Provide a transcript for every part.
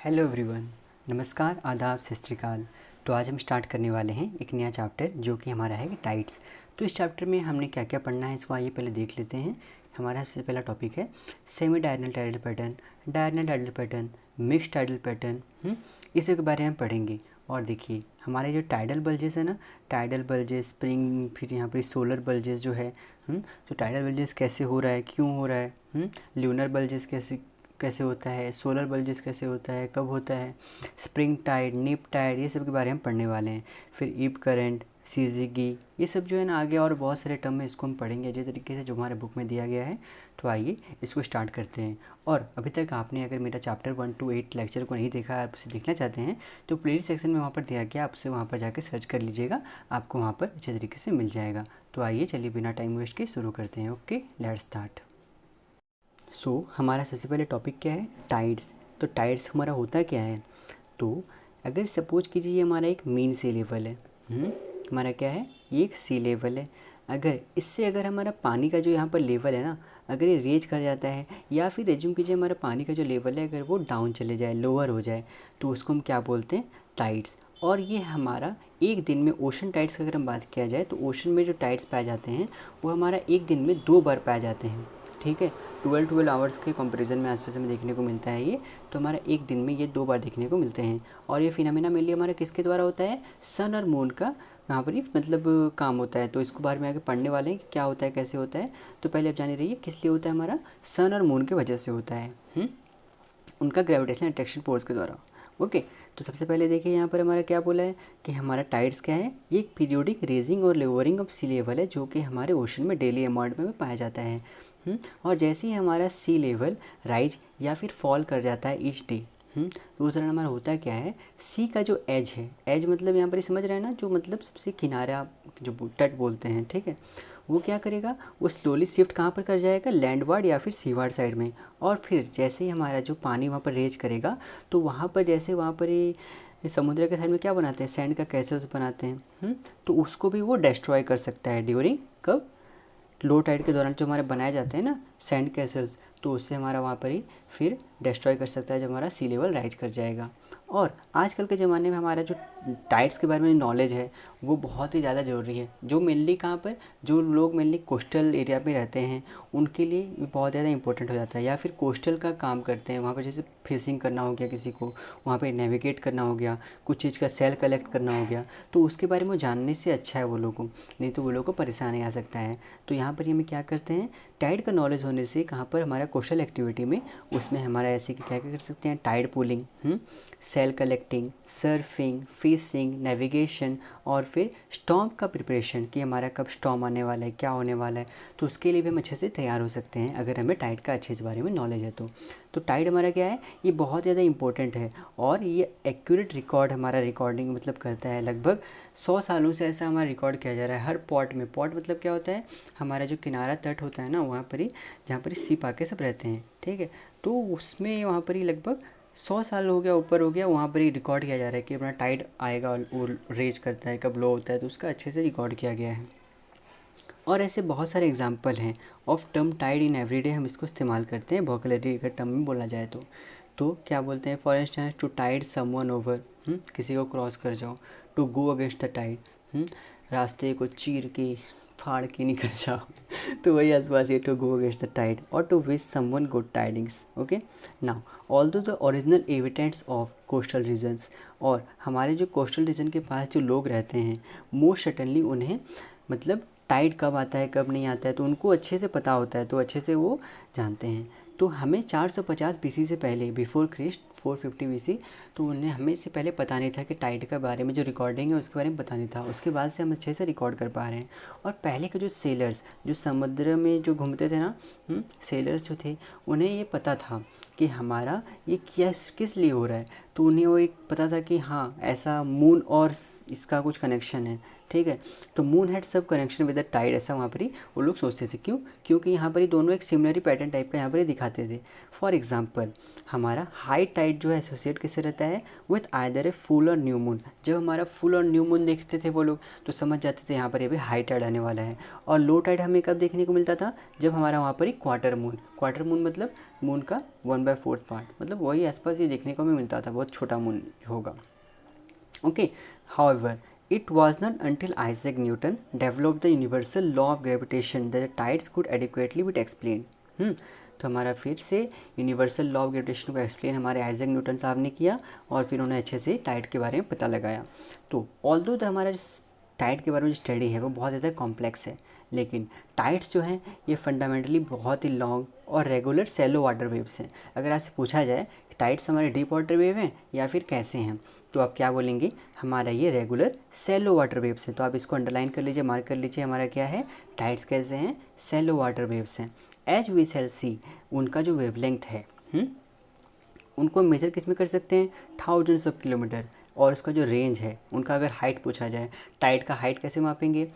Hello everyone, नमस्कार, आदाब, सत श्री अकाल। तो आज हम स्टार्ट करने वाले हैं एक नया चैप्टर जो कि हमारा है टाइड्स। तो इस चैप्टर में हमने क्या क्या पढ़ना है इसको आइए पहले देख लेते हैं। हमारा सबसे पहला टॉपिक है semi diurnal tidal pattern, diurnal tidal pattern, mix tidal pattern, इस सब के बारे में हम पढ़ेंगे। और देखिए हमारे जो टाइडल बल्जेस है ना, टाइडल बल्जेस, स्प्रिंग, फिर यहाँ पर सोलर बल्जेस जो है, तो टाइडल बल्जेस कैसे हो रहा है, क्यों हो रहा है, ल्यूनर बल्जेस कैसे कैसे होता है, सोलर बल्जेस कैसे होता है, कब होता है, स्प्रिंग टाइड, निप टाइड, ये सब के बारे में पढ़ने वाले हैं। फिर ईप करंट, सीजीगी, ये सब जो है ना आगे और बहुत सारे टर्म में इसको हम पढ़ेंगे जिस तरीके से जो हमारे बुक में दिया गया है। तो आइए इसको स्टार्ट करते हैं। और अभी तक आपने अगर मेरा चैप्टर 1 to 8 लेक्चर को नहीं देखा, आप उसे देखना चाहते हैं तो प्लेलिस्ट सेक्शन में वहाँ पर दिया गया, आपसे वहाँ पर जाकर सर्च कर लीजिएगा, आपको वहाँ पर अच्छे तरीके से मिल जाएगा। तो आइए चलिए बिना टाइम वेस्ट के शुरू करते हैं। Okay, let's start. हमारा सबसे पहले टॉपिक क्या है, टाइड्स। तो टाइड्स हमारा होता क्या है, तो अगर सपोज कीजिए ये हमारा एक मीन सी लेवल है, हमारा क्या है, ये एक सी लेवल है। अगर इससे अगर हमारा पानी का जो यहाँ पर लेवल है ना, अगर ये रेज कर जाता है या फिर रेज्यूम कीजिए हमारा पानी का जो लेवल है अगर वो डाउन चले जाए, लोअर हो जाए, तो उसको हम क्या बोलते हैं, टाइड्स। और ये हमारा एक दिन में ओशन टाइड्स की अगर हम बात किया जाए तो ओशन में जो टाइड्स पाए जाते हैं वो हमारा एक दिन में 2 बार पाए जाते हैं। ठीक है, 12 आवर्स के कंपैरिजन में आसपास हमें देखने को मिलता है ये। तो हमारा एक दिन में ये 2 बार देखने को मिलते हैं। और ये फिनोमेना मेनली हमारा किसके द्वारा होता है, सन और मून का यहाँ पर ही मतलब काम होता है। तो इसको बारे में आगे पढ़ने वाले हैं कि क्या होता है, कैसे होता है। तो पहले आप जान रहिए किस लिए होता है, हमारा सन और मून की वजह से होता है, उनका ग्रेविटेशनल अट्रैक्शन फोर्स के द्वारा। ओके, तो सबसे पहले देखिए यहाँ पर हमारा क्या बोला है कि हमारा टाइड्स क्या है, ये एक पीरियोडिक रेजिंग और लोअरिंग ऑफ सी लेवल है जो कि हमारे ओशन में डेली अमाउंट में पाया जाता है। और जैसे ही हमारा सी लेवल राइज या फिर फॉल कर जाता है ईच डे, दूसरा हमारा होता क्या है, सी का जो एज है, एज मतलब यहाँ पर समझ रहे हैं ना, जो मतलब सबसे किनारा जो तट बोलते हैं, ठीक है, वो क्या करेगा, वो स्लोली शिफ्ट कहाँ पर कर जाएगा, लैंडवार्ड या फिर सीवार्ड साइड में। और फिर जैसे ही हमारा जो पानी वहाँ पर रेज करेगा तो वहाँ पर जैसे वहाँ पर ये समुद्र के साइड में क्या बनाते हैं, सैंड का कैसल्स बनाते हैं, तो उसको भी वो डिस्ट्रॉय कर सकता है ड्यूरिंग कब, लो टाइड के दौरान जो हमारे बनाए जाते हैं ना सैंड कैसल्स, तो उससे हमारा वहाँ पर ही फिर डिस्ट्रॉय कर सकता है जब हमारा सी लेवल राइज कर जाएगा। और आजकल के ज़माने में हमारा जो टाइड्स के बारे में नॉलेज है वो बहुत ही ज़्यादा ज़रूरी है। जो मेनली कहाँ पर, जो लोग मेनली कोस्टल एरिया में रहते हैं उनके लिए भी बहुत ज़्यादा इंपॉर्टेंट हो जाता है, या फिर कोस्टल का काम करते हैं, वहाँ पर जैसे फिशिंग करना हो गया किसी को, वहाँ पर नेविगेट करना हो गया, कुछ चीज़ का सेल कलेक्ट करना हो गया, तो उसके बारे में जानने से अच्छा है वो लोगों को, नहीं तो वो लोगों को परेशानी आ सकता है। तो यहाँ पर हमें क्या करते हैं, टाइड का नॉलेज होने से कहाँ पर हमारा कोस्टल एक्टिविटी में उसमें हमारा ऐसे कि क्या क्या कर सकते हैं, tide pulling, sail collecting, surfing, fishing, navigation, और फिर स्टॉर्म का प्रिपरेशन कि हमारा कब स्टॉर्म आने वाला है, क्या होने वाला है, तो उसके लिए भी हम अच्छे से तैयार हो सकते हैं अगर हमें टाइड का अच्छे से बारे में नॉलेज है तो टाइड हमारा क्या है, ये बहुत ज़्यादा इंपॉर्टेंट है। और ये एक्यूरेट रिकॉर्ड हमारा रिकॉर्डिंग मतलब करता है, लगभग 100 सालों से ऐसा हमारा रिकॉर्ड किया जा रहा है हर पॉट में। पॉट मतलब क्या होता है, हमारा जो किनारा तट होता है ना वहाँ पर ही, जहाँ पर सीप आके सब रहते हैं, ठीक है, तो उसमें वहाँ पर ही लगभग 100 साल हो गया, ऊपर हो गया, वहाँ पर ही रिकॉर्ड किया जा रहा है कि अपना टाइड आएगा और वो रेज करता है, कब लो होता है, तो उसका अच्छे से रिकॉर्ड किया गया है। और ऐसे बहुत सारे एग्जाम्पल हैं of term tied in everyday, हम इसको इस्तेमाल करते हैं वोकैबुलरी का टर्म में बोला जाए तो क्या बोलते हैं, for instance to tide someone over, किसी को क्रॉस कर जाओ, to go against the tide, रास्ते को चीर के फाड़ के निकल जाओ तो वही आसपास ये to go against the tide, और to wish someone good tidings. Okay, now although the original inhabitants of coastal regions, और हमारे जो कोस्टल रीजन के पास जो लोग रहते हैं मोस्ट सर्टनली उन्हें मतलब टाइड कब आता है कब नहीं आता है तो उनको अच्छे से पता होता है, तो अच्छे से वो जानते हैं। तो हमें 450 बीसी से पहले, बिफोर क्रिस्ट 450 बीसी, तो उन्हें हमें से पहले पता नहीं था कि टाइड के बारे में जो रिकॉर्डिंग है उसके बारे में पता नहीं था, उसके बाद से हम अच्छे से रिकॉर्ड कर पा रहे हैं। और पहले के जो सेलर्स जो समुद्र में जो घूमते थे ना, सेलर्स जो थे उन्हें ये पता था कि हमारा ये किस लिए हो रहा है, तो उन्हें वो एक पता था कि हाँ ऐसा मून और इसका कुछ कनेक्शन है, ठीक है। तो मून हैड सब कनेक्शन विद द टाइड, ऐसा वहाँ पर ही वो लोग सोचते थे। क्यों? क्योंकि यहाँ पर ही दोनों एक सिमिलर पैटर्न टाइप का यहाँ पर ही दिखाते थे। फॉर एग्जाम्पल हमारा हाई टाइड जो है एसोसिएट किससे रहता है? विथ आइदर ए फुल और न्यू मून। जब हमारा फुल और न्यू मून देखते थे वो लोग तो समझ जाते थे यहाँ पर ये भी हाई टाइड आने वाला है। और लो टाइड हमें कब देखने को मिलता था? जब हमारा वहाँ पर ही क्वार्टर मून, क्वार्टर मून मतलब मून का 1/4 पार्ट, मतलब वही आसपास ये देखने को हमें मिलता था, बहुत छोटा मून होगा। Okay, however it was not until Isaac Newton developed the universal law of gravitation that the tides could adequately be explained। तो हमारा फिर से यूनिवर्सल लॉ ऑफ ग्रेविटेशन को एक्सप्लेन हमारे आइजैक न्यूटन साहब ने किया और फिर उन्होंने अच्छे से टाइड के बारे में पता लगाया। तो ऑल्दो हमारा टाइड के बारे में जो स्टडी है वो बहुत ज़्यादा कॉम्प्लेक्स है, लेकिन टाइड्स जो हैं ये फंडामेंटली बहुत ही लॉन्ग और रेगुलर सेलो वाटर वेव्स हैं। अगर आपसे पूछा जाए कि टाइड्स हमारे डीप वाटर वेव हैं या फिर कैसे हैं, तो आप क्या बोलेंगे? हमारा ये रेगुलर सेलो वाटर वेव्स हैं। तो आप इसको अंडरलाइन कर लीजिए, मार्क कर लीजिए, हमारा क्या है? टाइड्स कैसे हैं? सेलो वाटर वेव्स हैं। एज वी शैल सी, उनका जो वेवलेंथ है उनको मेज़र किस में कर सकते हैं? Thousands of kilometre. और उसका जो रेंज है, उनका अगर हाइट पूछा जाए, टाइड का हाइट कैसे मापेंगे?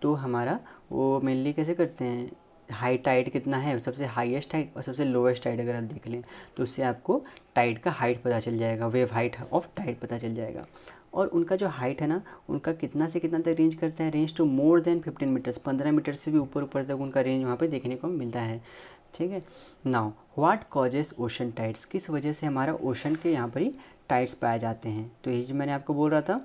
तो हमारा वो मेनली कैसे करते हैं? हाई टाइड कितना है, सबसे हाईएस्ट टाइड और सबसे लोएस्ट टाइड अगर आप देख लें तो उससे आपको टाइड का हाइट पता चल जाएगा, वेव हाइट ऑफ टाइड पता चल जाएगा। और उनका जो हाइट है ना, उनका कितना से कितना तक रेंज करता है? Range to more than 15 metres, 15 metre से भी ऊपर ऊपर तक उनका रेंज वहाँ पे देखने को मिलता है। ठीक है। Now what causes ocean tides, किस वजह से हमारा ओशन के यहाँ पर ही टाइड्स पाए जाते हैं? तो ये जो मैंने आपको बोल रहा था,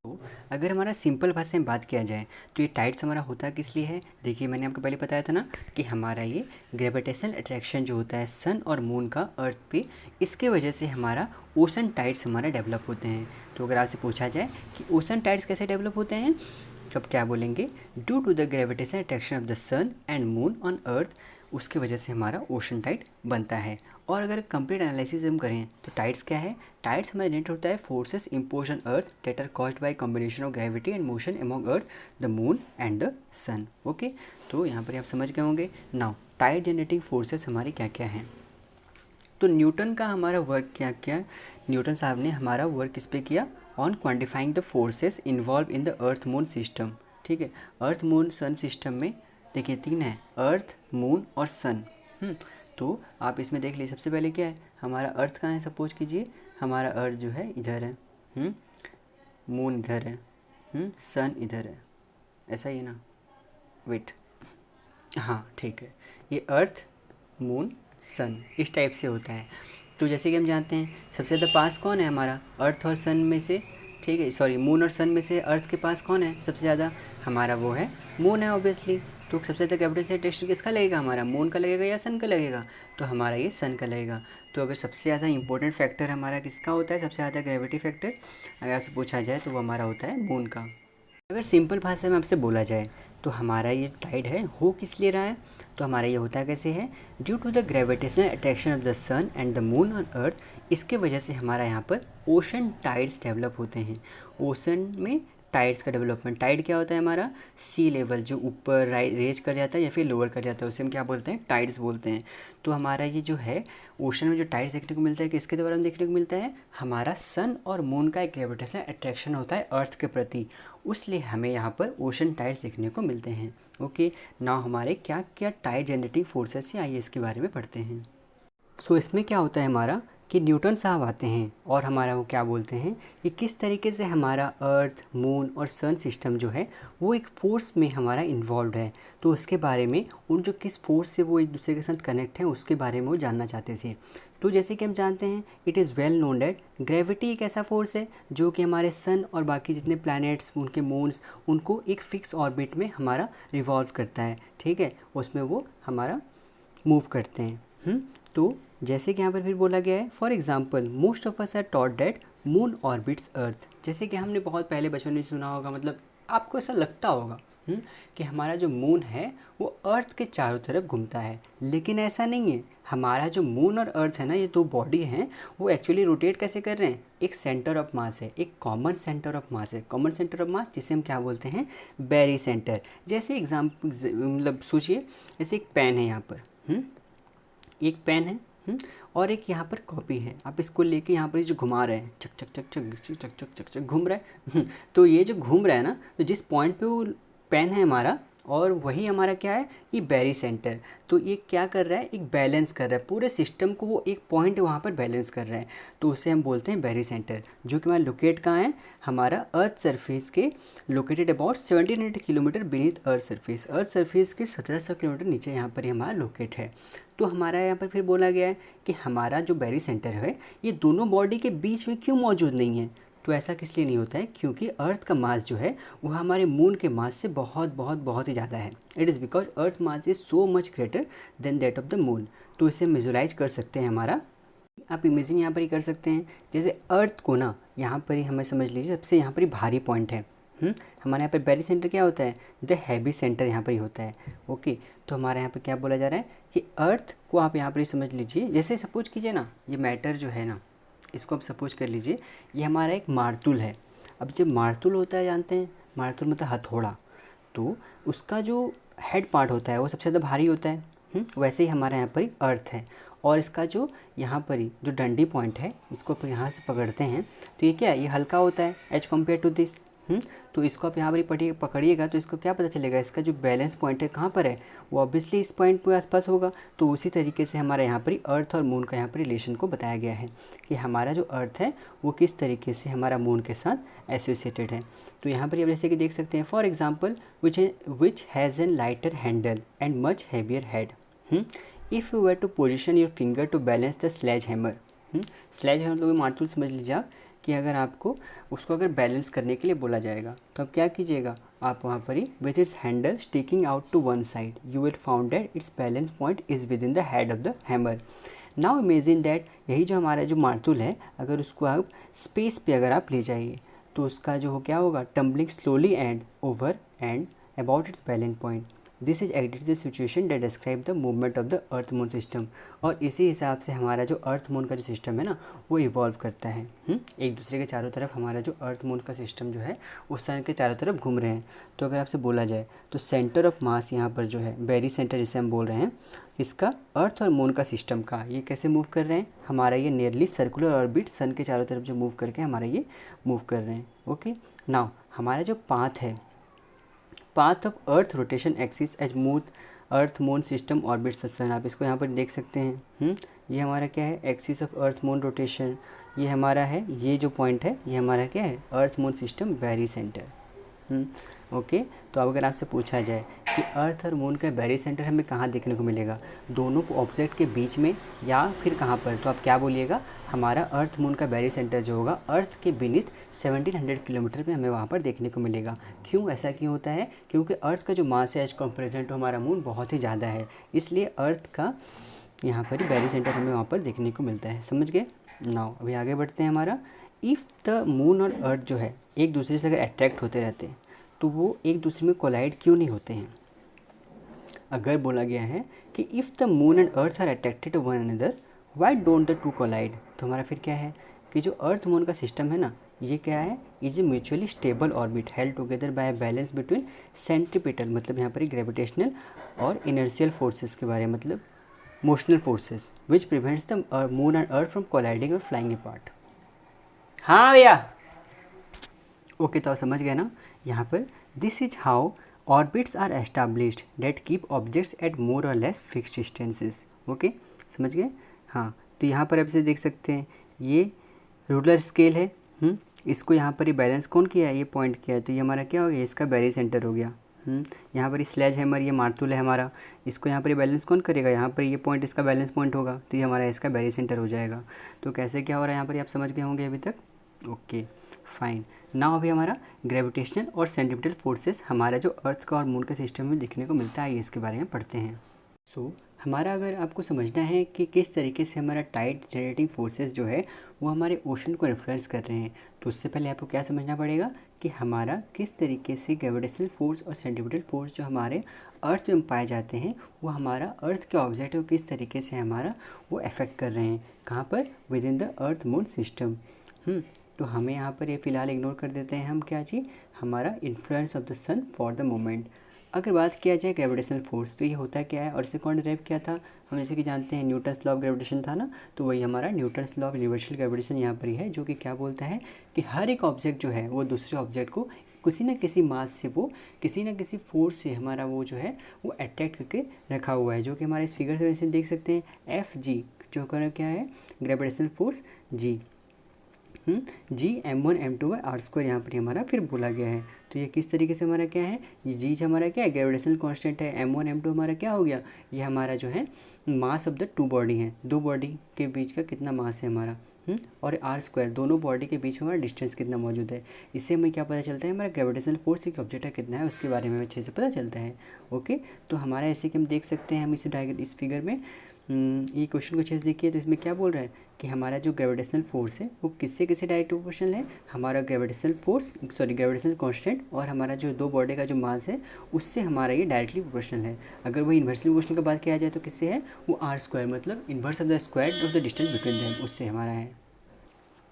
तो अगर हमारा सिंपल भाषा में बात किया जाए तो ये टाइड्स हमारा होता किस लिए है? देखिए मैंने आपको पहले बताया था ना कि हमारा ये ग्रेविटेशनल अट्रैक्शन जो होता है सन और मून का अर्थ पे, इसके वजह से हमारा ओशन टाइड्स हमारे डेवलप होते हैं। तो अगर आपसे पूछा जाए कि ओशन टाइड्स कैसे डेवलप होते हैं, तो आप क्या बोलेंगे? Due to the gravitational attraction of the sun and moon on earth, उसके वजह से हमारा ओशन टाइड बनता है। और अगर कंप्लीट एनालिसिस हम करें तो टाइड्स क्या है? टाइड्स हमारा जनरेट होता है forces impose on earth that are caused by combination of gravity and motion among earth, the moon and the sun. Okay, तो यहाँ पर आप समझ गए होंगे। नाउ टाइड जनरेटिंग फोर्सेस हमारे क्या क्या हैं? तो न्यूटन का हमारा वर्क क्या क्या? न्यूटन साहब ने हमारा वर्क किस पे किया? On quantifying the forces involve in the earth moon system. ठीक है, अर्थ मून सन सिस्टम में देखिए 3 है, अर्थ मून और सन। तो आप इसमें देख लीजिए, सबसे पहले क्या है? हमारा अर्थ कहाँ है? सपोज कीजिए हमारा अर्थ जो है इधर है, मून इधर है, सन इधर है, ऐसा ही है ना? वेट, हाँ ठीक है, ये अर्थ मून सन इस टाइप से होता है। तो जैसे कि हम जानते हैं सबसे ज़्यादा पास कौन है हमारा? अर्थ और सन में से, ठीक है सॉरी, मून और सन में से अर्थ के पास कौन है सबसे ज़्यादा? हमारा वो है मून है ऑब्वियसली। तो सबसे ज़्यादा ग्रेविटेशनल अट्रैक्शन किसका लगेगा? हमारा मून का लगेगा या सन का लगेगा? तो हमारा ये सन का लगेगा। तो अगर सबसे ज़्यादा इंपॉर्टेंट फैक्टर हमारा किसका होता है? सबसे ज़्यादा ग्रेविटी फैक्टर अगर आपसे पूछा जाए तो वो हमारा होता है मून का। अगर सिंपल भाषा में आपसे बोला जाए तो हमारा ये टाइड है हो किस लिए रहा है? तो हमारा ये होता कैसे है? Due to the gravitational attraction of the sun and the moon on earth, इसके वजह से हमारा यहाँ पर ओशन टाइड्स डेवलप होते हैं। ओशन में टाइड्स का डेवलपमेंट, टाइड क्या होता है हमारा? सी लेवल जो ऊपर रेज कर जाता है या फिर लोअर कर जाता है, उसे हम क्या बोलते हैं? टाइड्स बोलते हैं। तो हमारा ये जो है ओशन में जो टाइड्स देखने को मिलता है किसके द्वारा देखने को मिलता है? हमारा सन और मून का एक ग्रेविटेशनल अट्रैक्शन होता है अर्थ के प्रति, उसलिए हमें यहाँ पर ओशन टाइड्स देखने को मिलते हैं। ओके, नाउ हमारे क्या क्या टाइड जनरेटिंग फोर्सेस हैं, आइए इसके बारे में पढ़ते हैं। सो इसमें क्या होता है हमारा कि न्यूटन साहब आते हैं और हमारा वो क्या बोलते हैं कि किस तरीके से हमारा अर्थ मून और सन सिस्टम जो है वो एक फ़ोर्स में हमारा इन्वॉल्व है। तो उसके बारे में उन जो किस फोर्स से वो एक दूसरे के साथ कनेक्ट हैं उसके बारे में वो जानना चाहते थे। तो जैसे कि हम जानते हैं it is well known that gravity एक ऐसा फोर्स है जो कि हमारे सन और बाकी जितने प्लैनेट्स उनके मून्स उनको एक फ़िक्स ऑर्बिट में हमारा रिवॉल्व करता है। ठीक है, उसमें वो हमारा मूव करते हैं। तो जैसे कि यहाँ पर फिर बोला गया है, for example most of us are taught that moon orbits earth. जैसे कि हमने बहुत पहले बचपन में सुना होगा, मतलब आपको ऐसा लगता होगा कि हमारा जो मून है वो अर्थ के चारों तरफ घूमता है, लेकिन ऐसा नहीं है। हमारा जो मून और अर्थ है ना, ये दो बॉडी हैं, वो एक्चुअली रोटेट कैसे कर रहे हैं? एक सेंटर ऑफ मास है, एक कॉमन सेंटर ऑफ मास है। कॉमन सेंटर ऑफ मास जिसे हम क्या बोलते हैं? बैरी सेंटर। जैसे एग्जाम्पल मतलब सोचिए, जैसे एक पेन है यहाँ पर, एक पेन है और एक यहाँ पर कॉपी है। आप इसको लेके यहाँ पर जो घुमा रहे हैं, चक चक चक चक चक चक चक चक चक घूम रहा है। तो ये जो घूम रहा है ना, तो जिस पॉइंट पे वो पेन है हमारा, और वही हमारा क्या है, ये बैरी सेंटर। तो ये क्या कर रहा है, एक बैलेंस कर रहा है पूरे सिस्टम को, वो एक पॉइंट वहाँ पर बैलेंस कर रहा है। तो उसे हम बोलते हैं बैरी सेंटर, जो कि हमारा लोकेट कहाँ है, हमारा अर्थ सरफेस के located about 1700 kilometre beneath earth surface. Earth surface के 1700 किलोमीटर नीचे यहाँ पर ही हमारा लोकेट है। तो हमारा यहाँ पर फिर बोला गया है कि हमारा जो बैरी सेंटर है ये दोनों बॉडी के बीच में क्यों मौजूद नहीं है। तो ऐसा किस लिए नहीं होता है, क्योंकि अर्थ का मास जो है वो हमारे मून के मास से बहुत बहुत बहुत ही ज़्यादा है। It is because earth mass is so much greater than that of the moon. तो इसे विजुलाइज कर सकते हैं हमारा, आप इमेजिन यहाँ पर ही कर सकते हैं। जैसे अर्थ को ना यहाँ पर ही हमें समझ लीजिए सबसे यहाँ पर ही भारी पॉइंट है। हमारे यहाँ पर बैरी सेंटर क्या होता है, द हैवी सेंटर यहाँ पर ही होता है। ओके, तो हमारे यहाँ पर क्या बोला जा रहा है कि अर्थ को आप यहाँ पर ही समझ लीजिए। जैसे सपोज कीजिए ना, ये मैटर जो है ना, इसको आप सपोज कर लीजिए ये हमारा एक मार्तुल है। अब जब मार्तुल होता है, जानते हैं मार्तुल मतलब हथौड़ा, तो उसका जो हेड पार्ट होता है वो सबसे ज़्यादा भारी होता है। वैसे ही हमारे यहाँ पर ही अर्थ है, और इसका जो यहाँ पर ही जो डंडी पॉइंट है, इसको आप यहाँ से पकड़ते हैं तो ये क्या है, ये हल्का होता है एज कम्पेयर टू दिस। तो इसको आप यहाँ पर पकड़िएगा तो इसको क्या पता चलेगा, इसका जो बैलेंस पॉइंट है कहाँ पर है, वो ऑब्वियसली इस पॉइंट के आसपास होगा। तो उसी तरीके से हमारे यहाँ पर अर्थ और मून का यहाँ पर रिलेशन को बताया गया है कि हमारा जो अर्थ है वो किस तरीके से हमारा मून के साथ एसोसिएटेड है। तो यहाँ पर जैसे कि देख सकते हैं, for example which has an lighter handle and much heavier head. If you were to position your finger to balance the sledge hammer. Sledge hammer मतलब मार्तुल समझ लीजिए आप, कि अगर आपको उसको अगर बैलेंस करने के लिए बोला जाएगा तो आप क्या कीजिएगा, आप वहाँ पर ही with its handle sticking out to one side you will found that its balance point is within the head of the hammer. Now imagine that यही जो हमारा जो मार्तुल है, अगर उसको आप स्पेस पे अगर आप ले जाइए तो उसका जो हो क्या होगा, tumbling slowly and over and about it's balance point. This is exactly the situation that describe the movement of the earth moon system. और इसी हिसाब से हमारा जो अर्थ मून का जो सिस्टम है ना, वो इवॉल्व करता है। एक दूसरे के चारों तरफ हमारा जो अर्थ मून का सिस्टम जो है उस सन के चारों तरफ घूम रहे हैं। तो अगर आपसे बोला जाए तो सेंटर ऑफ मास यहाँ पर जो है बैरी सेंटर जिसे हम बोल रहे हैं, इसका अर्थ और मून का सिस्टम का ये कैसे मूव कर रहे हैं, हमारा ये नियरली सर्कुलर ऑर्बिट सन के चारों तरफ जो मूव करके हमारा ये मूव कर रहे हैं। ओके, नाउ हमारा जो पाथ है, path of earth rotation axis as moon earth moon system orbits the sun, आप इसको यहाँ पर देख सकते हैं। ये हमारा क्या है, axis of earth moon rotation, ये हमारा है, ये जो पॉइंट है ये हमारा क्या है, अर्थ मून सिस्टम बैरी सेंटर। ओके, तो अब अगर आपसे पूछा जाए कि अर्थ और मून का बैरी सेंटर हमें कहाँ देखने को मिलेगा, दोनों ऑब्जेक्ट के बीच में या फिर कहाँ पर, तो आप क्या बोलिएगा, हमारा अर्थ मून का बैरी सेंटर जो होगा अर्थ के बीनीथ 1700 किलोमीटर पे हमें वहाँ पर देखने को मिलेगा। क्यों, ऐसा क्यों होता है, क्योंकि अर्थ का जो मास है एज कंपेरिजन टू हमारा मून बहुत ही ज़्यादा है, इसलिए अर्थ का यहाँ पर ही बैरी सेंटर हमें वहाँ पर देखने को मिलता है। समझ गए। नाउ अभी आगे बढ़ते हैं। हमारा इफ़ द मून और अर्थ जो है एक दूसरे से अगर अट्रैक्ट होते रहते हैं तो वो एक दूसरे में कोलाइड क्यों नहीं होते हैं। अगर बोला गया है कि if the moon and earth are attracted to one another why don't the two collide, तो हमारा फिर क्या है कि जो अर्थ मून का सिस्टम है ना, ये क्या है, is a mutually stable orbit held together by balance between centripetal, मतलब यहाँ पर ग्रेविटेशनल और इनर्शियल फोर्सेस के बारे में, मतलब motional forces which prevents the moon and earth from colliding और फ्लाइंग अपार्ट। हाँ भैया, ओके, तो आप समझ गए ना यहाँ पर, this is how orbits are established that keep objects at more or less fixed distances. Okay, समझ गए। हाँ, तो यहाँ पर आप इसे देख सकते हैं, ये रूलर स्केल है, इसको यहाँ पर ही बैलेंस कौन किया है, ये पॉइंट किया है, तो ये हमारा क्या हो गया, इसका बैरी सेंटर हो गया। यहाँ पर स्लेज हैमर, ये मार्तुल है हमारा, इसको यहाँ पर बैलेंस कौन करेगा, यहाँ पर ये पॉइंट इसका बैलेंस पॉइंट होगा, तो ये हमारा इसका बैरी सेंटर हो जाएगा। तो कैसे क्या हो रहा है यहाँ पर, आप समझ गए होंगे अभी तक। ओके फाइन, नाउ अभी हमारा ग्रेविटेशनल और सेंट्रीपिटल फोर्सेस हमारा जो अर्थ का और मून के सिस्टम में देखने को मिलता है, इसके बारे में पढ़ते हैं। सो हमारा अगर आपको समझना है कि किस तरीके से हमारा टाइड जनरेटिंग फोर्सेस जो है वो हमारे ओशन को इन्फ्लुएंस कर रहे हैं, तो उससे पहले आपको क्या समझना पड़ेगा कि हमारा किस तरीके से ग्रेविटेशनल फोर्स और सेंट्रीपिटल फोर्स जो हमारे अर्थ में पाए जाते हैं वो हमारा अर्थ के ऑब्जेक्ट को किस तरीके से हमारा वो अफेक्ट कर रहे हैं, कहाँ पर, with in the earth moon system. तो हमें यहाँ पर ये फ़िलहाल इग्नोर कर देते हैं हम, क्या चीज़, हमारा influence of the sun for the moment. अगर बात किया जाए ग्रेविटेशनल फोर्स, तो ये होता क्या है और इसे कौन डिराइव किया था, हम जैसे कि जानते हैं न्यूटन्स लॉ ऑफ ग्रेविटेशन था ना, तो वही हमारा Newton's law of universal gravitation यहाँ पर ही है, जो कि क्या बोलता है कि हर एक ऑब्जेक्ट जो है वो दूसरे ऑब्जेक्ट को किसी न किसी मास से, वो किसी न किसी फोर्स से हमारा वो जो है वो अट्रैक्ट करके रखा हुआ है, जो कि हमारे इस फिगर से वैसे देख सकते हैं एफ जी, जो कर क्या है gravitational force G, G m1 m2 R square यहाँ पर हमारा फिर बोला गया है। तो ये किस तरीके से हमारा क्या है, ये जी हमारा क्या है ग्रेविटेशनल कांस्टेंट है, m1 m2 हमारा क्या हो गया, ये हमारा जो है mass of the two body है, दो बॉडी के बीच का कितना मास है हमारा, और आर स्क्वायर दोनों बॉडी के बीच में हमारा डिस्टेंस कितना मौजूद है। इससे हमें क्या पता चलता है हमारा ग्रेविटेशनल फोर्स एक ऑब्जेक्ट का कितना है उसके बारे में अच्छे से पता चलता है। ओके, तो हमारा ऐसे कि हम देख सकते हैं हम इस फिगर में ये क्वेश्चन को अच्छे से देखिए, तो इसमें क्या बोल रहा है कि हमारा जो ग्रेविटेशनल फोर्स है वो किससे किससे डायरेक्ट प्रोपोर्शनल है, हमारा ग्रेविटेशनल कांस्टेंट और हमारा जो दो बॉडी का जो मास है उससे हमारा ये डायरेक्टली प्रोपोर्शनल है। अगर वही इन्वर्सली प्रोपोर्शनल की बात किया जाए तो किससे है, वो आर स्क्वायर मतलब inverse of the square of the distance between them, उससे हमारा है।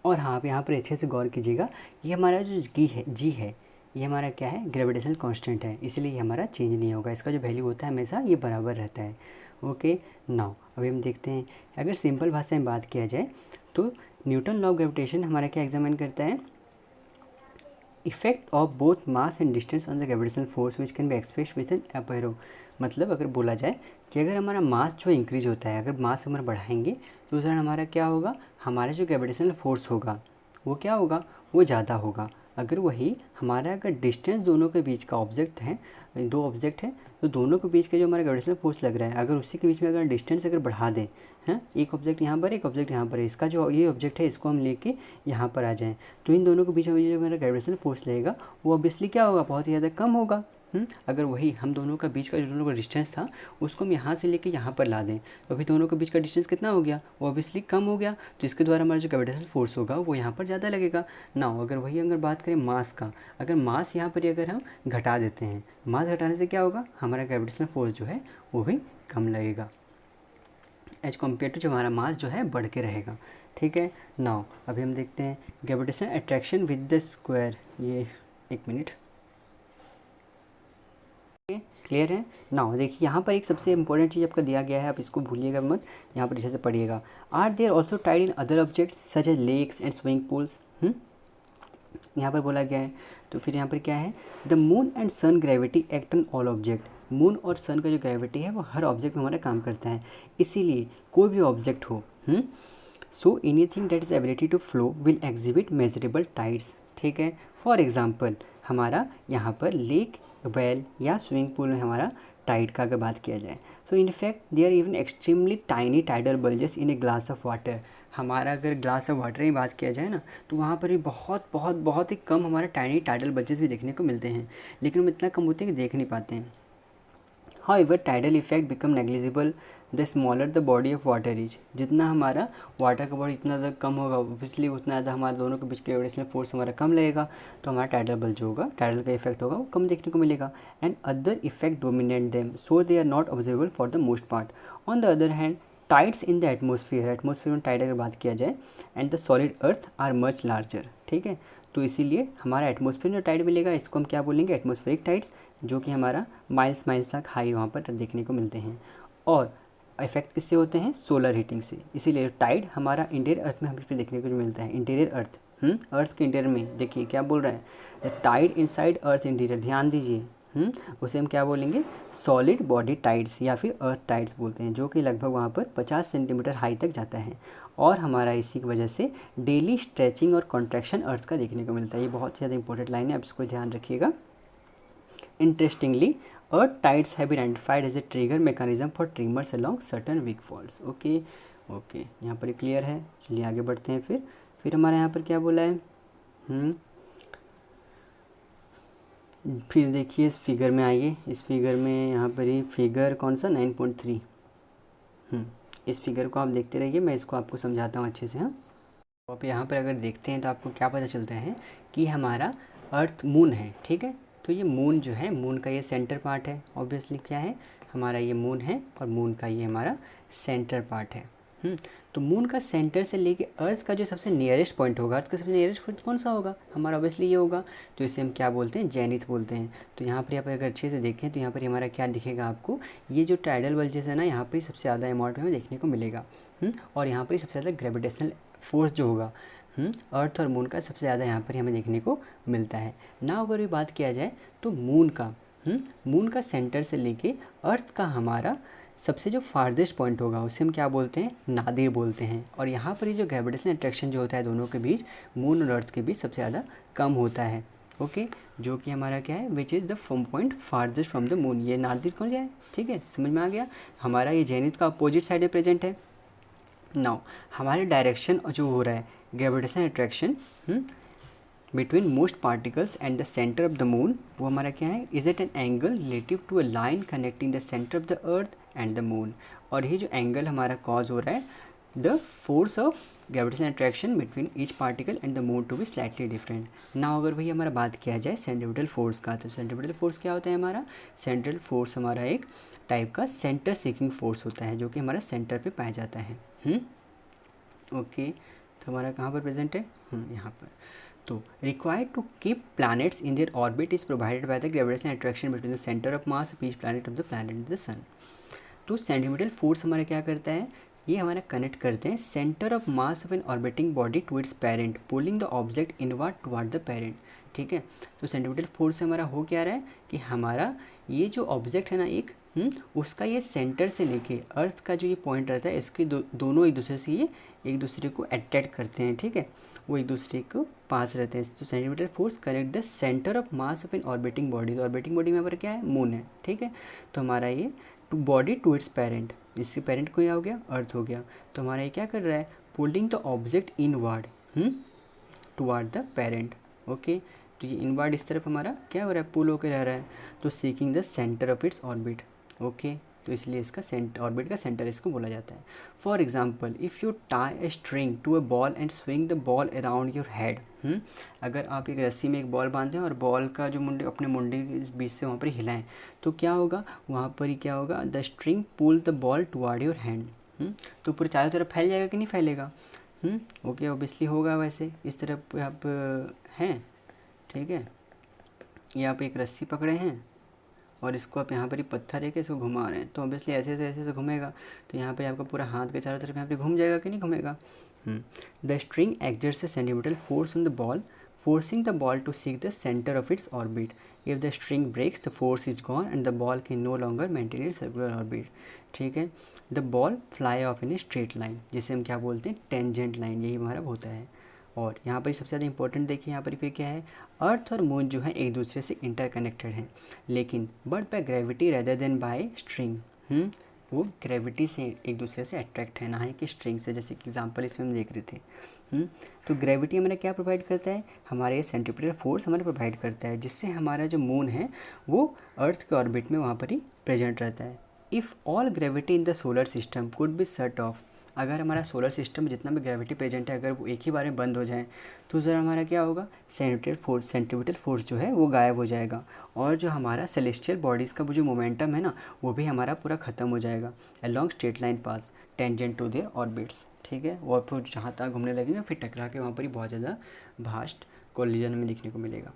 और हाँ, यहाँ पर अच्छे से गौर कीजिएगा, ये हमारा जो जी है ये हमारा क्या है ग्रेविटेशनल कांस्टेंट है, इसलिए ये हमारा चेंज नहीं होगा, इसका जो वैल्यू होता है हमेशा ये बराबर रहता है। ओके, नाउ अभी हम देखते हैं, अगर सिंपल भाषा में बात किया जाए तो न्यूटन लॉ ऑफ ग्रेविटेशन हमारा क्या एग्जामिन करता है, effect of both mass and distance on the gravitational force which can be express with an arrow. मतलब अगर बोला जाए कि अगर हमारा मास जो इंक्रीज होता है, अगर मास हमारा बढ़ाएंगे तो उस दौरान हमारा क्या होगा, हमारा जो ग्रेविटेशनल फोर्स होगा वो क्या होगा, वो ज़्यादा होगा। अगर वही हमारा अगर डिस्टेंस दोनों के बीच का ऑब्जेक्ट है, दो ऑब्जेक्ट है, तो दोनों के बीच का जो हमारा ग्रेविटेशनल फोर्स लग रहा है, अगर उसी के बीच में अगर डिस्टेंस अगर बढ़ा दें, हैं एक ऑब्जेक्ट यहाँ पर एक ऑब्जेक्ट यहाँ पर है, इसका जो ये ऑब्जेक्ट है इसको हम लेके यहाँ पर आ जाएं, तो इन दोनों के बीच में जो हमारा ग्रेविटेशनल फोर्स लगेगा वो ऑब्वियसली क्या होगा, बहुत ही ज़्यादा कम होगा। अगर वही हम दोनों का बीच का जो दोनों का डिस्टेंस था उसको हम यहाँ से लेके यहाँ पर ला दें, तो अभी दोनों के बीच का डिस्टेंस कितना हो गया, वो ऑब्वियसली कम हो गया, तो इसके द्वारा हमारा जो ग्रेविटेशनल फोर्स होगा वो यहाँ पर ज़्यादा लगेगा ना। अगर बात करें मास का, अगर मास यहाँ पर अगर हम घटा देते हैं, मास घटाने से क्या होगा, हमारा ग्रेविटेशनल फोर्स जो है वो भी कम लगेगा एज कम्पेयर टू जो हमारा मास जो है बढ़ के रहेगा। ठीक है, नाउ अभी हम देखते हैं gravitation attraction with the square, ये एक मिनट क्लियर है। नाउ देखिए यहाँ पर एक सबसे इंपॉर्टेंट चीज़ आपका दिया गया है, आप इसको भूलिएगा मत, यहाँ पर अच्छे से पढ़िएगा। Are there also tide in other objects such as lakes and swimming pools, यहाँ पर बोला गया है। तो फिर यहाँ पर क्या है, the moon and sun gravity act on all object, moon और सन का जो ग्रेविटी है वो हर ऑब्जेक्ट में हमारा काम करता है, इसीलिए कोई भी ऑब्जेक्ट हो so anything that is ability to flow will exhibit measurable tides. ठीक है, फॉर एग्जांपल हमारा यहाँ पर लेक, वेल या स्विमिंग पूल में हमारा टाइड का अगर बात किया जाए, so in fact they are even extremely tiny tidal bulges in a glass of water. हमारा अगर ग्लास ऑफ वाटर की बात किया जाए ना, तो वहाँ पर भी बहुत बहुत बहुत ही कम हमारे टाइनी टाइडल बल्जेस भी देखने को मिलते हैं, लेकिन हम इतना कम होते हैं कि देख नहीं पाते हैं। However, tidal effect become negligible the smaller the body of water is। जितना हमारा वाटर का बॉडी इतना ज़्यादा कम होगा, ऑब्वियसली उतना ज़्यादा हमारे दोनों के बीच के ग्रेविटेशनल फोर्स हमारा कम लगेगा, तो हमारा टाइडल बल जो होगा, टाइडल का इफेक्ट होगा वो कम देखने को मिलेगा। And other effect dominate them so they are not observable for the most part. On the other hand tides in the atmosphere में टाइड अगर बात किया जाए and the solid earth are much larger. ठीक है, तो इसीलिए हमारा एटमोसफियर में टाइड मिलेगा, इसको हम क्या बोलेंगे एटमोस्फेरिक टाइड्स, जो कि हमारा माइल्स तक हाई वहाँ पर देखने को मिलते हैं। और इफेक्ट किससे होते हैं, सोलर हीटिंग से, इसीलिए टाइड हमारा इंटीरियर अर्थ में हमें फिर देखने को जो मिलता है, इंटीरियर अर्थ अर्थ के इंटीरियर में। देखिए क्या बोल रहा है, the tide inside earth interior, ध्यान दीजिए, उसे हम क्या बोलेंगे सॉलिड बॉडी टाइड्स या फिर अर्थ टाइड्स बोलते हैं, जो कि लगभग वहाँ पर 50 सेंटीमीटर हाई तक जाता है। और हमारा इसी की वजह से डेली स्ट्रेचिंग और कॉन्ट्रैक्शन अर्थ का देखने को मिलता है। ये बहुत ही ज़्यादा इंपॉर्टेंट लाइन है, आप इसको ध्यान रखिएगा। Interestingly earth tides have been identified as a trigger mechanism for tremors along certain weak faults. Okay, यहाँ पर क्लियर है, चलिए आगे बढ़ते हैं। फिर हमारे यहाँ पर क्या बोला है, फिर देखिए इस फिगर में आइए, इस फिगर में यहाँ पर ही फिगर कौन सा 9.3, इस फिगर को आप देखते रहिए, मैं इसको आपको समझाता हूँ अच्छे से। हाँ, तो आप यहाँ पर अगर देखते हैं तो आपको क्या पता चलता है कि हमारा अर्थ मून है। ठीक है, तो ये मून जो है, मून का ये सेंटर पार्ट है, ऑब्वियसली क्या है हमारा ये मून है, और मून का ये हमारा सेंटर पार्ट है। तो मून का सेंटर से लेके अर्थ का जो सबसे नियरेस्ट पॉइंट होगा, अर्थ का सबसे नियरेस्ट पॉइंट कौन सा होगा, हमारा ऑब्वियसली ये होगा। तो इसे हम क्या बोलते हैं, जेनिथ बोलते हैं। तो यहाँ पर आप अगर अच्छे से देखें तो यहाँ पर हमारा क्या दिखेगा आपको, ये जो टाइडल बल्जेस है ना, यहाँ पर सबसे ज़्यादा अमाउंट में देखने को मिलेगा। और यहाँ पर सबसे ज़्यादा ग्रेविटेशनल फोर्स जो होगा अर्थ और मून का सबसे ज़्यादा यहाँ पर हमें देखने को मिलता है ना। अगर ये बात किया जाए तो मून का सेंटर से लेके अर्थ का हमारा सबसे जो फारदेस्ट पॉइंट होगा उसे हम क्या बोलते हैं, नादिर बोलते हैं। और यहाँ पर ये जो ग्रेविटेशनल अट्रैक्शन जो होता है दोनों के बीच, मून और अर्थ के बीच सबसे ज़्यादा कम होता है। ओके, जो कि हमारा क्या है, which is the point farthest from the moon, ये नादिर कौन सा है, ठीक है, समझ में आ गया। हमारा ये जेनिथ का अपोजिट साइड में प्रेजेंट है। नाउ हमारे डायरेक्शन जो हो रहा है gravitational attraction between most particles and the centre of the moon, वो हमारा क्या है, is at an angle relative to a line connecting the centre of the earth and the moon. और ये जो एंगल हमारा कॉज हो रहा है, the force of gravitational attraction between each particle and the moon to be slightly different. ना अगर भैया हमारा बात किया जाए सेंट्रीपिटल फोर्स का, तो सेंट्रीपिटल फोर्स क्या होता है, हमारा सेंट्रल फोर्स हमारा एक टाइप का सेंटर सीकिंग फोर्स होता है जो कि हमारा सेंटर पे पाया जाता है। ओके, तो हमारा कहाँ पर प्रेजेंट है, यहाँ पर। तो required to keep planets in their orbit is provided by the gravitational attraction between the centre of mass of each planet of the planet and the sun. तो सेंट्रीपिटल फोर्स हमारा क्या करता है, ये हमारा कनेक्ट करते हैं centre of mass of an orbiting body to its parent, pulling the object inward toward the parent. ठीक है, तो सेंट्रीपिटल फोर्स से हमारा हो क्या रहा है कि हमारा ये जो ऑब्जेक्ट है ना एक, उसका ये सेंटर से लेके अर्थ का जो ये पॉइंट रहता है, इसके दोनों एक दूसरे से ये एक दूसरे को अट्रैक्ट करते हैं। ठीक है, वो एक दूसरे को पास रहते हैं। तो centripetal force connect the centre of mass of an orbiting body. तो ऑर्बिटिंग बॉडी में हमारा क्या है, मून है। ठीक है, तो हमारा ये to body to its parent, इससे पेरेंट को क्या हो गया, अर्थ हो गया। तो हमारा ये क्या कर रहा है, pulling the object inward toward the parent. Okay, तो ये इनवर्ड इस तरफ हमारा क्या हो रहा है, पुल होकर रह रहा है। तो seeking the centre of its orbit. Okay, तो इसलिए इसका ऑर्बिट का सेंटर इसको बोला जाता है। For example, if you tie a string to a ball and swing the ball around your head, अगर आप एक रस्सी में एक बॉल बांधें और बॉल का जो मुंडे अपने मुंडे के बीच से वहाँ पर हिलाएं, तो क्या होगा, वहाँ पर ही क्या होगा, the string pull the ball toward your hand. तो पूरे चारों तरफ फैल जाएगा कि नहीं फैलेगा। ओके, ऑब्वियसली होगा। वैसे इस तरफ आप हैं, ठीक है, ये आप एक रस्सी पकड़े हैं और इसको आप यहाँ पर ही पत्थर है कि इसको घुमा रहे हैं, तो ऑब्वियसली ऐसे घूमेगा। तो यहाँ पे आपका पूरा हाथ के चारों तरफ यहाँ पे घूम जाएगा कि नहीं घूमेगा। The string exerts a centripetal force on the ball, forcing the ball to seek the center of its orbit. If the string breaks, the force is gone and the ball can no longer maintain its circular orbit. ठीक है, the ball fly off in a straight line, जिसे हम क्या बोलते हैं, tangent line, यही हमारा होता है। और यहाँ पर सबसे ज़्यादा इंपॉर्टेंट देखिए, यहाँ पर फिर क्या है, अर्थ और मून जो है एक दूसरे से इंटरकनेक्टेड हैं, लेकिन but by gravity rather than by string. वो ग्रेविटी से एक दूसरे से अट्रैक्ट है, ना है कि स्ट्रिंग से, जैसे कि एग्जांपल इसमें हम देख रहे थे। तो ग्रेविटी हमारा क्या प्रोवाइड करता है, हमारे सेंट्रीपिटल फोर्स हमारा प्रोवाइड करता है, जिससे हमारा जो मून है वो अर्थ के ऑर्बिट में वहाँ पर ही प्रेजेंट रहता है। If all gravity in the solar system could be shut off, अगर हमारा सोलर सिस्टम में जितना भी ग्रेविटी प्रेजेंट है अगर वो एक ही बार में बंद हो जाए, तो ज़रा हमारा क्या होगा, सेंट्रीपिटल फोर्स जो है वो गायब हो जाएगा, और जो हमारा सेलेस्टियल बॉडीज़ का वो जो मोमेंटम है ना, वो भी हमारा पूरा ख़त्म हो जाएगा along straight line pass tangent to their orbits. ठीक है, और फिर जहाँ तक घूमने लगेंगे फिर टकरा के वहाँ पर ही बहुत ज़्यादा भास्ट कोलिजन में देखने को मिलेगा।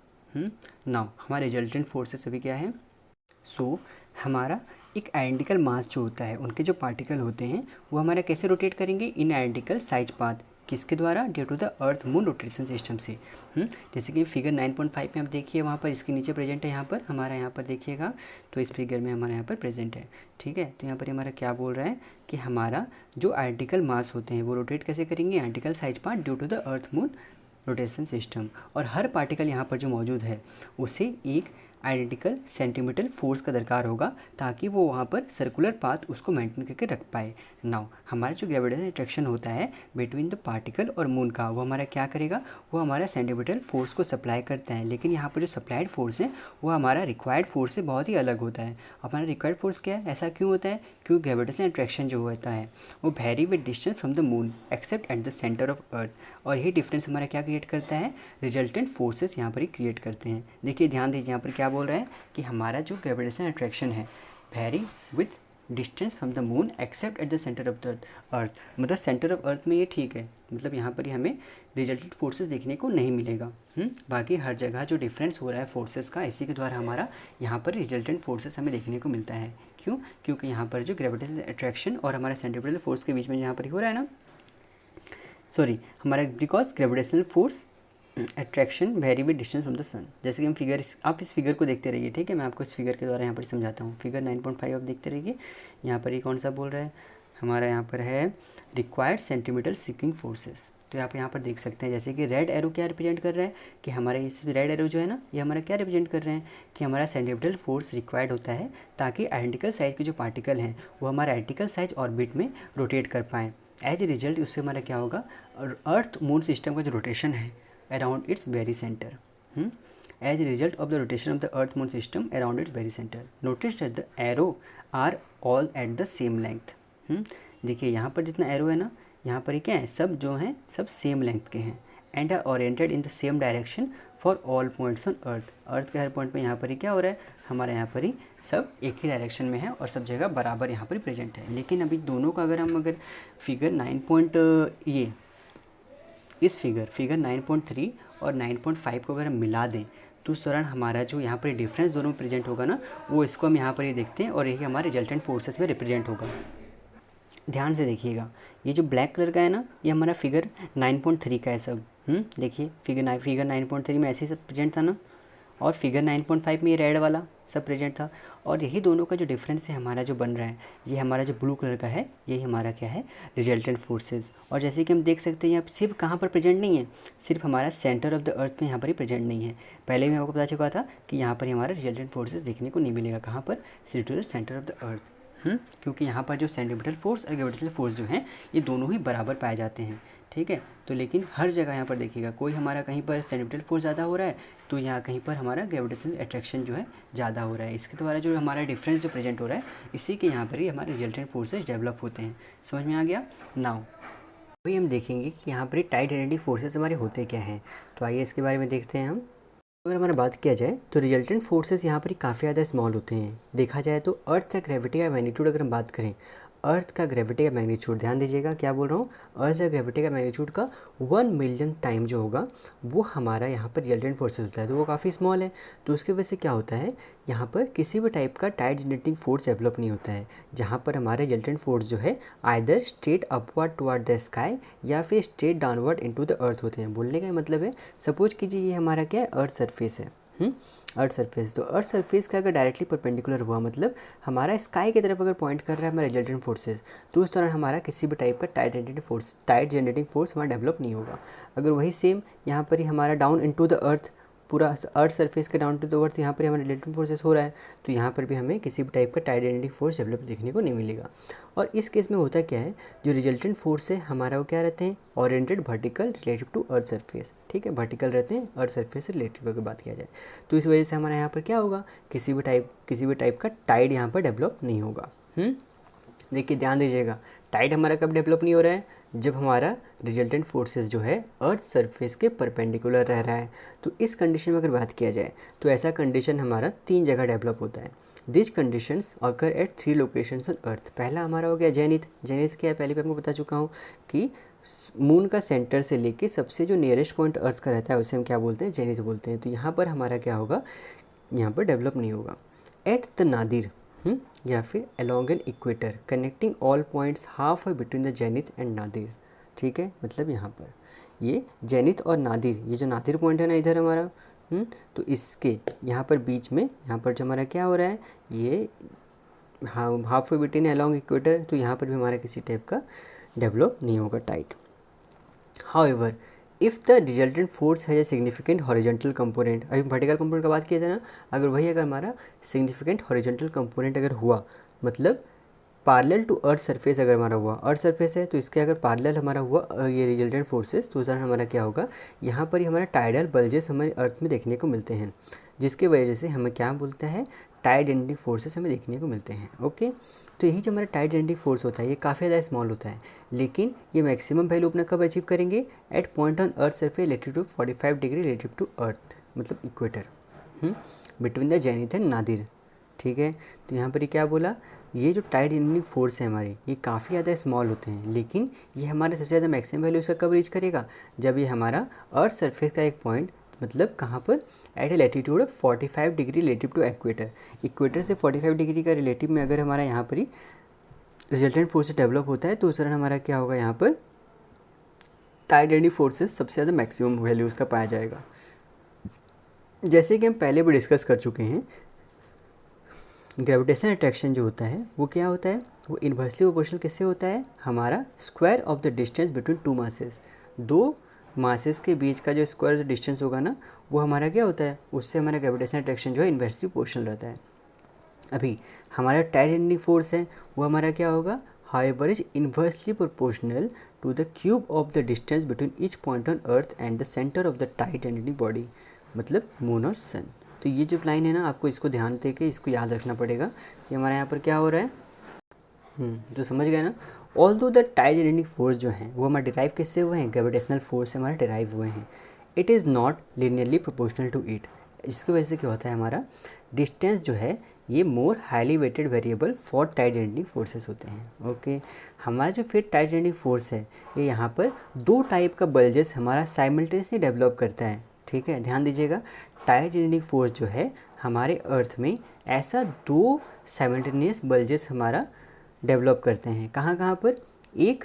नाउ हमारे रिजल्टेंट फोर्सेस सभी क्या है, सो हमारा एक आइडेंटिकल मास जो होता है, उनके जो पार्टिकल होते हैं वो हमारा कैसे रोटेट करेंगे, इन आइडेंटिकल साइज पाथ, किसके द्वारा, due to the earth moon rotation system से। जैसे कि फिगर 9.5 में आप देखिए, वहाँ पर इसके नीचे प्रेजेंट है, यहाँ पर हमारा यहाँ पर देखिएगा, तो इस फिगर में हमारा यहाँ पर प्रेजेंट है। ठीक है, तो यहाँ पर हमारा क्या बोल रहा है कि हमारा जो आइडेंटिकल मास होते हैं वो रोटेट कैसे करेंगे, identical size path due to the earth moon rotation system, और हर पार्टिकल यहाँ पर जो मौजूद है उसे एक आइडेंटिकल सेंटीमीटर फोर्स का दरकार होगा, ताकि वो वहाँ पर सर्कुलर पाथ उसको मेंटेन करके रख पाए। नाउ हमारा जो ग्रेविटेशनल अट्रैक्शन होता है बिटवीन द पार्टिकल और मून का, वो हमारा क्या करेगा, वो हमारा सेंटीमीटर फोर्स को सप्लाई करता है, लेकिन यहाँ पर जो सप्लाइड फोर्स है वो हमारा रिक्वायर्ड फोर्स से बहुत ही अलग होता है। हमारा रिक्वायर्ड फोर्स क्या है, ऐसा क्यों होता है, क्योंकि ग्रेविटेशनल अट्रैक्शन जो होता है वो very with distance from the moon accept at the centre of earth, और यही डिफरेंस हमारा क्या क्रिएट करता है, रिजल्टेंट फोर्सेस यहाँ पर ही क्रिएट करते हैं। देखिए ध्यान दीजिए, यहाँ पर क्या बोल रहा है कि हमारा जो ग्रेविटेशनल अट्रैक्शन है very with distance from the moon accept at the centre of the अर्थ। मतलब सेंटर ऑफ अर्थ में ये ठीक है, मतलब यहाँ पर ही हमें रिजल्टेंट फोर्सेस देखने को नहीं मिलेगा। बाकी हर जगह जो डिफरेंस हो रहा है फोर्सेस का, इसी के द्वारा हमारा यहाँ पर रिजल्टेंट फोर्सेस हमें देखने को मिलता है। क्यों? क्योंकि यहाँ पर जो ग्रेविटेशनल अट्रैक्शन और हमारा सेंट्रीपिटल फोर्स के बीच में यहाँ पर हो रहा है ना, सॉरी हमारा because gravitational force attraction vary with distance from the sun. जैसे कि हम फिगर, आप इस फिगर को देखते रहिए, ठीक है, मैं आपको इस फिगर के द्वारा यहाँ पर समझाता हूँ। फिगर 9.5 आप देखते रहिए। यहाँ पर ये कौन सा बोल रहा है, हमारा यहाँ पर है रिक्वायर्ड सेंटीमीटर सीकिंग फोर्सेस। तो आप यहाँ पर देख सकते हैं जैसे कि रेड एरो क्या रिप्रेजेंट कर रहा है कि हमारा इस रेड एरो जो है ना, ये हमारा क्या रिप्रेजेंट कर रहे हैं कि हमारा सेंटीमीटर फोर्स रिक्वायर्ड होता है ताकि आइडेंटिकल साइज के जो पार्टिकल हैं वो हमारा आइडेंटिकल साइज ऑर्बिट में रोटेट कर पाएँ। एज ए रिजल्ट उससे हमारा क्या होगा, अर्थ मून सिस्टम का जो रोटेशन है around its very centre, as a result of the rotation of the earth moon system around its very centre, notice that the arrow are all at the same length. देखिए यहाँ पर जितना arrow है ना, यहाँ पर ही क्या है, सब जो हैं सब सेम लेंथ के हैं and are oriented in the same direction for all points on earth. Earth के हर पॉइंट पे यहाँ पर ही क्या हो रहा है, हमारे यहाँ पर ही सब एक ही डायरेक्शन में है और सब जगह बराबर यहाँ पर प्रेजेंट है। लेकिन अभी दोनों का अगर फिगर 9 ये इस फिगर 9.3 और 9.5 को अगर हम मिला दें तो उस दौरान हमारा जो यहाँ पर डिफरेंस दोनों में प्रेजेंट होगा ना, वो इसको हम यहाँ पर ही देखते हैं और यही हमारे रिजल्टेंट फोर्सेस में रिप्रेजेंट होगा। ध्यान से देखिएगा, ये जो ब्लैक कलर का है ना, ये हमारा फिगर 9.3 का है सब। देखिए फिगर 9.3 में ऐसे ही सब प्रेजेंट था ना, और फिगर 9.5 में ये रेड वाला सब प्रेजेंट था। और यही दोनों का जो डिफरेंस है हमारा जो बन रहा है, ये हमारा जो ब्लू कलर का है, यही हमारा क्या है, रिजल्टेंट फोर्सेस। और जैसे कि हम देख सकते हैं यहाँ सिर्फ कहाँ पर प्रेजेंट नहीं है, सिर्फ हमारा सेंटर ऑफ द अर्थ में यहाँ पर ही प्रेजेंट नहीं है। पहले भी आपको पता चुका था कि यहाँ पर हमारा रिजल्टेंट फोर्सेस देखने को नहीं मिलेगा। कहाँ पर? सिर्फ to the centre of the earth. क्योंकि यहाँ पर जो सेंट्रीपिटल फोर्स और ग्रेविटेशनल फोर्स जो हैं ये दोनों ही बराबर पाए जाते हैं, ठीक है। तो लेकिन हर जगह यहाँ पर देखिएगा, कोई हमारा कहीं पर सेंट्रीपिटल फोर्स ज़्यादा हो रहा है तो यहाँ कहीं पर हमारा ग्रेविटेशनल अट्रैक्शन जो है ज़्यादा हो रहा है। इसके द्वारा जो हमारा डिफरेंस जो प्रेजेंट हो रहा है, इसी के यहाँ पर ही हमारे रिजल्टेंट फोर्सेज डेवलप होते हैं। समझ में आ गया? नाउ अभी हम देखेंगे कि यहाँ पर टाइट एनर्जी फोर्सेस हमारे होते क्या हैं। तो आइए इसके बारे में देखते हैं हम। अगर हमारा बात किया जाए तो रिजल्टेंट फोर्सेस यहाँ पर काफ़ी ज़्यादा स्मॉल होते हैं। देखा जाए तो अर्थ का ग्रेविटी का मैग्नीट्यूड अगर हम बात करें, अर्थ का ग्रेविटी का मैग्नीट्यूड, ध्यान दीजिएगा क्या बोल रहा हूँ, अर्थ का ग्रेविटी का मैग्नीट्यूड का 1 मिलियन टाइम जो होगा वो हमारा यहाँ पर रिजल्टेंट फोर्सेस होता है। तो वो काफ़ी स्मॉल है, तो उसकी वजह से क्या होता है, यहाँ पर किसी भी टाइप का टाइट जनरेटिंग फोर्स डेवलप नहीं होता है। जहाँ पर हमारे रिजल्टेंट फोर्स जो है either straight upward toward the sky या फिर straight downward into the earth होते हैं। बोलने का मतलब है, सपोज कीजिए ये हमारा क्या है, अर्थ सरफेस है, अर्थ सरफेस। तो अर्थ सरफेस का अगर डायरेक्टली परपेंडिकुलर हुआ, मतलब हमारा स्काई की तरफ अगर पॉइंट कर रहा है हमारा रिजल्टेंट फोर्सेस, तो उस दौरान हमारा किसी भी टाइप का टाइट जनरेटिंग फोर्स हमारा डेवलप नहीं होगा। अगर वही सेम यहाँ पर ही हमारा डाउन इनटू द अर्थ, पूरा अर्थ सरफेस के डाउन टू द अर्थ यहाँ पर हमारा रिजल्टेंट फोर्सेस हो रहा है, तो यहाँ पर भी हमें किसी भी टाइप का टाइट जनरेटिंग फोर्स डेवलप देखने को नहीं मिलेगा। और इस केस में होता क्या है, जो रिजल्टेंट फोर्स है हमारा वो क्या रहते हैं, oriented vertical relative to earth surface, ठीक है, वर्टिकल रहते हैं अर्थ सरफेस से रिलेटिव अगर बात किया जाए। तो इस वजह से हमारा यहाँ पर क्या होगा, किसी भी टाइप का टाइड यहाँ पर डेवलप नहीं होगा। देखिए ध्यान दीजिएगा, टाइड हमारा कब डेवलप नहीं हो रहा है, जब हमारा रिजल्टेंट फोर्सेस जो है अर्थ सरफेस के परपेंडिकुलर रह रहा है। तो इस कंडीशन में अगर बात किया जाए तो ऐसा कंडीशन हमारा 3 जगह डेवलप होता है। This conditions occur at 3 locations on earth. पहला हमारा हो गया जेनिथ। जेनिथ क्या है, पहले भी आपको बता चुका हूँ कि मून का सेंटर से लेके सबसे जो नियरेस्ट पॉइंट अर्थ का रहता है उसे हम क्या बोलते हैं, जेनिथ बोलते हैं। तो यहाँ पर हमारा क्या होगा, यहाँ पर डेवलप नहीं होगा। एट द नादिर या फिर along an equator connecting all points half between the zenith and nadir, ठीक है। मतलब यहाँ पर ये जेनिथ और नादिर, ये जो नादिर पॉइंट है ना इधर हमारा, तो इसके यहाँ पर बीच में, यहाँ पर जो हमारा क्या हो रहा है, ये हाफ बिटवीन अलोंग इक्वेटर, तो यहाँ पर भी हमारा किसी टाइप का डेवलप नहीं होगा tight. However if the resultant force है सिग्निफिकेंट हॉरिजॉन्टल कंपोनेंट, अभी वर्टिकल कंपोनेंट का बात किया था ना, अगर हमारा सिग्निफिकेंट हॉरिजॉन्टल कंपोनेंट अगर हुआ, मतलब पैरेलल टू अर्थ सरफेस अगर हमारा हुआ, अर्थ सरफेस है तो इसके अगर पैरेलल हमारा हुआ ये रिजल्टेंट फोर्सेस, तो उस दौरान हमारा क्या होगा, यहाँ पर ही हमारा टाइडल बल्जेस हमारे अर्थ में देखने को मिलते हैं, जिसके वजह से हमें क्या बोलते हैं, टाइट जनरेटिंग फोर्सेस हमें देखने को मिलते हैं। ओके, तो यही जो हमारा टाइट जनरेटिंग फोर्स होता है ये काफ़ी ज़्यादा स्मॉल होता है, लेकिन ये मैक्सिमम वैल्यू अपना कब अचीव करेंगे, at point on earth surface relative to 45 degree relative to earth, मतलब equator, between the zenith and nadir, ठीक है। तो यहाँ पर क्या बोला, ये जो टाइड जेनरेटिंग फोर्स है हमारे, ये काफ़ी ज़्यादा स्मॉल होते हैं, लेकिन ये हमारे सबसे ज़्यादा मैक्सिमम वैल्यू इसका कब रीच करेगा, जब ये हमारा अर्थ सरफेस का एक पॉइंट, मतलब कहाँ पर, at a latitude of 45 degree relative to equator. Equator से 45 डिग्री का रिलेटिव में अगर हमारा यहाँ पर ही रिजल्टेंट फोर्स डेवलप होता है तो उस तरह हमारा क्या होगा, यहाँ पर टाइड जेनरेटिंग फोर्सेस सबसे ज़्यादा मैक्सिमम वैल्यू उसका पाया जाएगा। जैसे कि हम पहले भी डिस्कस कर चुके हैं, ग्रेविटेशनल अट्रैक्शन जो होता है वो क्या होता है, वो इन्वर्सली प्रोपोर्शनल किससे होता है, हमारा square of the distance between two masses. दो मासेस के बीच का जो स्क्वायर ऑफ द डिस्टेंस होगा ना, वो हमारा क्या होता है, उससे हमारा ग्रेविटेशनल अट्रैक्शन जो है इन्वर्सली प्रोपोर्शनल रहता है। अभी हमारा टाइड जेनरेटिंग फोर्स है वो हमारा क्या होगा, however is inversely proportional to the cube of the distance between each point on earth and the centre of the tide generating body, मतलब मून और सन। तो ये जो लाइन है ना, आपको इसको ध्यान दे के इसको याद रखना पड़ेगा कि हमारे यहाँ पर क्या हो रहा है। तो समझ गए ना। Although the tide generating force जो हैं वो हमारे डिराइव किससे हुए हैं, ग्रेविटेशनल फोर्स से हमारे डिराइव हुए हैं। It is not linearly proportional to it. इसकी वजह से क्या होता है, हमारा डिस्टेंस जो है ये more highly weighted variable for tide generating forces होते हैं। ओके, हमारा जो फिर टाइड जेनरेटिंग फोर्स है ये यहाँ पर दो टाइप का बल्जेस हमारा साइमल्टेनियसली डेवलप करता है। ठीक है, ध्यान दीजिएगा, टाइड जेनरेटिंग फोर्स जो है हमारे अर्थ में ऐसा दो साइमल्टेनियस बल्जेस हमारा डेवलप करते हैं। कहाँ कहाँ पर, एक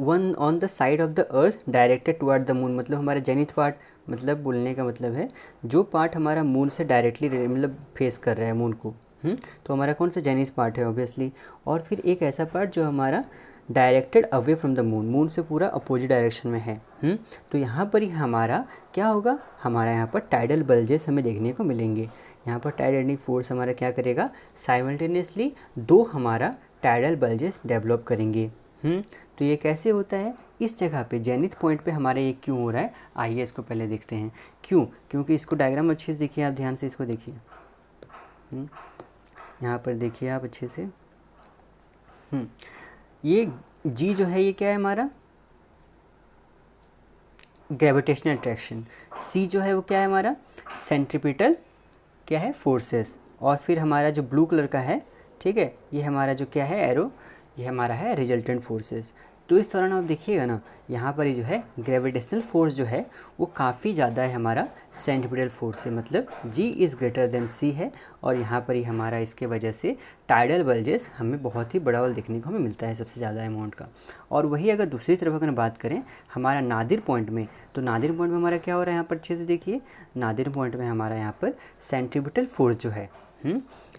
one on the side of the earth directed toward the moon, मतलब हमारा जेनिथ पार्ट, मतलब बोलने का मतलब है जो पार्ट हमारा मून से डायरेक्टली मतलब फेस कर रहा है मून को, तो हमारा कौन सा जेनिथ पार्ट है ऑब्वियसली। और फिर एक ऐसा पार्ट जो हमारा directed away from the moon, moon से पूरा अपोजिट डायरेक्शन में है। तो यहाँ पर ही हमारा क्या होगा, हमारा यहाँ पर टाइडल बल्जेस हमें देखने को मिलेंगे। यहाँ पर टाइड जेनरेटिंग फोर्स हमारा क्या करेगा, साइमल्टेनियसली दो हमारा टाइडल बल्जेस डेवलप करेंगे। तो ये कैसे होता है, इस जगह पे जेनिथ पॉइंट पे हमारा ये क्यों हो रहा है, आइए इसको पहले देखते हैं क्यों। क्योंकि इसको डायग्राम अच्छे से देखिए, आप ध्यान से इसको देखिए, यहाँ पर देखिए आप अच्छे से। ये जी जो है ये क्या है हमारा, ग्रेविटेशनल अट्रैक्शन। सी जो है वो क्या है हमारा, सेंट्रीपिटल क्या है, फोर्सेस। और फिर हमारा जो ब्लू कलर का है, ठीक है, ये हमारा जो क्या है एरो, ये हमारा है रिजल्टेंट फोर्सेस। तो इस दौरान आप देखिएगा ना, यहाँ पर ही जो है ग्रेविटेशनल फोर्स जो है वो काफ़ी ज़्यादा है हमारा सेंट्रीपिटल फोर्स से, मतलब जी इज़ ग्रेटर देन सी है। और यहाँ पर ही हमारा इसके वजह से टाइडल बल्जेस हमें बहुत ही बड़ा वाला देखने को हमें मिलता है, सबसे ज़्यादा अमाउंट का। और वही अगर दूसरी तरफ अगर बात करें हमारा नादिर पॉइंट में, तो नादिर पॉइंट में हमारा क्या हो रहा है, यहाँ पर अच्छे से देखिए, नादिर पॉइंट में हमारा यहाँ पर सेंट्रीपिटल फोर्स जो है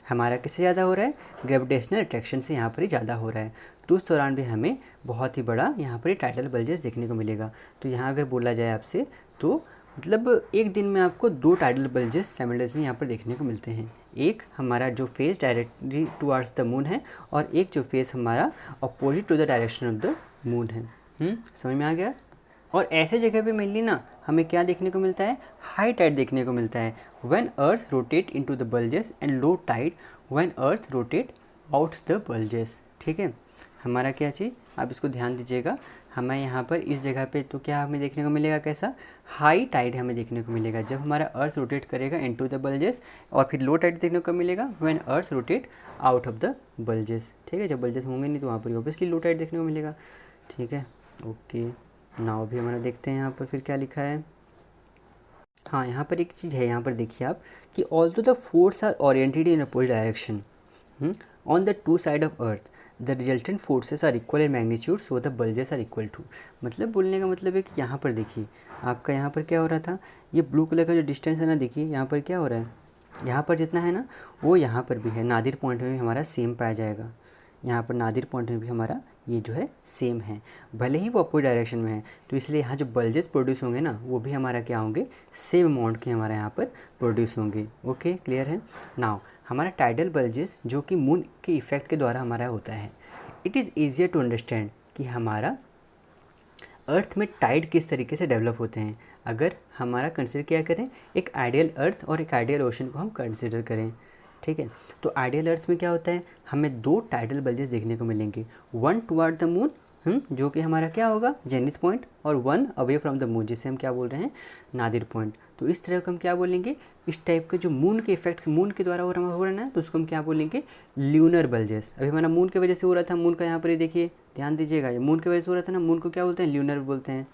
हमारा किससे ज़्यादा हो रहा है, ग्रेविटेशनल अट्रैक्शन से यहाँ पर ही ज़्यादा हो रहा है। तो उस दौरान भी हमें बहुत ही बड़ा यहाँ पर ही टाइडल बल्जेस देखने को मिलेगा। तो यहाँ अगर बोला जाए आपसे, तो मतलब एक दिन में आपको दो टाइडल बल्जेस साइमल्टेनियसली यहाँ पर देखने को मिलते हैं। एक हमारा जो face directly towards the moon है, और एक जो फेस हमारा opposite to the direction of the moon है। समझ में आ गया। और ऐसे जगह पे मेनली ना हमें क्या देखने को मिलता है, हाई टाइड देखने को मिलता है, when earth rotate into the bulges, and low tide when earth rotate out the bulges. ठीक है, हमारा क्या चीज़, आप इसको ध्यान दीजिएगा, हमें यहाँ पर इस जगह पे तो क्या हमें देखने को मिलेगा, कैसा हाई टाइड हमें देखने को मिलेगा जब हमारा अर्थ रोटेट करेगा इनटू द बल्जेस। और फिर लो टाइड देखने को मिलेगा when earth rotate out of the bulges. ठीक है, जब बल्जेस होंगे नहीं तो वहाँ पर ऑब्वियसली लो टाइड देखने को मिलेगा। ठीक है, ओके, नाउ भी हमारा देखते हैं यहाँ पर फिर क्या लिखा है। हाँ, यहाँ पर एक चीज़ है, यहाँ पर देखिए आप कि although the force are oriented in opposite direction on the two side of earth, the resultant forces are equal in magnitude, so the bulges are equal too. मतलब बोलने का मतलब है कि यहाँ पर देखिए आपका, यहाँ पर क्या हो रहा था, ये ब्लू कलर का जो डिस्टेंस है ना, देखिए यहाँ पर क्या हो रहा है, यहाँ पर जितना है ना वो यहाँ पर भी है, नादिर पॉइंट में भी हमारा सेम पाया जाएगा। यहाँ पर नादिर पॉइंट में भी हमारा ये जो है सेम है, भले ही वो अपोजिट डायरेक्शन में है। तो इसलिए यहाँ जो बल्जेस प्रोड्यूस होंगे ना, वो भी हमारा क्या होंगे, सेम अमाउंट के हमारे यहाँ पर प्रोड्यूस होंगे। ओके, क्लियर है। नाउ हमारा टाइडल बल्जेस जो कि मून के इफेक्ट के द्वारा हमारा होता है, it is easier to understand कि हमारा अर्थ में टाइड किस तरीके से डेवलप होते हैं। अगर हमारा कंसिडर क्या करें, एक आइडियल अर्थ और एक आइडियल ओशन को हम कंसिडर करें। ठीक है, तो आइडियल अर्थ में क्या होता है, हमें दो टाइडल बल्जेस देखने को मिलेंगे, वन टुवर्ड द मून जो कि हमारा क्या होगा, जेनिथ पॉइंट, और 1 अवे फ्रॉम द मून, जिसे हम क्या बोल रहे हैं, नादिर पॉइंट। तो इस तरह को हम क्या बोलेंगे, इस टाइप के जो मून के इफेक्ट मून के द्वारा हो रहा है ना, तो उसको हम क्या बोलेंगे, ल्यूनर बल्जेस। अभी हमारा मून की वजह से हो रहा था, मून का यहाँ पर ये देखिए, ध्यान दीजिएगा, ये मून की वजह से हो रहा था ना, मून को क्या बोलते हैं, ल्यूनर बोलते हैं।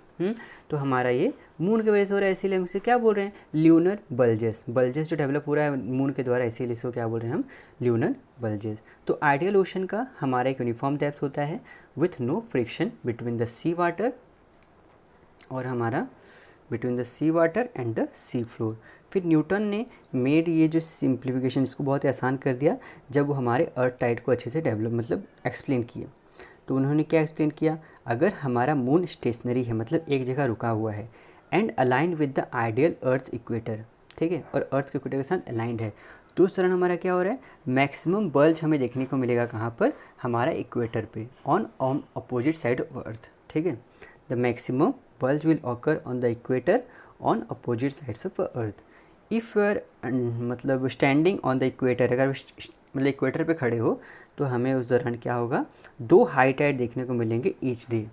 तो हमारा ये मून की वजह से हो रहा है, इसीलिए हम इसे क्या बोल रहे हैं, ल्यूनर बल्जेस। बल्जेस जो डेवलप हो रहा है मून के द्वारा, इसीलिए इसको क्या बोल रहे हैं हम, ल्यूनर बल्जेस। तो आइडियल ओशन का हमारा एक यूनिफॉर्म डेप्थ होता है with no friction between the sea water और हमारा between the sea water and the sea floor. फिर न्यूटन ने मेड ये जो सिंप्लीफिकेशन, इसको बहुत ही आसान कर दिया जब वो हमारे अर्थ टाइड को अच्छे से डेवलप मतलब एक्सप्लेन किए। तो उन्होंने क्या एक्सप्लेन किया, अगर हमारा मून स्टेशनरी है, मतलब एक जगह रुका हुआ है, and aligned with the ideal earth equator, ठीक है, और अर्थ के इक्वेटर के साथ अलाइंड है, तो उस तरह हमारा क्या हो रहा है, मैक्सिमम बल्ज हमें देखने को मिलेगा कहाँ पर, हमारा इक्वेटर पे, ऑन अपोजिट साइड ऑफ अर्थ, ठीक है। The maximum bulge will occur on the equator on opposite sides of earth. If you are मतलब standing on the equator, अगर मतलब इक्वेटर पे खड़े हो तो हमें उस दौरान क्या होगा, 2 हाई टाइड देखने को मिलेंगे ईच डे।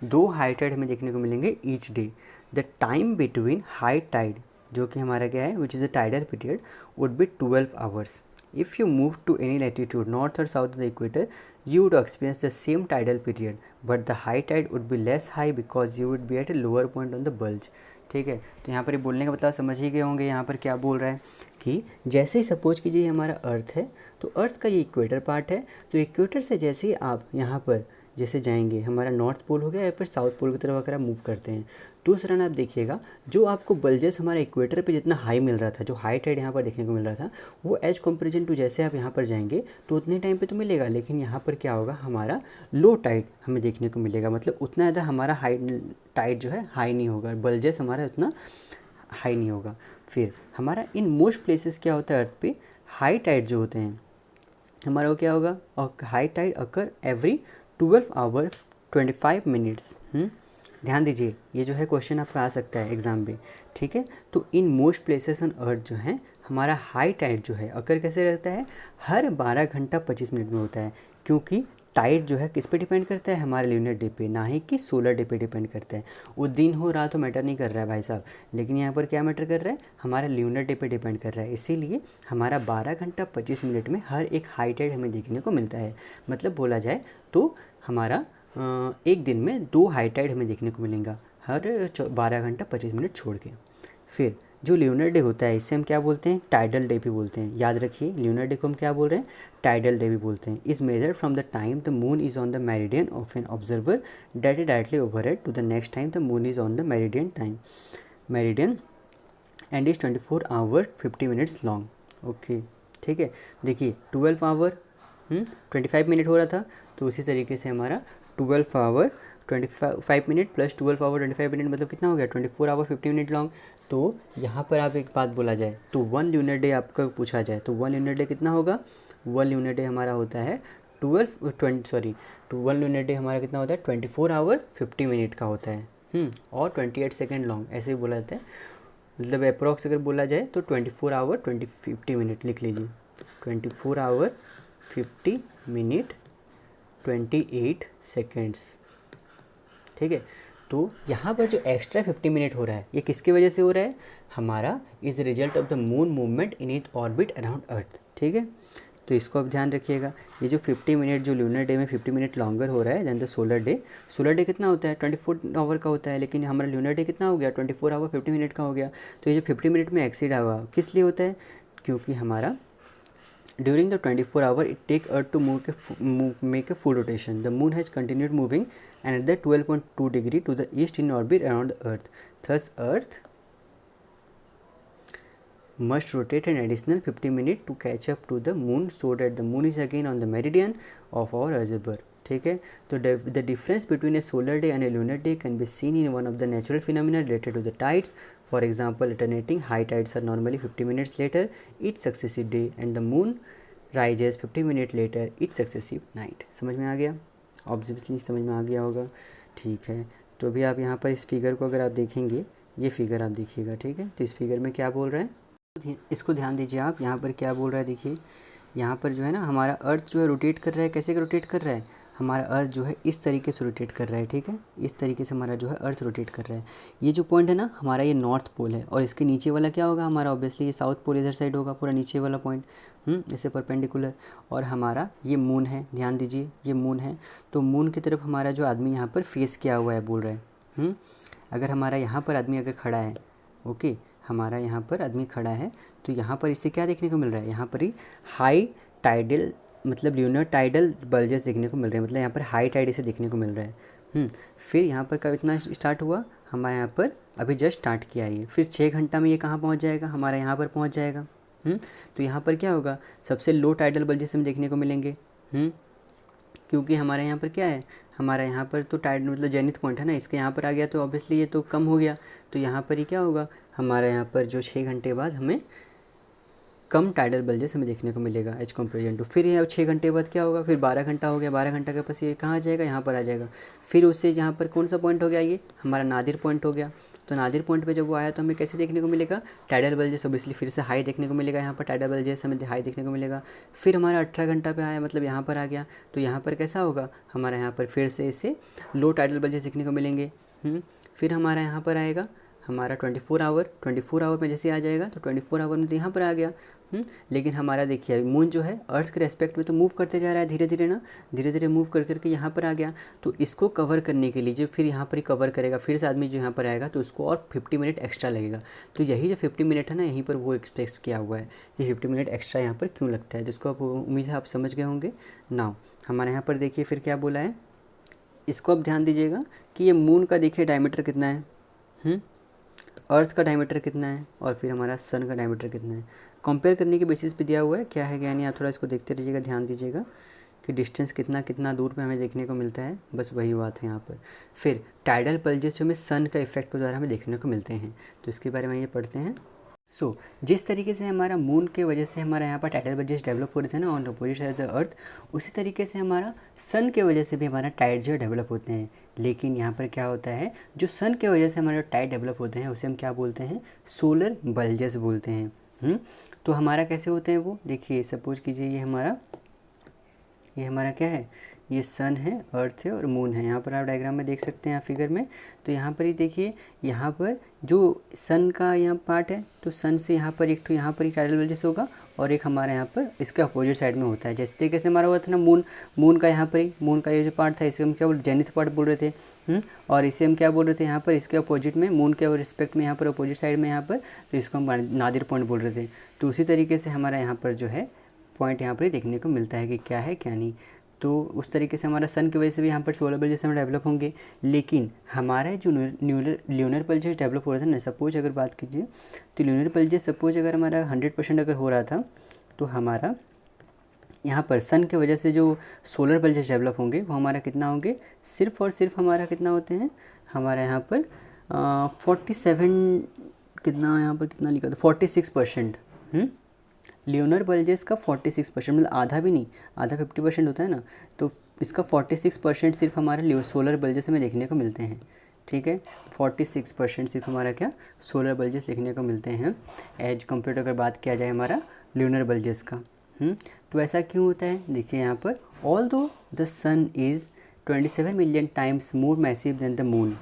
2 हाई टाइड हमें देखने को मिलेंगे each day. The time between high tide, जो कि हमारा क्या है, which is the tidal period, would be 12 hours. If you move to any latitude, north or south of the equator, you would experience the same tidal period, but the high tide would be less high because you would be at a lower point on the bulge. ठीक है, तो यहाँ पर ये बोलने का मतलब समझ ही गए होंगे, यहाँ पर क्या बोल रहा है कि जैसे ही सपोज कीजिए हमारा अर्थ है, तो अर्थ का ये इक्वेटर पार्ट है, तो इक्वेटर से जैसे ही आप यहाँ पर जैसे जाएंगे, हमारा नॉर्थ पोल हो गया या फिर साउथ पोल की तरफ अगर आप मूव करते हैं, तो उस रन आप देखिएगा जो आपको बल्जेस हमारा इक्वेटर पे जितना हाई मिल रहा था, जो हाई टाइड यहाँ पर देखने को मिल रहा था, वो एज कंपेरिजन टू जैसे आप यहाँ पर जाएंगे तो उतने टाइम पे तो मिलेगा, लेकिन यहाँ पर क्या होगा, हमारा लो टाइड हमें देखने को मिलेगा, मतलब उतना ज़्यादा हमारा हाई टाइड जो है हाई नहीं होगा, बल्जेस हमारा उतना हाई नहीं होगा। फिर हमारा इन मोस्ट प्लेसेस क्या होता है अर्थ पे, हाई टाइड जो होते हैं हमारा वो क्या होगा, और high tide occur every 12 hour 25 minutes. ध्यान दीजिए, ये जो है क्वेश्चन आपका आ सकता है एग्ज़ाम में, ठीक है। तो in most places on earth जो है हमारा हाई टाइड जो है अकर कैसे रहता है, हर 12 घंटा 25 मिनट में होता है, क्योंकि टाइड जो है किस पे डिपेंड करता है, हमारे ल्यूनर डे पे, ना ही कि सोलर डे पे डिपेंड करता है। वो दिन हो रात हो मैटर नहीं कर रहा है भाई साहब, लेकिन यहाँ पर क्या मैटर कर रहा है, हमारा ल्यूनर डे पे डिपेंड कर रहा है, इसीलिए हमारा 12 घंटा 25 मिनट में हर एक हाई टाइड हमें देखने को मिलता है। मतलब बोला जाए तो हमारा एक दिन में 2 हाई टाइड हमें देखने को मिलेगा हर 12 घंटा 25 मिनट छोड़ के। फिर जो ल्यूनर डे होता है इसे हम क्या बोलते हैं, टाइडल डे भी बोलते हैं। याद रखिए, ल्यूनर डे को हम क्या बोल रहे हैं, टाइडल डे भी बोलते हैं। Is measured from the time the moon is on the meridian of an observer that is directly overhead to the next time the moon is on the meridian and is 24 hour 50 minutes long. Okay, ठीक है। देखिए 12 hour 25 minute हो रहा था, तो उसी तरीके से हमारा 12 hour 25 minute plus 12 hour 25 minute मतलब कितना हो गया, 24 आवर 50 मिनट लॉन्ग। तो यहाँ पर आप एक बात बोला जाए तो 1 ल्यूनर डे आपका पूछा जाए तो 1 ल्यूनर डे कितना होगा, 1 ल्यूनर डे हमारा होता है 1 ल्यूनर डे हमारा कितना होता है, 24 आवर 50 मिनट का होता है और 28 सेकेंड लॉन्ग, ऐसे ही बोला जाता है। मतलब अप्रॉक्स अगर बोला जाए तो 24 आवर 50 मिनट लिख लीजिए, 24 आवर 50 मिनट 28 सेकेंड्स, ठीक है। तो यहाँ पर जो एक्स्ट्रा 50 मिनट हो रहा है ये किसकी वजह से हो रहा है, हमारा is result of the moon movement in it orbit around earth, ठीक है। तो इसको आप ध्यान रखिएगा, ये जो 50 मिनट जो ल्यूनर डे में 50 मिनट लॉन्गर हो रहा है दैन द सोलर डे कितना होता है 24 आवर का होता है, लेकिन हमारा ल्यूनर डे कितना हो गया 24 आवर 50 मिनट का हो गया। तो ये जो 50 मिनट में एक्सीड हुआ किस लिए होता है, क्योंकि हमारा during the 24 hour it take earth to make a full rotation. The moon has continued moving and at the 12.2 degree to the east in orbit around the earth. Thus earth must rotate an additional 50 minutes to catch up to the moon so that the moon is again on the meridian of our observer, ठीक है। तो the difference between a solar day and a lunar day can be seen in one of the natural phenomena related to the tides. For example, alternating high tides are normally 50 minutes later each successive day and the moon rises 50 minutes later each successive night. समझ में आ गया, obviously समझ में आ गया होगा, ठीक है। तो अभी आप यहाँ पर इस फिगर को अगर आप देखेंगे, ये फिगर आप देखिएगा, ठीक है। तो इस फिगर में क्या बोल रहे हैं, इसको ध्यान दीजिए आप, यहाँ पर क्या बोल रहा है, देखिए यहाँ पर जो है ना हमारा अर्थ जो है रोटेट कर रहा है, कैसे रोटेट कर रहा है, हमारा अर्थ जो है इस तरीके से रोटेट कर रहा है, ठीक है, इस तरीके से हमारा जो है अर्थ रोटेट कर रहा है। ये जो पॉइंट है ना हमारा, ये नॉर्थ पोल है, और इसके नीचे वाला क्या होगा हमारा, ऑब्वियसली ये साउथ पोल इधर साइड होगा, पूरा नीचे वाला पॉइंट, इससे परपेंडिकुलर। और हमारा ये मून है, ध्यान दीजिए ये मून है, तो मून की तरफ हमारा जो आदमी यहाँ पर फेस किया हुआ है बोल रहा है। अगर हमारा यहाँ पर आदमी अगर खड़ा है, ओके, हमारा यहाँ पर आदमी खड़ा है, तो यहाँ पर इससे क्या देखने को मिल रहा है, यहाँ पर ही हाई टाइडल मतलब ल्यूनर टाइडल बल्जेस देखने को मिल रहे हैं, मतलब यहाँ पर हाई टाइड इसे देखने को मिल रहा है। फिर यहाँ पर कब इतना स्टार्ट हुआ, हमारे यहाँ पर अभी जस्ट स्टार्ट किया है ये, फिर 6 घंटा में ये कहाँ पहुँच जाएगा, हमारा यहाँ पर पहुँच जाएगा। तो यहाँ पर क्या होगा, सबसे लो टाइडल बल्जेस हमें देखने को मिलेंगे, क्योंकि हमारे यहाँ पर क्या है, हमारा यहाँ पर तो टाइड मतलब जेनिथ पॉइंट है ना, इसके यहाँ पर आ गया तो ऑब्वियसली ये तो कम हो गया, तो यहाँ पर ही क्या होगा, हमारा यहाँ पर जो 6 घंटे बाद हमें कम टाइडल बल्जेस हमें देखने को मिलेगा एज कम्पेरिजन टू। फिर यहाँ 6 घंटे बाद क्या होगा, फिर 12 घंटा हो गया, 12 घंटा के पास ये कहाँ आ जाएगा, यहाँ पर आ जाएगा। फिर उससे यहाँ पर कौन सा पॉइंट हो गया, ये हमारा नादिर पॉइंट हो गया। तो नादिर पॉइंट पे जब वो आया तो हमें कैसे देखने को मिलेगा, टाइडल बल्जेस ऑब्वियसली फिर से हाई देखने को मिलेगा, यहाँ पर टाइडल बल्जेस हमें हाई देखने को मिलेगा। फिर हमारा 18 घंटा पे आया, मतलब यहाँ पर आ गया, तो यहाँ पर कैसा होगा, हमारा यहाँ पर फिर से इसे लो टाइडल बल्जेस देखने को मिलेंगे। फिर हमारा यहाँ पर आएगा हमारा 24 आवर में जैसे आ जाएगा, तो 24 आवर में तो यहाँ पर आ गया। लेकिन हमारा देखिए मून जो है अर्थ के रेस्पेक्ट में तो मूव करते जा रहा है धीरे धीरे ना, धीरे धीरे मूव कर करके यहाँ पर आ गया। तो इसको कवर करने के लिए जो फिर यहाँ पर ही कवर करेगा, फिर से आदमी जो यहाँ पर आएगा तो उसको और 50 मिनट एक्स्ट्रा लगेगा। तो यही जो 50 मिनट है ना, यहीं पर वो एक्सप्रेस किया हुआ है कि 50 मिनट एक्स्ट्रा यहाँ पर क्यों लगता है, जिसको आप उम्मीद है आप समझ गए होंगे। नाउ हमारे यहाँ पर देखिए फिर क्या बोला है, इसको आप ध्यान दीजिएगा कि ये मून का देखिए डायमीटर कितना है, अर्थ का डायमीटर कितना है, और फिर हमारा सन का डायमीटर कितना है, कंपेयर करने के बेसिस पे दिया हुआ है। क्या है क्या नहीं, आप थोड़ा इसको देखते रहिएगा, ध्यान दीजिएगा कि डिस्टेंस कितना कितना दूर पे हमें देखने को मिलता है, बस वही बात है यहाँ पर। फिर टाइडल पल्जेस जो हमें सन का इफेक्ट के द्वारा हमें देखने को मिलते हैं, तो इसके बारे में ये पढ़ते हैं। जिस तरीके से हमारा मून के वजह से हमारा यहाँ पर टाइडल बल्जेस डेवलप हो रहे थे ना on opposite side of the अर्थ, उसी तरीके से हमारा सन के वजह से भी हमारा टाइड जो डेवलप होते हैं। लेकिन यहाँ पर क्या होता है, जो सन के वजह से हमारा टाइड डेवलप होते हैं उसे हम क्या बोलते हैं, सोलर बल्जेस बोलते हैं। तो हमारा कैसे होते हैं वो देखिए, सपोज कीजिए ये हमारा क्या है, ये सन है, अर्थ है और मून है। यहाँ पर आप डायग्राम में देख सकते हैं आप फिगर में, तो यहाँ पर ही देखिए, यहाँ पर जो सन का यहाँ पार्ट है, तो सन से यहाँ पर एक तो यहाँ पर ही टाइडल बल्जेस होगा, और एक हमारे यहाँ पर इसके अपोजिट साइड में होता है। जैसे तरीके से हमारा हुआ था ना मून का यहाँ पर ही, मून का ये जो पार्ट था इसे हम क्या बोल, जेनिथ पार्ट बोल रहे थे, और इसे हम क्या बोल रहे थे यहाँ पर, इसके अपोजिट में मून के रिस्पेक्ट में यहाँ पर अपोजिट साइड में यहाँ पर, तो इसको हम नादिर पॉइंट बोल रहे थे। तो उसी तरीके से हमारा यहाँ पर जो है पॉइंट यहाँ पर ही देखने को मिलता है कि क्या है क्या नहीं। तो उस तरीके से हमारा सन की वजह से भी यहाँ पर सोलर बल्जेस हमें डेवलप होंगे। लेकिन हमारा जो ल्यूनर बल्जेस डेवलप हो रहा था ना, सपोज अगर बात कीजिए तो ल्यूनर बल्जेस सपोज अगर हमारा 100% अगर हो रहा था, तो हमारा यहाँ पर सन की वजह से जो सोलर बल्जेस डेवलप होंगे वो हमारा कितना होंगे, सिर्फ और सिर्फ हमारा कितना होते हैं, हमारा यहाँ पर 47 कितना, यहाँ पर कितना लिखा था 46%। ल्यूनर बल्जेस का 46%, मतलब आधा भी नहीं, आधा 50% होता है ना, तो इसका 46% सिर्फ हमारे सोलर बल्जेस में देखने को मिलते हैं। ठीक है, 46% सिर्फ हमारा क्या, सोलर बल्जेस देखने को मिलते हैं एज कम्पेयर अगर बात किया जाए हमारा ल्यूनर बल्जेस का। तो ऐसा क्यों होता है, देखिए यहाँ पर, although the sun is 27 million times more massive than the moon,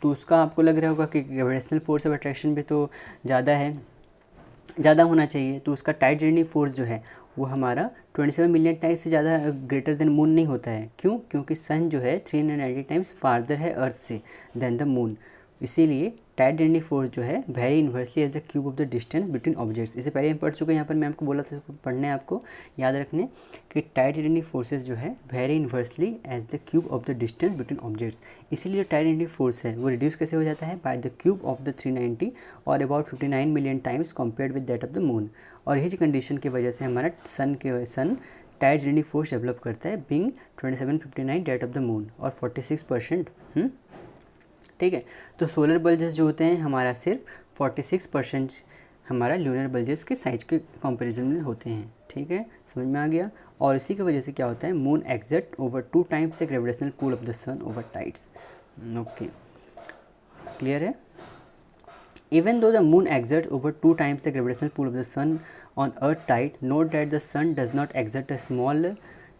तो उसका आपको लग रहा होगा कि ग्रेविटेशनल फोर्स ऑफ अट्रैक्शन भी तो ज़्यादा होना चाहिए, तो उसका टाइड जेनिक फोर्स जो है वो हमारा 27 मिलियन टाइम्स से ज़्यादा ग्रेटर देन मून नहीं होता है। क्यों, क्योंकि सन जो है 390 टाइम्स फार्दर है अर्थ से देन द मून, इसीलिए टाइड जेनिक फोर्स जो है very inversely as the cube of the distance between objects. इससे पहले हम पढ़ चुके हैं, यहाँ पर मैं आपको बोला था पढ़ने, आपको याद रखने कि टाइड जेनिक फोर्सेस जो है very inversely as the cube of the distance between objects. इसीलिए टाइड जेनिक फोर्स है वो रिड्यूस कैसे हो जाता है, by the cube of the 390 और about 59 million times compared with that of the moon. और इसी कंडीशन की वजह से हमारा sun tide genic force develop करता है being 2759 that of the moon और 46%। ठीक है, तो सोलर बल्जेस जो होते हैं हमारा सिर्फ 46% हमारा ल्यूनर बल्जेस के साइज के कंपैरिजन में होते हैं। ठीक है, समझ में आ गया। और इसी की वजह से क्या होता है, moon exert over 2 times the gravitational pull of the sun over tides. Okay, clear है। Even though the moon exerts over 2 times the gravitational pull of the sun on earth tide, note that the sun does not exert a smaller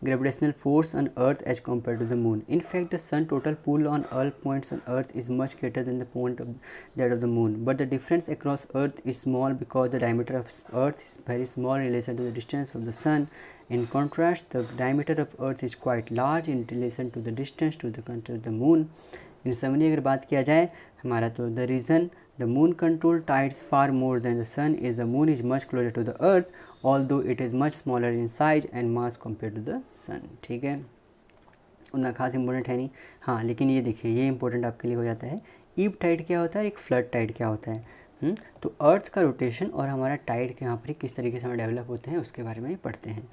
gravitational force on earth as compared to the moon. In fact, the sun total pull on all points on earth is much greater than the point of that of the moon, but the difference across earth is small because the diameter of earth is very small in relation to the distance from the sun. In contrast, the diameter of earth is quite large in relation to the distance to the moon. In summary अगर बात किया जाए हमारा, तो the reason the moon control tides far more than the sun is the moon is much closer to the earth although it is much smaller in size and mass compare to the sun. ठीक है, उतना खास important है नहीं। हाँ, लेकिन ये देखिए, ये इंपॉर्टेंट आपके लिए हो जाता है। ईब टाइड क्या होता है, एक फ्लड टाइड क्या होता है। तो अर्थ का रोटेशन और हमारा टाइड के यहाँ पर किस तरीके से हम डेवलप होते हैं उसके बारे में पढ़ते हैं।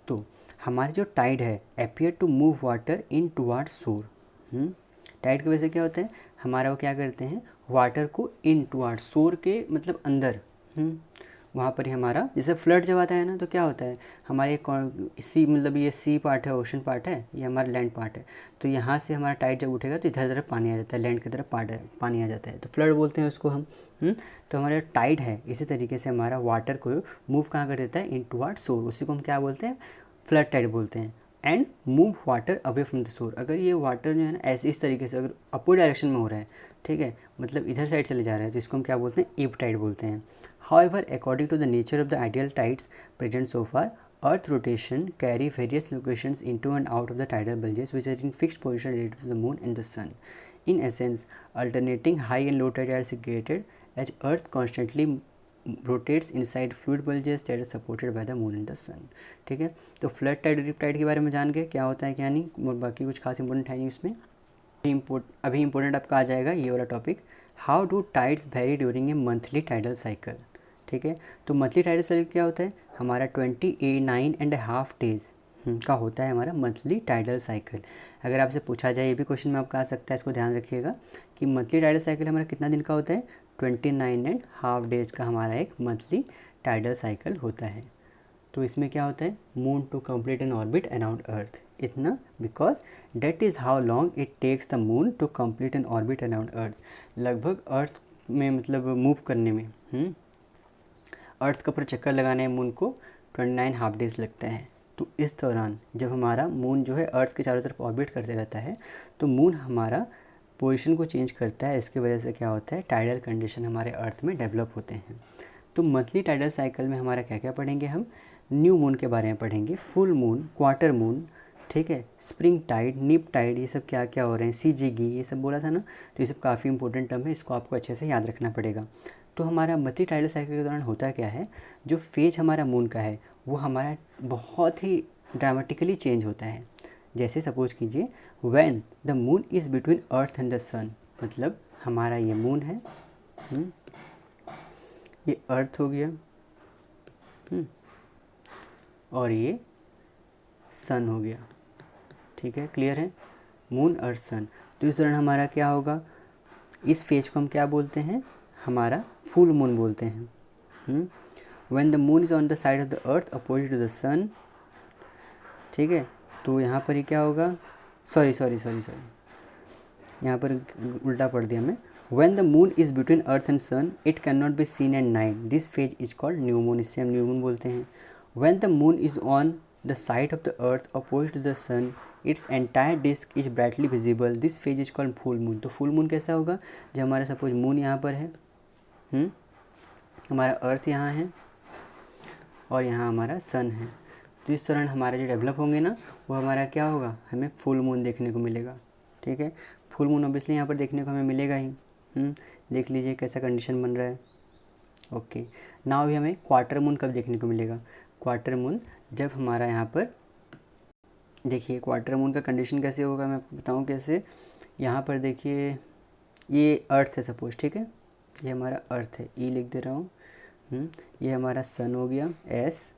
तो हमारी जो टाइड है appear to move water in toward shore. Tide की वजह से क्या होता है, हमारा वो क्या करते हैं, वाटर को इन टुवार्ड शोर के मतलब अंदर, वहाँ पर ही हमारा जैसे फ्लड जब आता है ना, तो क्या होता है हमारे सी, मतलब ये सी पार्ट है, ओशन पार्ट है, ये हमारा लैंड पार्ट है। तो यहाँ से हमारा टाइड जब उठेगा तो इधर तरफ पानी आ जाता है, लैंड की तरफ पानी आ जाता है, तो फ्लड बोलते हैं उसको हम। तो हमारा टाइड है इसी तरीके से हमारा वाटर को मूव कहाँ कर देता है, इन टुवार्ड शोर, उसी को हम क्या बोलते हैं, फ्लड टाइड बोलते हैं। And move water away from the shore, अगर ये वाटर जो है ना ऐसे इस तरीके से अगर अपोजिट डायरेक्शन में हो रहा है, ठीक है, मतलब इधर साइड चले जा रहा है, तो इसको हम क्या बोलते हैं, ईब टाइड बोलते हैं। However according to the nature of the ideal tides present so far, earth rotation carry various locations into and out of the tidal bulges which are in fixed position related to the moon and the sun. In essence, alternating high and low tide are created as earth constantly rotates inside fluid bulges that are supported by the moon and the sun। ठीक है, तो flood Tide reap Tide के बारे में जान गए क्या होता है क्या नहीं, और बाकी कुछ खास इंपॉर्टेंट है नहीं इसमें। अभी इंपॉर्टेंट आपका आ जाएगा ये वाला topic, how do tides very during a monthly tidal cycle. ठीक है, तो मंथली टाइडल साइकिल क्या होता है, हमारा 29.5 डेज का होता है हमारा मंथली टाइडल साइकिल। अगर आपसे पूछा जाए, ये भी क्वेश्चन में आपका आ सकता है, इसको ध्यान रखिएगा कि मंथली टाइडल साइकिल हमारा कितना दिन का होता है, 29.5 डेज का हमारा एक मंथली टाइडल साइकिल होता है। तो इसमें क्या होता है, moon to complete an orbit around earth, इतना, because that is how long it takes the moon to complete an orbit around earth. लगभग अर्थ में मतलब मूव करने में अर्थ का पूरा चक्कर लगाने में मून को 29.5 डेज लगता है। तो इस दौरान जब हमारा मून जो है अर्थ के चारों तरफ ऑर्बिट करते रहता है, तो मून हमारा पोजीशन को चेंज करता है, इसकी वजह से क्या होता है, टाइडल कंडीशन हमारे अर्थ में डेवलप होते हैं। तो मंथली टाइडल साइकिल में हमारा क्या क्या पढ़ेंगे, हम न्यू मून के बारे में पढ़ेंगे, फुल मून, क्वार्टर मून, ठीक है, स्प्रिंग टाइड, निप टाइड, ये सब क्या क्या हो रहे हैं, सीजीगी, ये सब बोला था ना, तो ये सब काफ़ी इंपॉर्टेंट टर्म है, इसको आपको अच्छे से याद रखना पड़ेगा। तो हमारा मंथली टाइडल साइकिल के दौरान होता क्या है, जो फेज हमारा मून का है वो हमारा बहुत ही ड्रामेटिकली चेंज होता है। जैसे सपोज कीजिए, when the moon is between earth and the sun, मतलब हमारा ये मून है, ये अर्थ हो गया, और ये सन हो गया। ठीक है, क्लियर है, मून अर्थ सन। तो इस दौरान हमारा क्या होगा, इस फेज को हम क्या बोलते हैं, हमारा फुल मून बोलते हैं। When the moon is on the side of the earth opposite to the sun, ठीक है, तो यहाँ पर ही क्या होगा, सॉरी यहाँ पर उल्टा पढ़ दिया मैं। When the moon is between earth and sun it can not be seen at night, this phase is called new moon, इससे हम न्यू मून बोलते हैं। When the moon is on the side of the earth opposite to the sun its entire disc is brightly visible, this phase is called full moon. तो full moon कैसा होगा, जब हमारा suppose moon यहाँ पर है, हमारा अर्थ यहाँ है और यहाँ हमारा सन है, तो इस दौरान हमारा जो डेवलप होंगे ना, वो हमारा क्या होगा, हमें फुल मून देखने को मिलेगा। ठीक है, फुल मून ऑब्वियसली यहाँ पर देखने को हमें मिलेगा ही। देख लीजिए कैसा कंडीशन बन रहा है। ओके, नाउ भी हमें क्वार्टर मून कब देखने को मिलेगा, क्वार्टर मून जब हमारा यहाँ पर, देखिए क्वार्टर मून का कंडीशन कैसे होगा, मैं बताऊँ कैसे। यहाँ पर देखिए ये अर्थ है सपोज, ठीक है, ये हमारा अर्थ है, ई लिख दे रहा हूँ। ये हमारा सन हो गया, एस।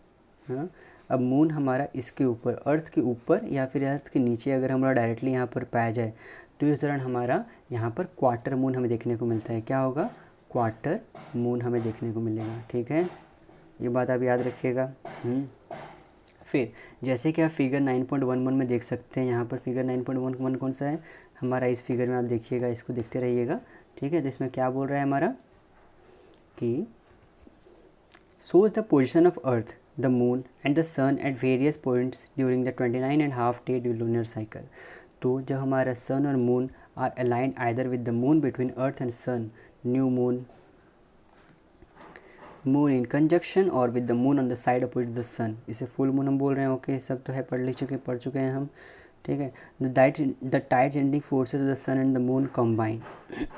हाँ, अब मून हमारा इसके ऊपर, अर्थ के ऊपर या फिर अर्थ के नीचे अगर हमारा डायरेक्टली यहाँ पर पाया जाए, तो इस दौरान हमारा यहाँ पर क्वार्टर मून हमें देखने को मिलता है। क्या होगा, क्वार्टर मून हमें देखने को मिलेगा। ठीक है, ये बात आप याद रखिएगा। फिर जैसे कि आप फिगर 9.11 में देख सकते हैं, यहाँ पर फिगर 9.11 कौन सा है हमारा, इस फिगर में आप देखिएगा, इसको देखते रहिएगा। ठीक है, तो इसमें क्या बोल रहा है हमारा कि shows the position of earth the moon and the sun at various points during the 29.5 day lunar cycle. तो जब हमारा सन और moon are aligned either with the moon between earth and sun, new moon, moon in conjunction और with the moon on the side opposite the sun, इसे full moon हम बोल रहे हैं। ओके, सब तो है, पढ़ चुके हैं हम, ठीक है। The tides ending forces of the sun and the moon combine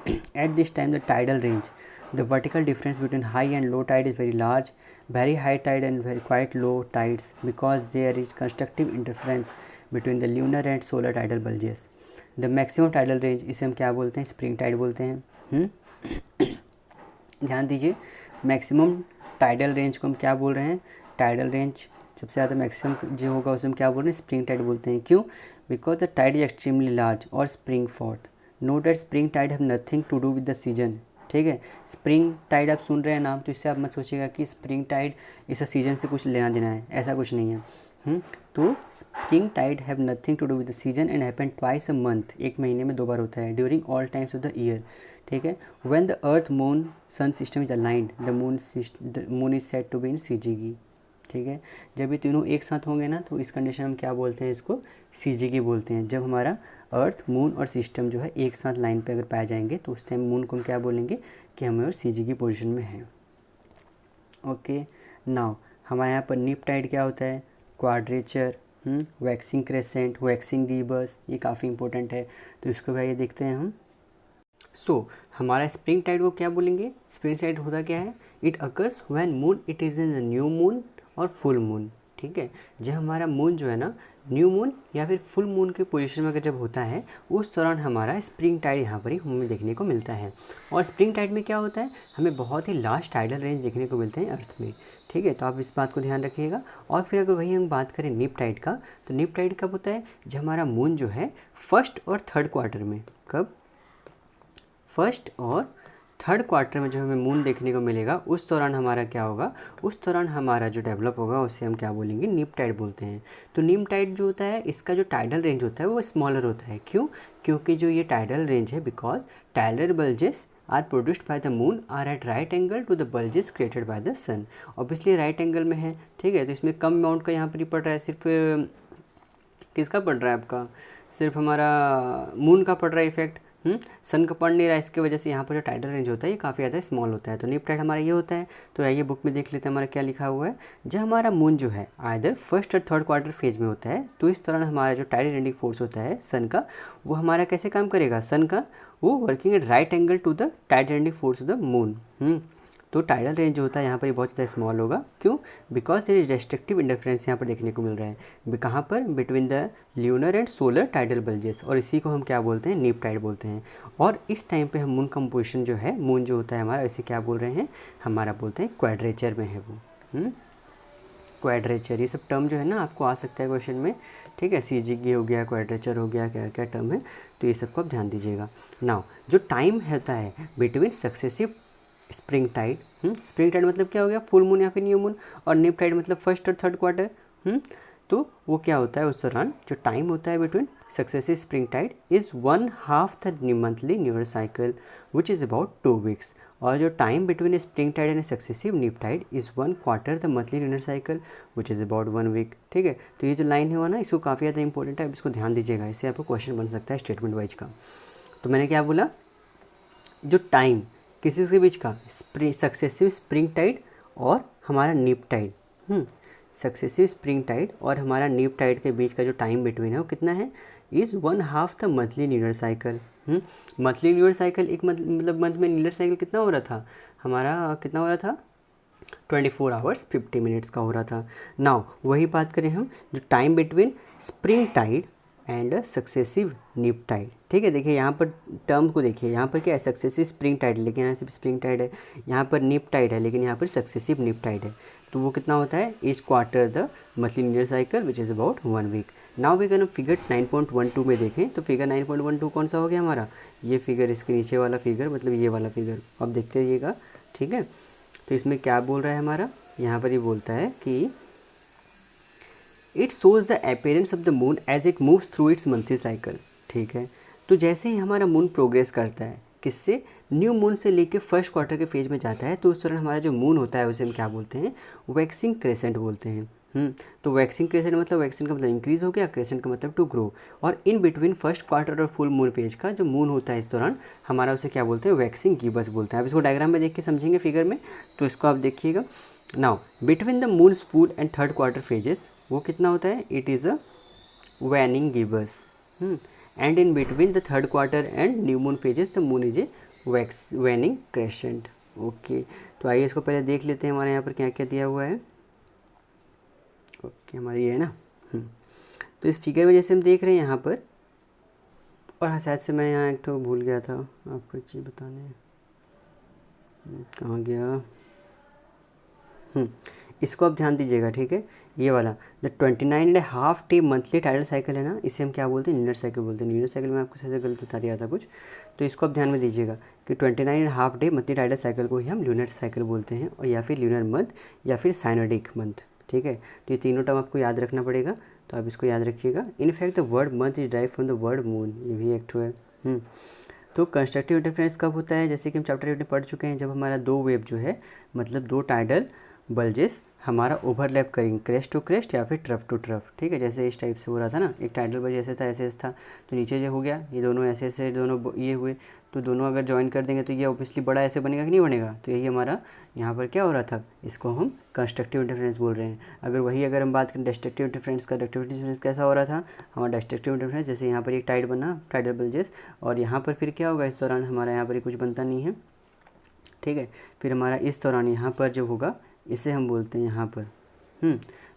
at this time the tidal range, the vertical difference between high and low tide is very large, very high tide and very quite low tides, because there is constructive interference between the lunar and solar tidal bulges. The maximum tidal range, इसे हम क्या बोलते हैं, spring Tide बोलते हैं। ध्यान दीजिए, maximum tidal range को हम क्या बोल रहे हैं, टाइडल रेंज सबसे ज़्यादा मैक्सिमम जो होगा उसे हम क्या बोल रहे हैं, स्प्रिंग टाइड बोलते हैं। क्यों? Because the tide is extremely large और spring forth. Note that spring tide have nothing to do with the season, ठीक है। स्प्रिंग टाइड आप सुन रहे हैं नाम, तो इससे आप मत सोचिएगा कि स्प्रिंग टाइड इस सीजन से कुछ लेना देना है, ऐसा कुछ नहीं है। तो spring tide have nothing to do with the season and happen twice a month, एक महीने में 2 बार होता है, during all times of the year, ठीक है। When the earth moon sun system is aligned, the moon is said to be in syzygy, ठीक है। जब ये तीनों एक साथ होंगे ना, तो इस कंडीशन हम क्या बोलते हैं, इसको सीजीगी बोलते हैं। जब हमारा अर्थ, मून और सिस्टम जो है एक साथ लाइन पे अगर पाए जाएंगे, तो उस टाइम मून को हम क्या बोलेंगे कि हमें और सीजीगी पोजीशन में है। ओके, नाउ हमारे यहाँ पर नीप टाइड क्या होता है, quadrature, waxing crescent, waxing Gibbs, ये काफ़ी इंपॉर्टेंट है, तो इसको भाई ये देखते हैं हम। हमारा स्प्रिंग टाइड को क्या बोलेंगे, स्प्रिंग टाइड होता क्या है, it occurs when moon it is in the new moon और फुल मून, ठीक है। जब हमारा मून जो है ना न्यू मून या फिर फुल मून के पोजीशन में अगर जब होता है, उस दौरान हमारा स्प्रिंग टाइड यहाँ पर ही हमें देखने को मिलता है। और स्प्रिंग टाइड में क्या होता है, हमें बहुत ही लार्ज टाइडल रेंज देखने को मिलते हैं अर्थ में, ठीक है। तो आप इस बात को ध्यान रखिएगा। और फिर अगर वही हम बात करें नीप टाइड का, तो नीप टाइड कब होता है, जब हमारा मून जो है फर्स्ट और थर्ड क्वार्टर में, कब, फर्स्ट और थर्ड क्वार्टर में जो हमें मून देखने को मिलेगा, उस दौरान हमारा क्या होगा, उस दौरान हमारा जो डेवलप होगा उसे हम क्या बोलेंगे, नीप टाइड बोलते हैं। तो नीप टाइड जो होता है, इसका जो टाइडल रेंज होता है वो स्मॉलर होता है। क्यों? क्योंकि जो ये टाइडल रेंज है, because tidal bulges are produced by the moon are at right angle to the bulges created by the sun. Obviously right angle में है, ठीक है। तो इसमें कम अमाउंट का यहाँ पर ही पड़ रहा है, सिर्फ किसका पड़ रहा है आपका, सिर्फ हमारा मून का पड़ रहा है इफेक्ट, सन का पड़ नहीं रहा है। इसकी वजह से यहाँ पर जो टाइडल रेंज होता है ये काफ़ी ज़्यादा स्मॉल होता है। तो नीप टाइड हमारा ये होता है। तो आइए बुक में देख लेते हैं हमारा क्या लिखा हुआ है। जब हमारा मून जो है आइदर फर्स्ट और थर्ड क्वार्टर फेज में होता है, तो इस दौरान हमारा जो टाइडल रेंडिंग फोर्स होता है सन का, वो हमारा कैसे काम करेगा, सन का वो working at right angle to the tidal rending force of the moon. तो टाइडल रेंज जो होता है यहाँ पर बहुत ज़्यादा स्मॉल होगा। क्यों? Because there is restrictive interference यहाँ पर देखने को मिल रहा है। कहाँ पर? Between the lunar and solar tidal bulges, और इसी को हम क्या बोलते हैं, नीप टाइड बोलते हैं। और इस टाइम पे हम मून कंपोजिशन जो है, मून जो होता है हमारा, इसे क्या बोल रहे हैं, हमारा बोलते हैं क्वाड्रेचर में है वो। क्वाड्रेचर, ये सब टर्म जो है ना आपको आ सकता है क्वेश्चन में, ठीक है। सीजीगी हो गया, क्वाड्रेचर हो गया, क्या क्या टर्म है, तो ये सबको आप ध्यान दीजिएगा। नाउ जो टाइम होता है between successive spring tide, spring tide मतलब क्या हो गया, फुल मून या फिर न्यू मून, और नीप टाइड मतलब फर्स्ट और थर्ड क्वार्टर। तो वो क्या होता है, उस दौरान जो टाइम होता है between successive spring tide is 1/2 the monthly lunar cycle which is about 2 weeks. और जो time between spring tide and successive neap tide is 1/4 the monthly lunar cycle which is about 1 week, ठीक है। तो ये जो line हुआ ना, इसको काफ़ी ज़्यादा इंपॉर्टेंट है, अब इसको ध्यान दीजिएगा, इससे आपको क्वेश्चन बन सकता है स्टेटमेंट वाइज का। तो मैंने क्या बोला, जो टाइम किसी के बीच का, सक्सेसिव स्प्रिंग टाइड और हमारा नीप टाइड, सक्सेसिव स्प्रिंग टाइड और हमारा नीप टाइड के बीच का जो टाइम बिटवीन है वो कितना है, is 1/2 the monthly lunar cycle. Monthly lunar cycle, एक मतलब मंथ में न्यूअर साइकिल कितना हो रहा था हमारा, कितना हो रहा था, 24 आवर्स 50 मिनट्स का हो रहा था। नाउ वही बात करें हम, जो time between spring tide and successive neap tide, ठीक है। देखिए यहाँ पर टर्म को देखिए, यहाँ पर क्या है, सक्सेसिव स्प्रिंग टाइड, लेकिन यहाँ सिर्फ स्प्रिंग टाइड है, यहाँ पर नीप टाइड है, लेकिन यहाँ पर सक्सेसिव नीप टाइड है। तो वो कितना होता है, each quarter the monthly lunar cycle which is about 1 week. Now we can figure 9.12 में देखें, तो फिगर 9.12 कौन सा हो गया हमारा, ये फिगर, इसके नीचे वाला फिगर, मतलब ये वाला फिगर आप देखते रहिएगा, ठीक है। तो इसमें क्या बोल रहा है हमारा, यहाँ पर ये बोलता है कि it shows the appearance of the moon as it moves through its monthly cycle, ठीक है। तो जैसे ही हमारा मून प्रोग्रेस करता है, किससे, न्यू मून से लेके फर्स्ट क्वार्टर के फेज में जाता है, तो उस दौरान हमारा जो मून होता है उसे हम क्या बोलते हैं, वैक्सिंग क्रेसेंट बोलते हैं। तो वैक्सिंग क्रेसेंट मतलब, वैक्सिंग का मतलब इंक्रीज हो गया, क्रेसेंट का मतलब टू ग्रो, और इन बिटवीन फर्स्ट क्वार्टर और फुल मून फेज का जो मून होता है इस दौरान हमारा उसे क्या बोलते हैं, वैक्सिंग गिबस बोलते हैं। अब इसको डायग्राम में देख के समझेंगे फिगर में, तो इसको आप देखिएगा। Now between the moon's full and third quarter phases वो कितना होता है, it is a waning gibbous, and in between the third quarter and new moon phases the moon is a waning crescent. Okay, तो आइए इसको पहले देख लेते हैं हमारे यहाँ पर क्या क्या दिया हुआ है। ओके, हमारा ये है ना। तो इस फिगर में जैसे हम देख रहे हैं यहाँ पर, और हाँ शायद से मैं यहाँ एक तो भूल गया था आपको एक चीज़ बताने, कहाँ गया, इसको आप ध्यान दीजिएगा, ठीक है। ये वाला the 29.5 day monthly tidal cycle है ना, इसे हम क्या बोलते हैं, ल्यूनर साइकिल बोलते हैं। ल्यूनर साइकिल में आपको शायद गलत बता दिया था कुछ, तो इसको आप ध्यान में दीजिएगा कि 29.5 डे मंथली टाइडल साइकिल को ही हम ल्यूनर साइकिल बोलते हैं, और या फिर ल्यूनर मंथ या फिर साइनोडिक मंथ, ठीक है। तो ये तीनों टर्म आपको याद रखना पड़ेगा, तो आप इसको याद रखिएगा। In fact the word month is drive from the word moon, ये भी एक है। तो कंस्ट्रक्टिव इंटरफेरेंस कब होता है, जैसे कि हम चैप्टर 8 में पढ़ चुके हैं, जब हमारा दो वेव जो है, मतलब दो टाइडल बल्जेस हमारा ओवरलैप करेंगे, क्रेस्ट टू क्रेस्ट या फिर ट्रफ टू ट्रफ, ठीक है। जैसे इस टाइप से हो रहा था ना, एक टाइडल बल्ज ऐसे था, ऐसे था, तो नीचे जो हो गया, ये दोनों ऐसे ऐसे दोनों ये हुए, तो दोनों अगर ज्वाइन कर देंगे तो ये ऑब्वियसली बड़ा ऐसे बनेगा कि नहीं बनेगा, तो यही हमारा यहाँ पर क्या हो रहा था, इसको हम कंस्ट्रक्टिव इंटरफेरेंस बोल रहे हैं। अगर हम बात करें डिस्ट्रक्टिव इंटरफेरेंस का, डिस्ट्रक्टिव इंटरफेरेंस कैसा हो रहा था हमारा डिस्ट्रक्टिव इंटरफेरेंस, जैसे यहाँ पर एक टाइड बना, टाइडल बल्जेस, और यहाँ पर फिर क्या होगा, इस दौरान हमारा यहाँ पर कुछ बनता नहीं है, ठीक है। फिर हमारा इस दौरान यहाँ पर जो होगा इसे हम बोलते हैं यहाँ पर,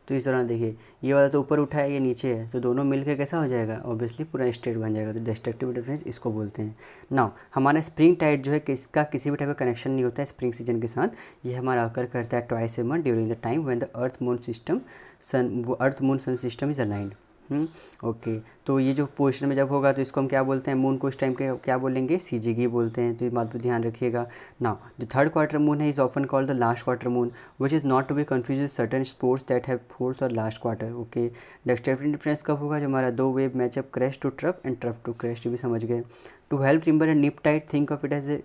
तो इस दौरान देखिए ये वाला तो ऊपर उठा है, ये नीचे है, तो दोनों मिलकर कैसा हो जाएगा, ऑब्वियसली पूरा स्ट्रेट बन जाएगा, तो डिस्ट्रक्टिव इंटरफेरेंस इसको बोलते हैं। नाउ हमारा स्प्रिंग टाइड जो है, किसका किसी भी टाइप का कनेक्शन नहीं होता है स्प्रिंग सीजन के साथ, ये हमारा अकर करता है twice a month during the time when the earth moon sun system is aligned. Okay, तो ये जो पोजिशन में जब होगा तो इसको हम क्या बोलते हैं, मून को इस टाइम के क्या बोलेंगे, सीजीगी बोलते हैं, तो ये बात पर ध्यान रखिएगा। नाउ जो थर्ड क्वार्टर मून है is often called the last quarter moon which is not to be confused with certain sports that have fourth और last quarter. Okay, destructive interference कब होगा, जो हमारा दो wave match up crest to trough and trough to crest, ये भी समझ गए। To help remember a nip tide, think of it as a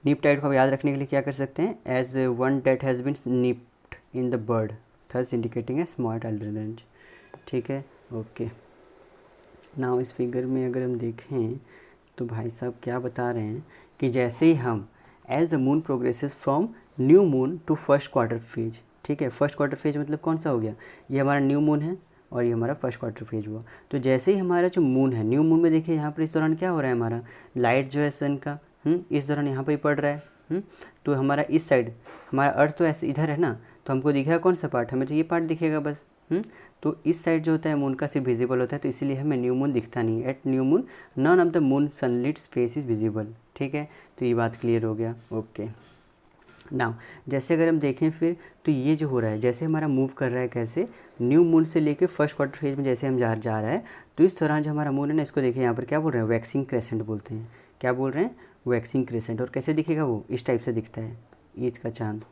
nip tide को आप याद रखने के लिए क्या कर सकते हैं, as one date has been nipped in the bird thus indicating a small tidal range, ठीक है। ओके, नाउ इस फिगर में अगर हम देखें तो भाई साहब क्या बता रहे हैं कि जैसे ही हम as the moon progresses from new moon to first quarter phase, ठीक है। फर्स्ट क्वार्टर फेज मतलब कौन सा हो गया, ये हमारा न्यू मून है और ये हमारा फर्स्ट क्वार्टर फेज हुआ। तो जैसे ही हमारा जो मून है, न्यू मून में देखिए यहाँ पर इस दौरान क्या हो रहा है, हमारा लाइट जो है सन का इस दौरान यहाँ पर ही पड़ रहा है। तो हमारा इस साइड हमारा अर्थ तो ऐसे इधर है ना, तो हमको दिखेगा कौन सा पार्ट, हमें तो ये पार्ट दिखेगा बस। तो इस साइड जो होता है मून का सिर्फ विजिबल होता है, तो इसीलिए हमें न्यू मून दिखता नहीं है। At new moon none of the moon sunlit face is visible, ठीक है। तो ये बात क्लियर हो गया। ओके, नाउ जैसे अगर हम देखें फिर, तो ये जो हो रहा है जैसे हमारा मूव कर रहा है कैसे, न्यू मून से लेके फर्स्ट क्वार्टर फेज में जैसे हम जा रहा है, तो इस दौरान जो हमारा मून है ना, इसको देखिए यहाँ पर क्या बोल रहे हैं, वैक्सिंग क्रेसेंट बोलते हैं। क्या बोल रहे हैं, वैक्सिंग क्रेसेंट। और कैसे दिखेगा वो, इस टाइप से दिखता है, ईद का चांद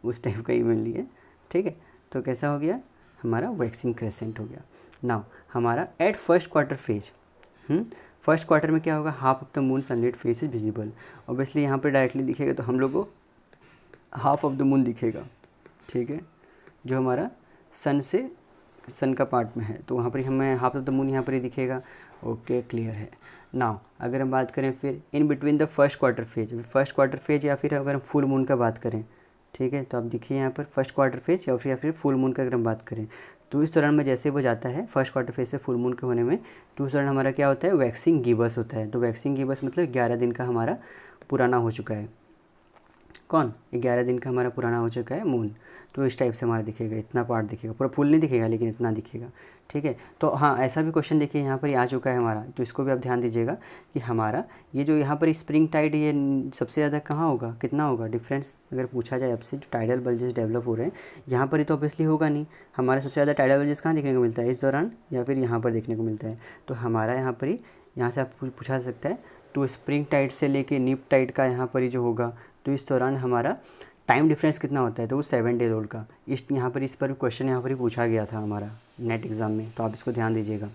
उस टाइप का ही मिल लिया, ठीक है। तो कैसा हो गया, हमारा वैक्सिंग क्रेसेंट हो गया। नाउ हमारा at first quarter phase, first quarter में क्या होगा, half of the moon sunlit face is visible. Obviously यहाँ पे डायरेक्टली दिखेगा तो हम लोग को हाफ ऑफ द मून दिखेगा, ठीक है, जो हमारा सन का पार्ट में है, तो वहाँ पर हमें हाफ ऑफ द मून यहाँ पर ही दिखेगा। ओके, क्लियर है। नाउ अगर हम बात करें फिर इन between the first quarter phase या फिर अगर हम फुल मून का बात करें, ठीक है, तो आप देखिए यहाँ पर फर्स्ट क्वार्टर फेज या फिर फुल मून का अगर हम बात करें, तो इस दौरान में जैसे वो जाता है फर्स्ट क्वार्टर फेज से फुल मून के होने में, तो उस दौरान हमारा क्या होता है, वैक्सिंग गिबस होता है। तो वैक्सिंग गिबस मतलब 11 दिन का हमारा पुराना हो चुका है, कौन, 11 दिन का हमारा पुराना हो चुका है मून। तो इस टाइप से हमारा दिखेगा, इतना पार्ट दिखेगा, पूरा फुल नहीं दिखेगा लेकिन इतना दिखेगा, ठीक है। तो हाँ, ऐसा भी क्वेश्चन देखिए यहाँ पर ही आ चुका है हमारा, तो इसको भी आप ध्यान दीजिएगा कि हमारा ये जो यहाँ पर स्प्रिंग टाइड, ये सबसे ज़्यादा कहाँ होगा, कितना होगा डिफरेंस अगर पूछा जाए आपसे, जो टाइडल बल्जेस डेवलप हो रहे हैं यहाँ पर ही, तो ऑब्वियसली होगा नहीं। हमारा सबसे ज़्यादा टाइडल बल्जेस कहाँ देखने को मिलता है, इस दौरान या फिर यहाँ पर देखने को मिलता है। तो हमारा यहाँ पर ही, यहाँ से आप पूछा सकता है, तो स्प्रिंग टाइड से लेके नीप टाइड का यहाँ पर ही जो होगा, तो इस दौरान हमारा टाइम डिफरेंस कितना होता है, तो वो 7 डेज ओल्ड का। इस पर क्वेश्चन यहाँ पर ही पूछा गया था हमारा नेट एग्ज़ाम में, तो आप इसको ध्यान दीजिएगा।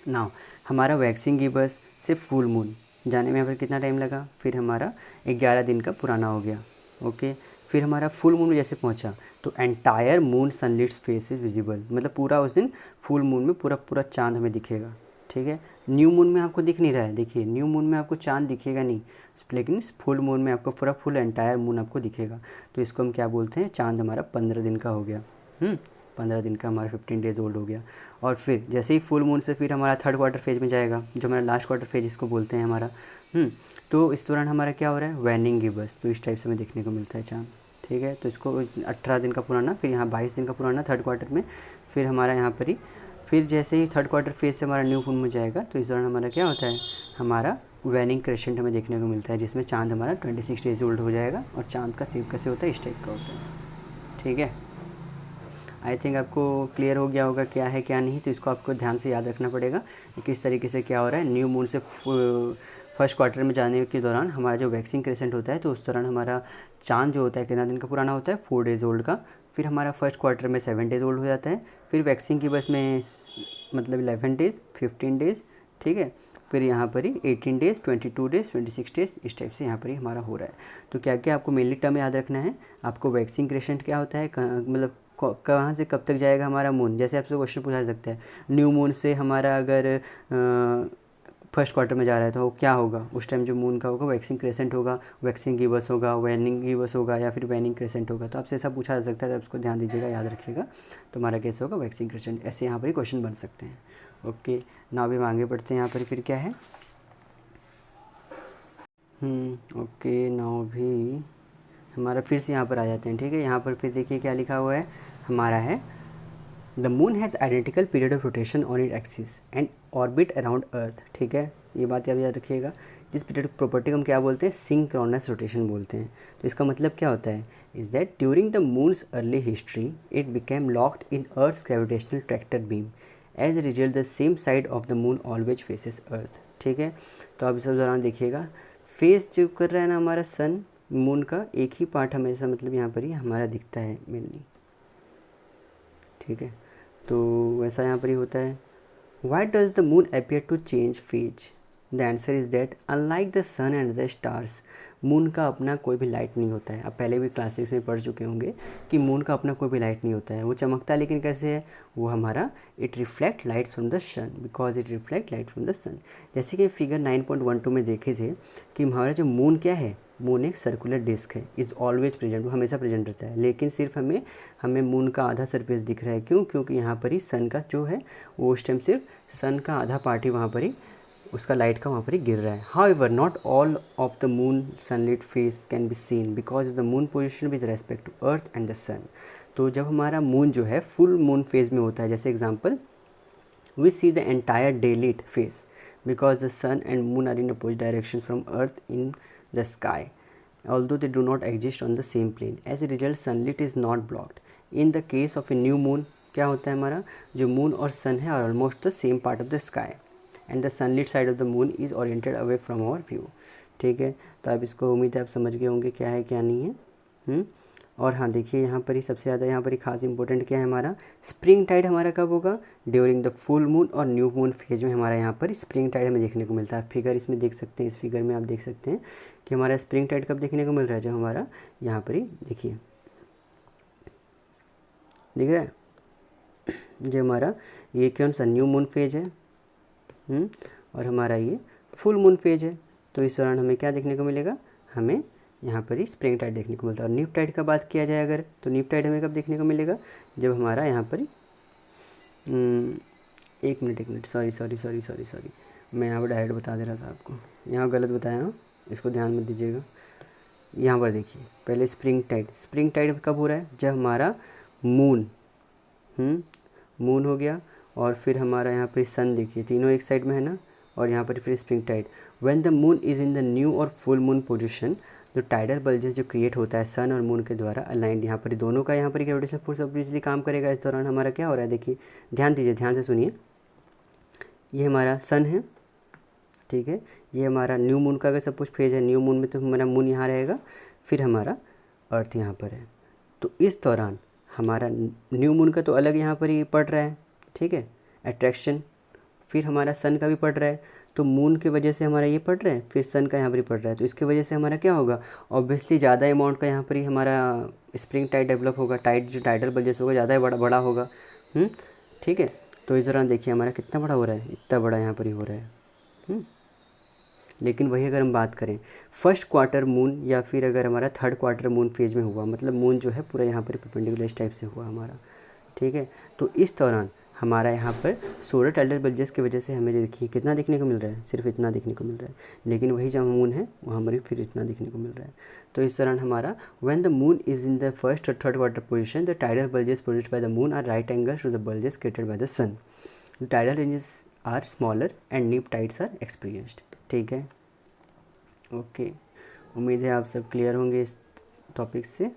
नाउ हमारा वैक्सिंग गिबस से फुल मून, जाने में यहाँ पर कितना टाइम लगा, फिर हमारा 11 दिन का पुराना हो गया। ओके, फिर हमारा फुल मून में जैसे पहुँचा तो entire moon sunlit's face is visible, मतलब पूरा उस दिन फुल मून में पूरा पूरा चाँद हमें दिखेगा। ठीक है, न्यू मून में आपको दिख नहीं रहा है, देखिए न्यू मून में आपको चाँद दिखेगा नहीं, लेकिन फुल मून में आपको पूरा फुल एंटायर मून आपको दिखेगा। तो इसको हम क्या बोलते हैं, चाँद हमारा 15 दिन का हो गया। 15 दिन का हमारा 15 डेज़ ओल्ड हो गया। और फिर जैसे ही फुल मून से फिर हमारा थर्ड क्वार्टर फेज में जाएगा, जो हमारा लास्ट क्वार्टर फेज इसको बोलते हैं हमारा। तो इस दौरान हमारा क्या हो रहा है, वैनिंग गिब्बस, तो इस टाइप से हमें देखने को मिलता है चाँद। ठीक है, तो इसको 18 दिन का पुराना, फिर यहाँ 22 दिन का पुराना थर्ड क्वार्टर में, फिर हमारा यहाँ पर ही फिर जैसे ही थर्ड क्वार्टर फेज से हमारा न्यू मून में जाएगा तो इस दौरान हमारा क्या होता है, हमारा वैनिंग क्रेसेंट हमें देखने को मिलता है, जिसमें चाँद हमारा 26 डेज ओल्ड हो जाएगा। और चाँद का शेप कैसे होता है, इस टाइप का होता है। ठीक है, आई थिंक आपको क्लियर हो गया होगा क्या है क्या नहीं। तो इसको आपको ध्यान से याद रखना पड़ेगा कि किस तरीके से क्या हो रहा है। न्यू मून से फर्स्ट क्वार्टर में जाने के दौरान हमारा जो वैक्सिंग क्रेसेंट होता है, तो उस दौरान हमारा चाँद जो होता है कितना दिन का पुराना होता है, 4 डेज़ ओल्ड का। फिर हमारा फर्स्ट क्वार्टर में 7 डेज़ ओल्ड हो जाता है। फिर वैक्सिंग की बस में मतलब 11 डेज़, 15 डेज़। ठीक है, फिर यहाँ पर ही 18 डेज़, 22 डेज़, 26 डेज़, इस टाइप से यहाँ पर ही हमारा हो रहा है। तो क्या क्या आपको मेनली टर्म याद रखना है, आपको वैक्सिंग क्रेसेंट क्या होता है, मतलब कहाँ से कब तक जाएगा हमारा मून। जैसे आपसे क्वेश्चन पूछा जा सकता है, न्यू मून से हमारा अगर फर्स्ट क्वार्टर में जा रहा है तो क्या होगा, उस टाइम जो मून का होगा वैक्सिंग क्रेसेंट होगा, वैक्सिंग गिब्बस होगा, वैनिंग गिब्बस होगा, या फिर वैनिंग क्रेसेंट होगा। तो आपसे ऐसा पूछा जा सकता है, तो आप इसको ध्यान दीजिएगा, याद रखिएगा। तो हमारा कैसे होगा, वैक्सिंग क्रेसेंट। ऐसे यहाँ पर ही क्वेश्चन बन सकते हैं। ओके, ना भी हम आगे बढ़ते हैं। यहाँ पर फिर क्या है, ओके, नाउ भी हमारा फिर से यहाँ पर आ जाते हैं। ठीक है, यहाँ पर फिर देखिए क्या लिखा हुआ है हमारा है, the moon has identical period of rotation on it axis and orbit around earth. ठीक है, ये बात आप याद रखिएगा। जिस पीरियड प्रॉपर्टी को हम क्या बोलते हैं, सिंक्रोनस रोटेशन बोलते हैं। तो इसका मतलब क्या होता है, is that during the moon's early history it became locked in earth's gravitational tractor beam, as a result the same side of the moon always faces earth. ठीक है, तो अब इस दौरान देखिएगा, फेस जो कर रहा है ना हमारा सन मून का, एक ही पार्ट हमेशा मतलब यहाँ पर ही हमारा दिखता है मेनली। ठीक है, तो वैसा यहाँ पर ही होता है। Why does the moon appear to change phase, the answer is that unlike the sun and the stars, moon का अपना कोई भी लाइट नहीं होता है। आप पहले भी क्लासेस में पढ़ चुके होंगे कि मून का अपना कोई भी लाइट नहीं होता है। वो चमकता है लेकिन कैसे है, वो हमारा it reflect lights from the sun, because it reflect light from the sun. जैसे कि फिगर 9.12 में देखे थे कि हमारा जो मून क्या है, मून एक सर्कुलर डिस्क है, इज़ ऑलवेज प्रेजेंट, वो हमेशा प्रेजेंट रहता है। लेकिन सिर्फ हमें मून का आधा सरफेस दिख रहा है। क्यों, क्योंकि यहाँ पर ही सन का जो है वो उस टाइम सिर्फ सन का आधा पार्ट ही वहाँ पर ही उसका लाइट का वहाँ पर ही गिर रहा है। However not all of the moon sunlit face can be seen because of the moon position with respect to earth and the sun. तो जब हमारा मून जो है फुल मून फेज में होता है, जैसे example we see the entire daylit phase because the sun and moon are in opposite directions from earth in the sky, although they do not exist on the same plane. As a result, sunlight is not blocked. In the case of a new moon, क्या होता है हमारा जो moon और सन है are almost the same part of the sky and the sunlit side of the moon is oriented away from our view. ठीक है, तो आप इसको उम्मीद है आप समझ गए होंगे क्या है क्या नहीं है। और हाँ देखिए यहाँ पर ही सबसे ज़्यादा यहाँ पर ही खास इंपॉर्टेंट क्या है, हमारा स्प्रिंग टाइड हमारा कब होगा, ड्यूरिंग द फुल मून और न्यू मून फेज में हमारा यहाँ पर स्प्रिंग टाइड हमें देखने को मिलता है। फिगर इसमें देख सकते हैं, इस फिगर में आप देख सकते हैं कि हमारा स्प्रिंग टाइड कब देखने को मिल रहा है, जब हमारा यहाँ पर ही देखिए दिख रहा है, जो हमारा ये कौन सा न्यू मून फेज है और हमारा ये फुल मून फेज है। तो इस दौरान हमें क्या देखने को मिलेगा, हमें यहाँ पर ही स्प्रिंग टाइड देखने को मिलता है। और न्यूप टाइड का बात किया जाए अगर, तो न्यूप टाइड हमें कब देखने को मिलेगा, जब हमारा यहाँ पर ही एक मिनट सॉरी मैं यहाँ पर डायरेक्ट बता दे रहा था आपको, यहाँ गलत बताया हूँ, इसको ध्यान में दीजिएगा। यहाँ पर देखिए पहले स्प्रिंग टाइड कब हो रहा है, जब हमारा मून हो गया और फिर हमारा यहाँ पर सन देखिए, तीनों एक साइड में है ना, और यहाँ पर फिर spring tide. When the moon is in the new और फुल मून पोजीशन, जो टाइडल बल्जेस जो क्रिएट होता है सन और मून के द्वारा अलाइंड, यहाँ पर दोनों का यहाँ पर ग्रेविटेशन फोर्स ऑब्वियसली काम करेगा। इस दौरान हमारा क्या हो रहा है, देखिए ध्यान दीजिए, ध्यान से सुनिए। ये हमारा सन है, ठीक है, ये हमारा न्यू मून का अगर सपोज फेज है, न्यू मून में तो हमारा मून यहाँ रहेगा, फिर हमारा अर्थ यहाँ पर है। तो इस दौरान हमारा न्यू मून का तो अलग यहाँ पर ही पड़ रहा है, ठीक है, अट्रैक्शन, फिर हमारा सन का भी पड़ रहा है। तो मून की वजह से हमारा ये पड़ रहा है, फिर सन का यहाँ पर ही पड़ रहा है, तो इसकी वजह से हमारा क्या होगा, ऑब्वियसली ज़्यादा अमाउंट का यहाँ पर ही हमारा स्प्रिंग टाइड डेवलप होगा, टाइड जो टाइडल बल्जेस होगा ज़्यादा बड़ा बड़ा होगा। ठीक है, तो इस दौरान देखिए हमारा कितना बड़ा हो रहा है, इतना बड़ा यहाँ पर ही हो रहा है। लेकिन वही अगर हम बात करें फर्स्ट क्वार्टर मून या फिर अगर हमारा थर्ड क्वार्टर मून फेज में हुआ, मतलब मून जो है पूरा यहाँ पर परपेंडिकुलर इस टाइप से हुआ हमारा, ठीक है, तो इस दौरान हमारा यहाँ पर सोलर टाइडल बल्जेस की वजह से हमें देखिए कितना देखने को मिल रहा है, सिर्फ इतना देखने को मिल रहा है। लेकिन वही जहाँ मून है वहाँ हमारे फिर इतना देखने को मिल रहा है। तो इस दौरान हमारा when the moon is in the first और third quarter position the tidal bulges produced by the moon are right angle to the bulges created by the sun. Tidal ranges are smaller and neap tides are experienced. ठीक है, okay, उम्मीद है आप सब clear होंगे इस topic से।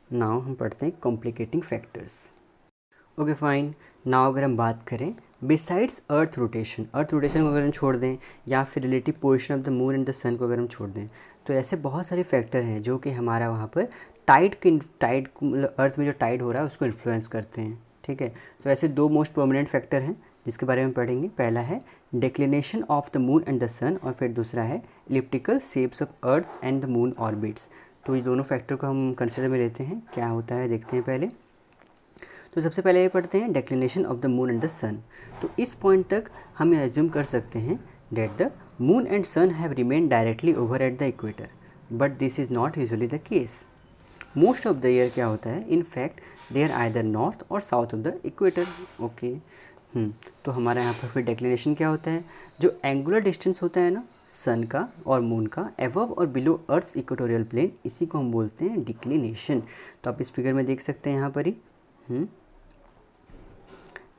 Now हम पढ़ते हैं complicating factors. Okay fine, now अगर हम बात करें बिसाइड्स अर्थ रोटेशन को अगर हम छोड़ दें या फिर relative position of the moon and the sun को अगर हम छोड़ दें, तो ऐसे बहुत सारे फैक्टर हैं जो कि हमारा वहाँ पर टाइड मतलब अर्थ में जो टाइड हो रहा है उसको इन्फ्लुएंस करते हैं। ठीक है, तो ऐसे दो मोस्ट प्रोमिनेंट फैक्टर हैं जिसके बारे में पढ़ेंगे। पहला है declination of the moon and the sun और फिर दूसरा है elliptical shapes of earth and the moon orbits. तो ये दोनों फैक्टर को हम कंसिडर में लेते हैं, क्या होता है देखते हैं पहले। तो सबसे पहले ये पढ़ते हैं declination of the moon and the sun. तो इस पॉइंट तक हम एज्यूम कर सकते हैं that the moon and sun have remain directly over at the equator, but this is not usually the case. Most of the year क्या होता है, in fact they are either north और south of the equator. Okay, तो हमारा यहाँ पर फिर declination क्या होता है, जो एंगुलर डिस्टेंस होता है ना सन का और मून का एबव और बिलो अर्थ्स इक्वेटोरियल प्लेन, इसी को हम बोलते हैं डिक्लिनेशन। तो आप इस फिगर में देख सकते हैं यहाँ पर ही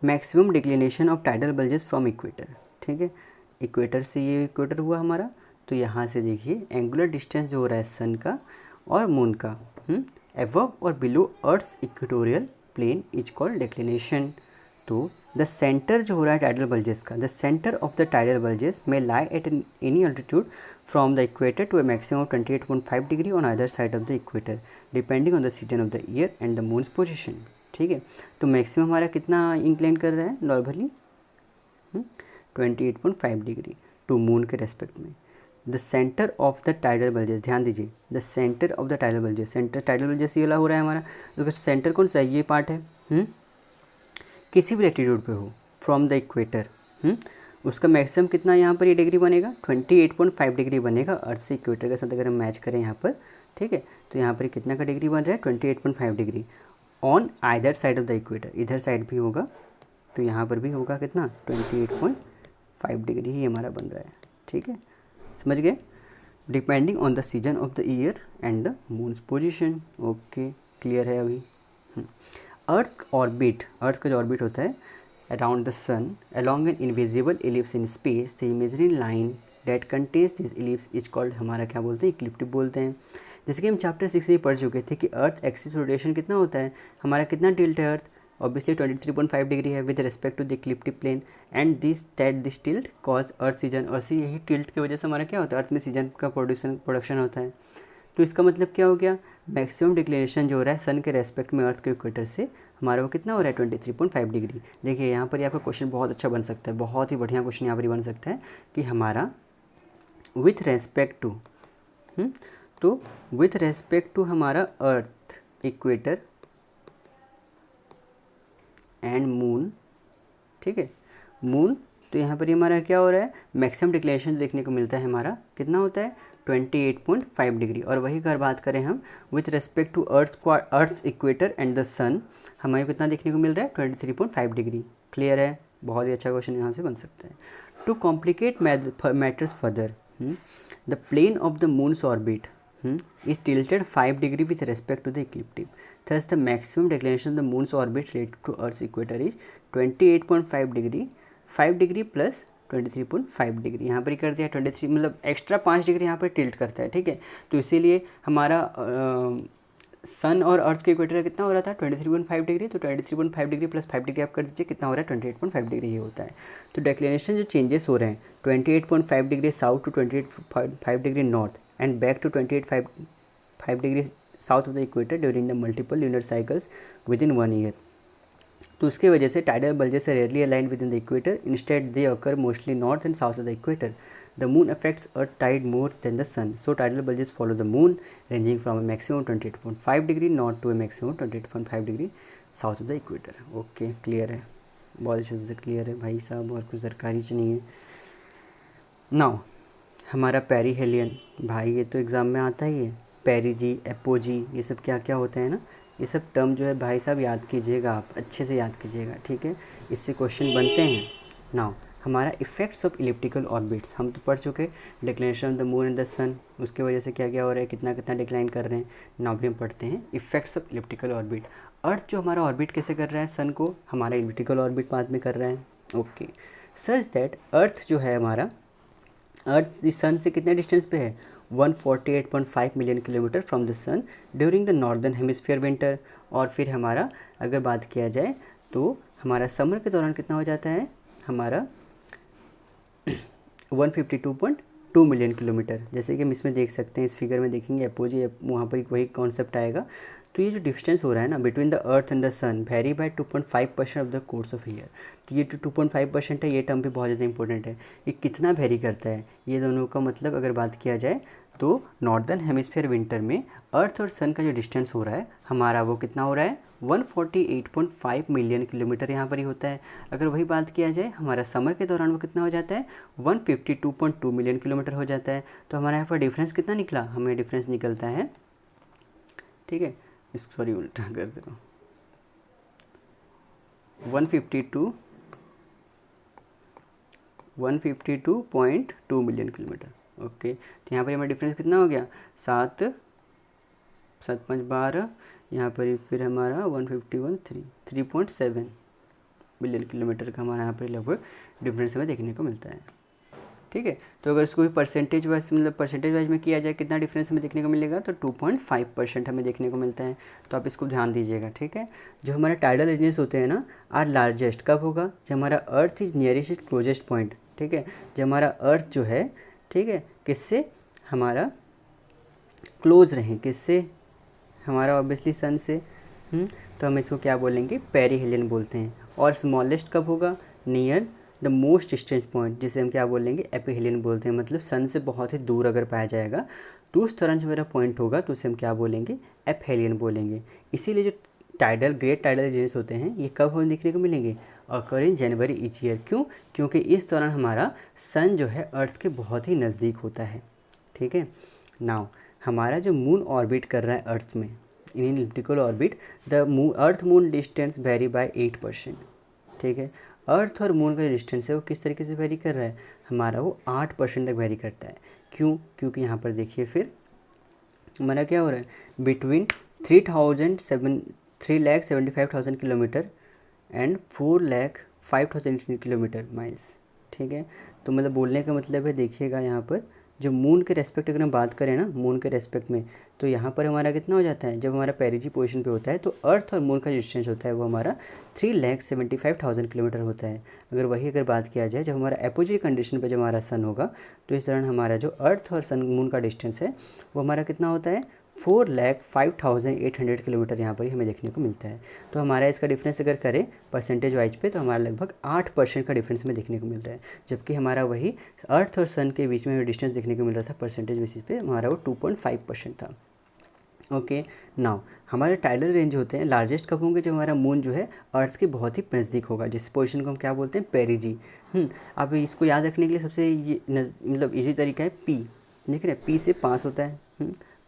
maximum declination of tidal bulges from equator. ठीक है, इक्वेटर से ये इक्वेटर हुआ हमारा, तो यहाँ से देखिए एंगुलर डिस्टेंस जो हो रहा है सन का और मून का एबव और below earth's equatorial plane is called declination. तो द सेंटर जो हो रहा है टाइडल बल्जेस का, the centre of the tidal bulges में lie at any altitude from the equator to a maximum 28.5 degree on other side of the equator depending on the season of the year and the moon's position. ठीक है, तो maximum हमारा कितना incline कर रहा है normally 28.5 degree to moon के respect में। The centre of the tidal bulges, ध्यान दीजिए the centre of the tidal bulges, centre tidal bulges ये वाला हो रहा है हमारा, तो सेंटर कौन सा है, ये पार्ट है किसी भी लैटिट्यूड पे हो फ्रॉम द इक्वेटर, उसका मैक्सिमम कितना यहाँ पर ये डिग्री बनेगा 28.5 डिग्री बनेगा अर्थ से इक्वेटर के साथ अगर हम मैच करें यहाँ पर। ठीक है, तो यहाँ पर कितना का डिग्री बन रहा है 28.5 degree on either side of the equator, इधर साइड भी होगा तो यहाँ पर भी होगा कितना 28.5 डिग्री ही हमारा बन रहा है। ठीक है, समझ गए, depending on the season of the year and the moon's position. Okay, clear है अभी। अर्थ ऑर्बिट, अर्थ का जो ऑर्बिट होता है around the sun along an invisible ellipse in space, the imaginary line that contains this ellipse is called, हमारा क्या बोलते हैं, इक्लिप्टिक बोलते हैं। जैसे कि हम चैप्टर 6 में पढ़ चुके थे कि अर्थ एक्सिस रोटेशन कितना होता है, हमारा कितना टिल्ट है अर्थ, ऑब्वियसली 23.5 डिग्री है with respect to the ecliptic plane and this tilt cause earth season, और सी यही टिल्ट की वजह से हमारा क्या होता है अर्थ में सीजन का प्रोडक्शन होता है। तो इसका मतलब क्या हो गया, मैक्सिमम डिक्लिनेशन जो हो रहा है सन के रेस्पेक्ट में अर्थ के इक्वेटर से हमारा वो कितना हो रहा है 23.5 डिग्री। देखिए यहाँ पर आपका क्वेश्चन बहुत अच्छा बन सकता है, बहुत ही बढ़िया क्वेश्चन यहाँ पर बन सकता है कि हमारा विथ रेस्पेक्ट टू तो विथ रेस्पेक्ट टू हमारा अर्थ इक्वेटर एंड मून। ठीक है, मून, तो यहाँ पर हमारा क्या हो रहा है मैक्सिमम डिक्लेरेशन देखने को मिलता है हमारा कितना होता है 28.5 डिग्री। और वही अगर बात करें हम with respect to earth equator and the sun, हमें कितना देखने को मिल रहा है 23.5 डिग्री। क्लियर है, बहुत ही अच्छा क्वेश्चन यहाँ से बन सकता है। To complicate matters further, the plane of the moon's orbit is tilted 5 degree with respect to the ecliptic. Thus, the maximum declination of the moon's orbit related to Earth's equator is 28.5 degree, 5 degree plus 23.5 degree. यहाँ पर कर दिया 23, मतलब extra 5 degree यहाँ पर tilt करता है। ठीक है, तो इसीलिए हमारा सन और अर्थ के इक्वेटर कितना हो रहा था 23.5 डिग्री, तो 23.5 डिग्री प्लस 5 डिग्री आप कर दीजिए कितना हो रहा है 28.5 डिग्री ही होता है। तो डिक्लिनेशन जो चेंजेस हो रहे हैं 28.5 degree south to 28.5 degree north and back to 28.5 degrees south of the equator during the multiple lunar cycles within 1 year। तो उसके वजह से tidal bulges are rarely aligned within the equator. Instead, they occur mostly north and south of the equator. The moon affects Earth tide more than the sun. So tidal bulges follow the moon, ranging from a maximum 28.5 degree north to a maximum 28.5 degree south of the equator. Okay, clear है, बहुत अच्छे से clear है भाई साहब, और कुछ सरकारी च नहीं है. नाउ हमारा पेरीहेलियन, भाई ये तो एग्ज़ाम में आता ही है. पेरीजी, एपोजी, ये सब क्या क्या होते हैं ना, ये सब टर्म जो है भाई साहब याद कीजिएगा, आप अच्छे से याद कीजिएगा, ठीक है, इससे क्वेश्चन बनते हैं. नाउ हमारा इफ़ेक्ट्स ऑफ इलिप्टिकल ऑर्बिट्स हम तो पढ़ चुके. Declination of the moon and the sun, उसके वजह से क्या क्या हो रहा है, कितना कितना डिक्लाइन कर रहे हैं. नाउ भी हम पढ़ते हैं इफ़ेक्ट्स ऑफ इलिप्टिकल ऑर्बिट. अर्थ जो हमारा ऑर्बिट कैसे कर रहा है सन को, हमारा इलिप्टिकल ऑर्बिट बाद में कर रहा है. ओके, सच दैट अर्थ जो है हमारा, अर्थ इस सन से कितने डिस्टेंस पे है, 148.5 million kilometre from the sun during the northern hemisphere winter. और फिर हमारा अगर बात किया जाए तो हमारा समर के दौरान कितना हो जाता है, हमारा 152.2 मिलियन किलोमीटर. जैसे कि हम इसमें देख सकते हैं, इस फिगर में देखेंगे एपोजी, वहाँ पर वही कॉन्सेप्ट आएगा. तो ये जो डिस्टेंस हो रहा है ना between the earth and the sun vary by 2.5% of the course of year. तो ये जो 2.5% है, ये टर्म भी बहुत ज़्यादा इंपॉर्टेंट है. ये कितना वेरी करता है, ये दोनों का मतलब अगर बात किया जाए तो नॉर्दर्न हेमिस्फीयर विंटर में अर्थ और सन का जो डिस्टेंस हो रहा है हमारा, वो कितना हो रहा है, 148.5 मिलियन किलोमीटर यहाँ पर ही होता है. अगर वही बात किया जाए हमारा समर के दौरान, वो कितना हो जाता है, 152.2 मिलियन किलोमीटर हो जाता है. तो हमारा यहाँ पर डिफरेंस कितना निकला, हमें डिफरेंस निकलता है, ठीक है, इसको सॉरी उल्टा कर दे रहा हूँ, 152.2 मिलियन किलोमीटर. ओके, तो यहाँ पर हमारा डिफरेंस कितना हो गया, 7 7 5 12, यहाँ पर फिर हमारा 3.7 मिलियन किलोमीटर का हमारा यहाँ पर लगभग डिफरेंस हमें देखने को मिलता है. ठीक है, तो अगर इसको भी परसेंटेज वाइज, मतलब परसेंटेज वाइज में किया जाए, कितना डिफरेंस हमें देखने को मिलेगा, तो 2.5% हमें देखने को मिलता है. तो आप इसको ध्यान दीजिएगा, ठीक है. जो हमारे टाइडल रीजन्स होते हैं ना, आर लार्जेस्ट कब होगा, जब हमारा earth is nearest closest point. ठीक है, जब हमारा अर्थ जो है, ठीक है, किससे हमारा क्लोज रहें, किससे, हमारा ऑब्वियसली सन से. तो हम इसको क्या बोलेंगे, पेरीहेलियन बोलते हैं. और स्मॉलेस्ट कब होगा, near the most distant point, जिसे हम क्या बोलेंगे, एपीहेलियन बोलते हैं. मतलब सन से बहुत ही दूर अगर पाया जाएगा तो उस तरह से मेरा पॉइंट होगा, तो उसे हम क्या बोलेंगे, एपहेलियन बोलेंगे. इसीलिए जो टाइडल, ग्रेट टाइडल रीजन्स होते हैं, ये कब हमें देखने को मिलेंगे, अकर इन जनवरी ईच ईयर. क्यों, क्योंकि इस दौरान हमारा सन जो है अर्थ के बहुत ही नज़दीक होता है. ठीक है, नाउ हमारा जो मून ऑर्बिट कर रहा है अर्थ में, in elliptical orbit, the earth moon distance vary by 8%. ठीक है, अर्थ और मून का जो डिस्टेंस है वो किस तरीके से वेरी कर रहा है, हमारा वो 8% तक वेरी करता है. क्यों, क्योंकि यहाँ पर देखिए फिर हमारा क्या हो रहा है, between 3,75,000 kilometre and 4,05,000 kilometre miles. ठीक है, तो मतलब बोलने का मतलब है, देखिएगा यहाँ पर जो मून के रेस्पेक्ट अगर हम बात करें ना, मून के रेस्पेक्ट में, तो यहाँ पर हमारा कितना हो जाता है, जब हमारा पेरिजी पोजीशन पे होता है तो अर्थ और मून का डिस्टेंस होता है वो हमारा 3,75,000 किलोमीटर होता है. अगर वही अगर बात किया जाए जब हमारा एपोजी कंडीशन पे जब हमारा सन होगा, तो इस दौरान हमारा जो अर्थ और सन मून का डिस्टेंस है वो हमारा कितना होता है, 4,05,800 किलोमीटर यहाँ पर ही हमें देखने को मिलता है. तो हमारा इसका डिफरेंस अगर करें परसेंटेज वाइज पे, तो हमारा लगभग 8% का डिफरेंस हमें देखने को मिलता है. जबकि हमारा वही अर्थ और सन के बीच में हमें डिस्टेंस देखने को मिल रहा था परसेंटेज बेसिस पे, हमारा वो 2.5% था. ओके, नाउ हमारे टाइडल रेंज होते हैं लार्जेस्ट कब होंगे, जब हमारा मून जो है अर्थ के बहुत ही नज़दीक होगा, जिस पोजीशन को हम क्या बोलते हैं, पेरिजी. अब इसको याद रखने के लिए सबसे ये मतलब इजी तरीका है, पी. देख रहे हैं, पी से पास होता है,